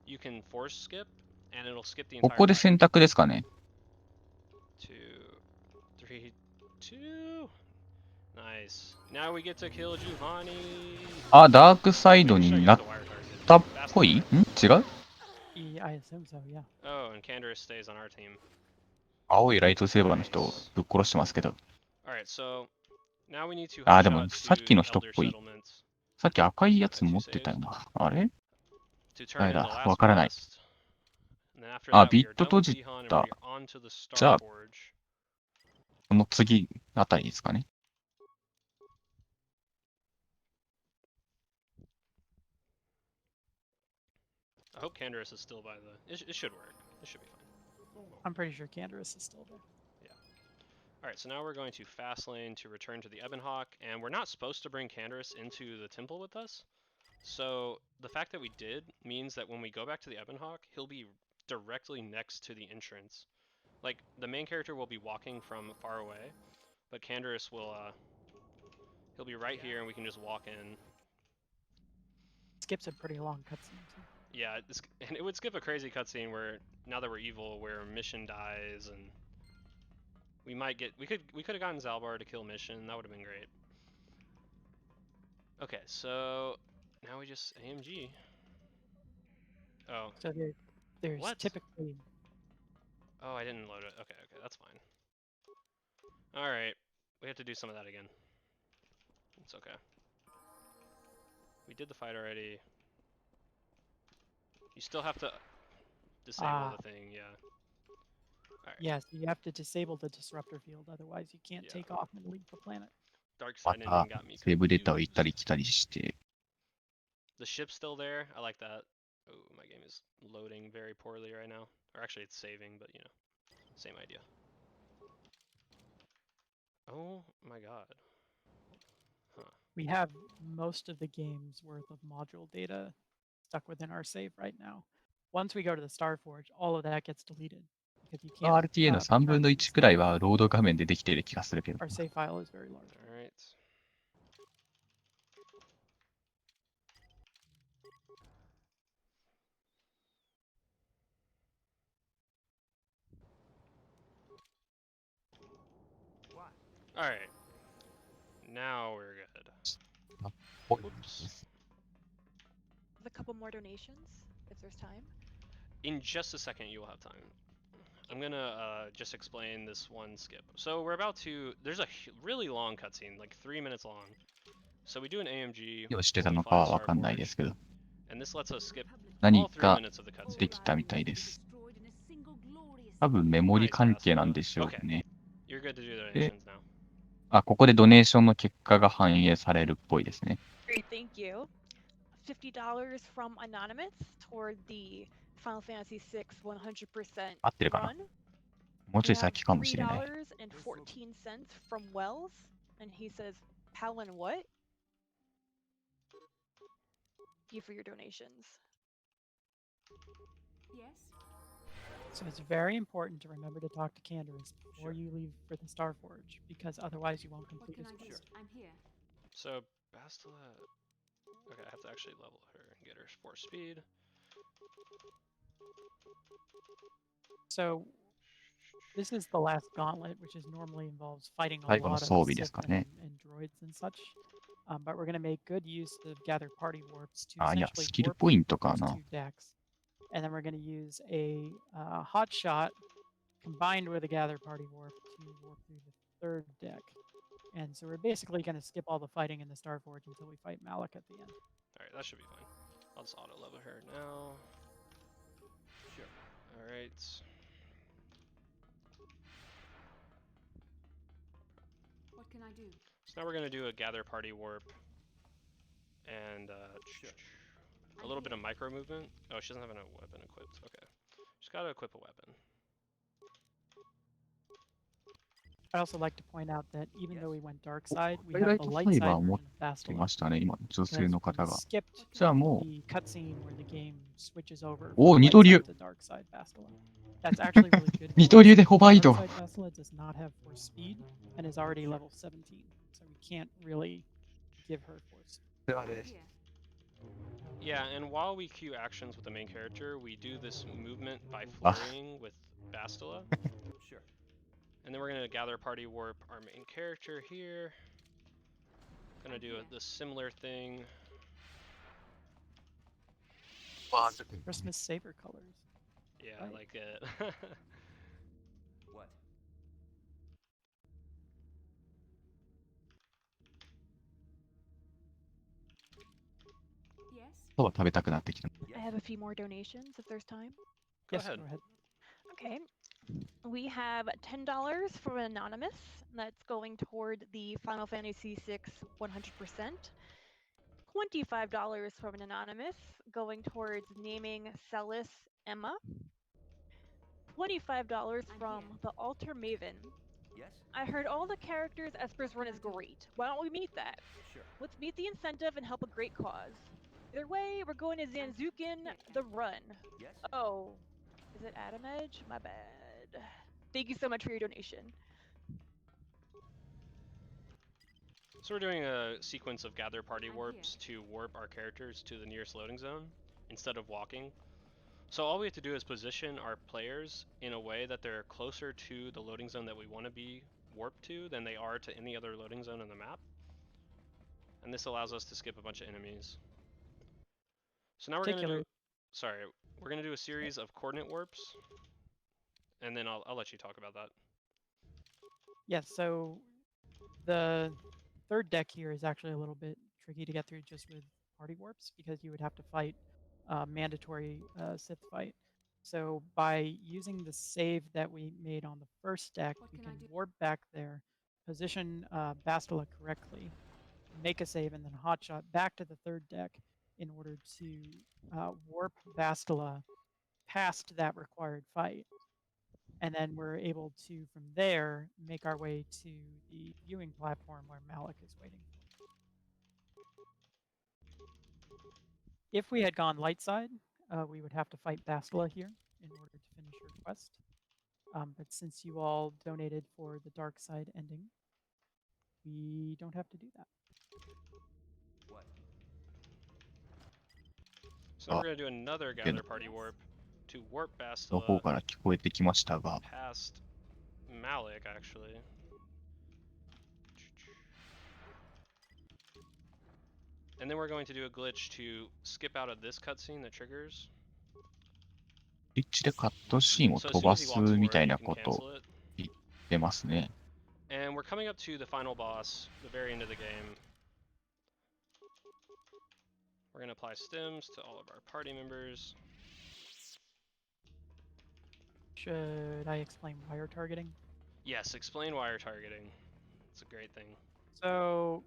you can force skip, and it'll skip the こ entire こで fight. 選択ですかね。 2-3-2. Nice. Now we get to kill Giovanni. あ、ダークサイド Maybe に should な use っ the wire target. たっ Basila, ぽい？ right? 違う？ I assume so, yeah. Oh, and Canderous stays on our team. 青いライトセーバーの人をぶっ殺してますけど。 Alright, so now we need to あ、 hush でも out さっ to き the の人っ Elder ぽい。 Settlements さっき赤いやつ持ってたよな。あれ？ to turn 誰 in the だ？ last わからない。 quest. And then after あ、 that, ビ we ッ are ト done 閉 with じ Bihan and た。 we're on to the じゃあ、 Star Forge. この次あたりですかね。 I hope Canderous is still by the... It should work. It should be fine. I'm pretty sure Canderous is still there. Alright, so now we're going to fast lane to return to the Ebenhawk, and we're not supposed to bring Canderous into the temple with us. So the fact that we did means that when we go back to the Ebenhawk, he'll be directly next to the entrance. Like, the main character will be walking from far away, but Canderous will, he'll be right here and we can just walk in. Skips a pretty long cutscene too. Yeah, and it would skip a crazy cutscene where, now that we're evil, where Mission dies and... We might get... We could have gotten Zalbar to kill Mission. That would have been great. Okay, so... Now we just AMG. Oh. So there's What? typically... Oh, I didn't load it. Okay, that's fine. Alright. We have to do some of that again. It's okay. We did the fight already. You still have to disable the thing, yeah. Alright. Yes, you have to disable the disruptor field, otherwise you can't Yeah. take off and leave the planet. Dark ま side た ending got me セーブデータを行ったり confused. 来たりして。 The ship's still there. I like that. Oh, my game is loading very poorly right now. Or actually it's saving, but you know. Same idea. Oh my god. Huh. We have most of the game's worth of module data stuck within our save right now. Once we go to the Star Forge, all of that gets deleted. Because you can't, RTA の3分の1くらいはロード画面でできている気がするけど。 our save file is very large. Alright. Alright. Now we're good. Oops. With a couple more donations, if there's time. In just a second, you will have time. I'm gonna just explain this one skip. So we're about to... There's a really long cutscene, like 3 minutes long. So we do an AMG. 何をしてたのかはわかんないですけど。 And this lets us skip 何 all 3か minutes of the cutscene. できたみたいです。多分メモリ関係なんでしょうね。 You're good to do donations now. あ、ここでドネーションの結果が反映されるっぽいですね。 Great, thank you. $50 from Anonymous toward the Final Fantasy VI 100% 合ってるかな run. もうちょ We い have 先かもしれない。 $3.14 from Wells, and he says, Palin what? Thank you for your donations. Yes. So it's very important to remember to talk to Canderous before you leave for the Starforge, because otherwise you won't What complete can his I do? quest. I'm here. So Bastila. Okay, I have to actually level her and get her 4 speed. So this is the last gauntlet, which is normally involves fighting a 最後の lot 装 of 備です Sith か and, ね。 and droids and such. But we're going to make good use of gather party warps to あ、いや、 essentially スキル warp ポイントか those な。 two decks. And then we're going to use a hot shot combined with a gather party warp to warp through the third deck. And so we're basically going to skip all the fighting in the Starforge until we fight Malik at the end. Alright, that should be fine. I'll just auto level her now. Sure. Alright. What can I do? So now we're gonna do a gather party warp. And a little bit of micro movement. Oh, she doesn't have a weapon equipped. Okay. She's gotta equip a weapon. I'd also like to point out that even though we went dark side, we ハイラ have イ the ト light サイ side バーを持っ version of てま Bastila. したね、今、女 Because 性の we 方が。 skipped じゃあもう、 the cutscene where the game switches over おお、 from 二 light 刀流 side to dark side Bastila. That's actually really good. 二刀流で because ホバー移 dark 動。 side Bastila does not have force speed and is already level 17, so we can't really give her force. I'm here. Yeah, and while we queue actions with the main character, we do this movement by flurrying with Bastila. Sure. And then we're gonna gather party warp our main character here. Gonna do the similar thing. Christmas saber colors. Yeah, Right. I like it. What? そば食べたくなってきた。 I have a few more donations if there's time. Go Yes, ahead. go ahead. Okay. We have $10 from Anonymous. That's going toward the Final Fantasy VI 100%. $25 from an Anonymous, going towards naming Celis Emma. $25 from the Altar Maven. Yes? I heard all the characters Esper's run is great. Why don't we meet that? Sure. Let's meet the incentive and help a great cause. Either way, we're going to Zanzukin the Run. Yes? Oh, is it Adam Edge? My bad. Thank you so much for your donation. So we're doing a sequence of gather party warps to warp our characters to the nearest loading zone instead of walking. So all we have to do is position our players in a way that they're closer to the loading zone that we want to be warped to than they are to any other loading zone in the map. And this allows us to skip a bunch of enemies. So now we're gonna do, we're gonna do a series of coordinate warps, and then I'll let you talk about that. Yes, so the third deck here is actually a little bit tricky to get through just with party warps because you would have to fight mandatory Sith fight. So by using the save that we made on the first deck, we can warp back there, position Bastila correctly, make a save, and then hotshot back to the third deck in order to warp Bastila past that required fight. And then we're able to, from there, make our way to the viewing platform where Malik is waiting. If we had gone light side, we would have to fight Bastila here in order to finish her quest. But since you all donated for the dark side ending, we don't have to do that. What? So now we're gonna do another gather party warp to warp の方 Bastila から聞こえてきましたが、 past Malik, actually. And then we're going to do a glitch to skip out of this cutscene that triggers. リッチでカットシーンを So 飛 as soon ば as he す walks み forward, たい you な can ことを cancel it. 言ってますね。 And we're coming up to the final boss, the very end of the game. We're gonna apply stims to all of our party members. Should I explain wire targeting? Yes, explain wire targeting. It's a great thing. So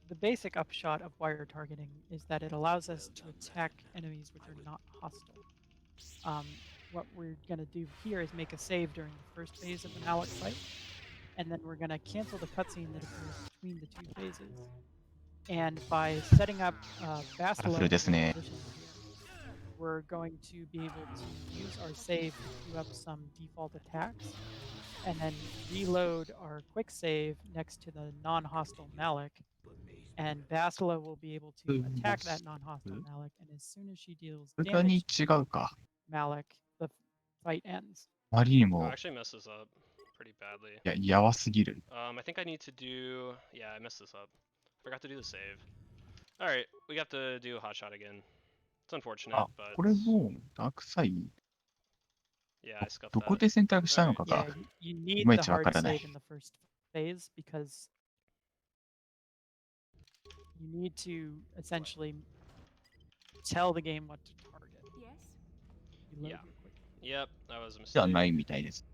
the basic upshot of wire targeting is that it allows us to attack enemies which are not hostile. What we're going to do here is make a save during the first phase of the Malik fight, and then we're going to cancel the cutscene that appears between the two phases. And by setting up Bastila in position here, we're going to be able to use our save to queue up some default attacks, and then reload our quick save next to the non-hostile Malik, and Bastila will be able to attack that non-hostile Malik, and as soon as she deals さすがに damage 違 to うか。 Malik, the fight ends. あまりに I も、 actually messed this up pretty badly. やばすぎる。 I think I need to do. Yeah, I messed this up. Forgot to do the save. Alright, we have to do a hot shot again. It's unfortunate, あ、 but これもう、ダークサイ yeah, I scuffed どこ that. で選択したのか Yeah, が、 you い need まい the ちわか hard らない。 save in the first phase because you need to essentially tell the game what to target. Yes. You load Yeah. your quick. Yep, that was a じゃ mistake. ないみたいです。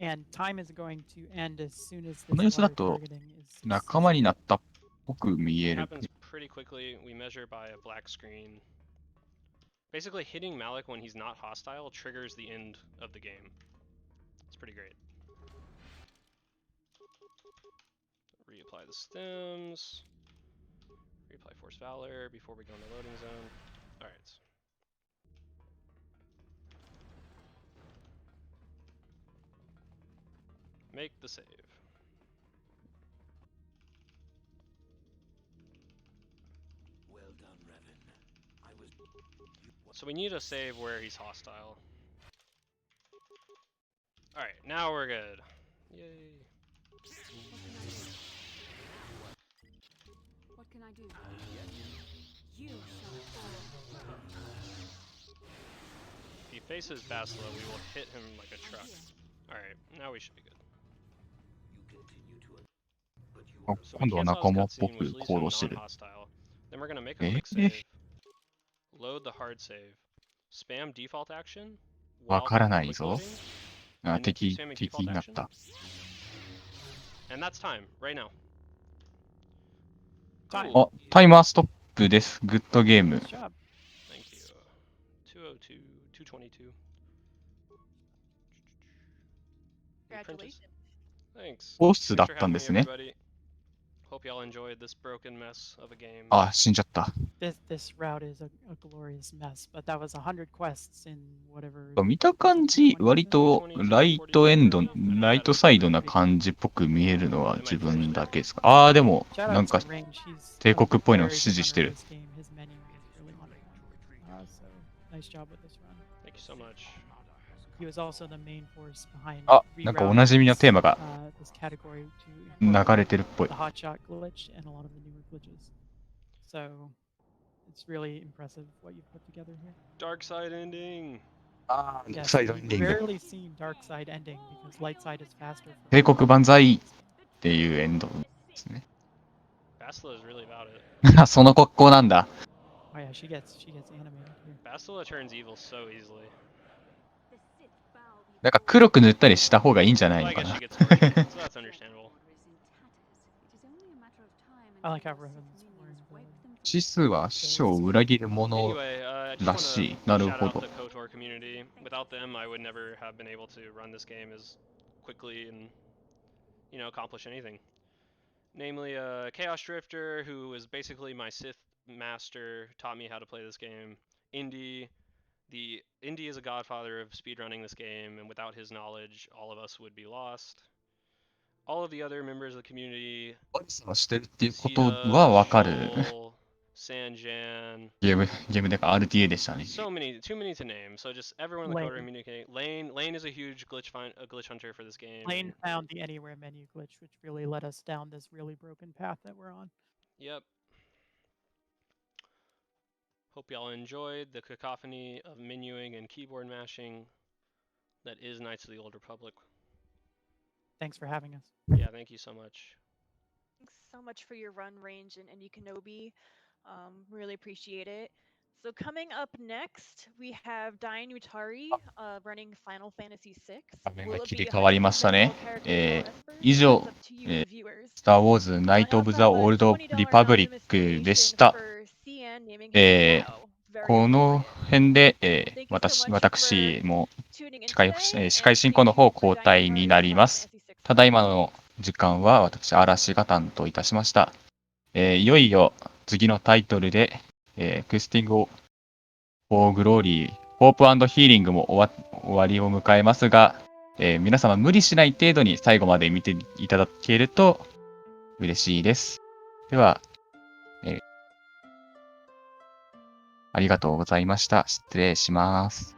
And time is going to end as soon as この this 様子だ wire と、 targeting is 仲間に succeeded. なったっぽく見 It える。 happens pretty quickly. We measure by a black screen. Basically, hitting Malik when he's not hostile triggers the end of the game. It's pretty great. Reapply the stems. Reapply Force Valor before we go in the loading zone. Alright. Make the save. Well done, Revan. I was. So we need a save where he's hostile. Alright, now we're good. Yay. What can I do? You shall fall. If he faces Bastila, we will hit him like a truck. Alright, now we should be good. You continue to. But you あ are. So we 今度は cancel 仲 his 間っ cutscene, ぽ which く leaves 行 him 動してる。 non-hostile. Then we're gonna make a quick save. Load the hard save. Spam default action わ while から quick ないぞ。 loading. あ、 And then keep 敵 spamming に default なっ action. た。 And that's time, right now. Time. Cool. あ、タイマーストップです。グッドゲーム。 Nice job. Thank you. 202, 222. Congratulations. Thanks. ホストだ Thanks っ for たん having で me, すね。 everybody. Hope y'all enjoyed this broken mess of a game. あ、死んじゃった。 This route is a glorious mess, but that was 100 quests in whatever. 見た感じ、割とライトエンド、ライトサイドな感じっぽく見えるのは自分だけですか。ああ、でも、 Shout なん out か to Range. He's 帝 a 国っぽいの very 指 good 示して runner る of。this game. His menu is really on point. So nice job with this run. Thank you so much. He was also the main force behind あ、なんかおなじみのテーマが this category to 流 incorporate れてるっぽい the。hotshot glitch and a lot of the newer glitches. So it's really impressive what you've put together here. Dark side ending. ああ、 Yes, サイドエ we've ンディング。 rarely seen dark side ending because light side is faster. 帝国万歳っていうエンドですね。 Bastila is really about it. その格好なんだ。 Oh yeah, she gets animated here. Bastila turns evil so easily. なんか黒く塗ったりした方がいいんじゃない Well, の I か guess な she。gets tortured, so that's understandable. I like how Revan's wearing the 指数は師匠を裏切るもの Anyway, I just ら want しい。 to なる shout ほ out ど。 the KOTOR community. Without them, I would never have been able to run this game as quickly and, you know, accomplish anything. Namely, Chaos Drifter, who was basically my Sith master, taught me how to play this game. Indy is a godfather of speedrunning this game, and without his knowledge, all of us would be lost. All of the other members of the community, してるっていうことはわかる。 Shoal, Sanjan, ゲームでか RTA でしたね。 too many to name. So just everyone in the Lane. KOTOR community. Lane is a huge glitch hunter for this game. Lane found the anywhere menu glitch, which really led us down this really broken path that we're on. Yep. Hope y'all enjoyed the cacophony of menuing and keyboard mashing that is Knights of the Old Republic. Thanks for having us. Yeah, thank you so much. Thanks so much for your run, Range, and Kenobi. Really appreciate it. So coming up next, we have Diane Utari running Final Fantasy VI. 画面が Will it 切 be り替わりま 100% したね。 all characters, all espers? 以上、 That's up to you, the viewers. スター・ウォーズ・ナイト・オブ・ザ・オールド・リパブリックでした。for CN naming him Wow. Very この appropriate. 辺で、 Thank you so much 私 for も tuning in 司会 today, 司会 and 進 stay 行の方 tuned for 交代 Diane に Utari's なりま Final す。 Fantasy VI ただいまの時間は私、嵐が担当いたしました。いよいよ次のタイトルで、クエスティング・フォー・グローリー、ホープ&ヒーリングも終わりを迎えますが、皆様無理しない程度に最後まで見ていただけると嬉しいです。では、ありがとうございました。失礼します。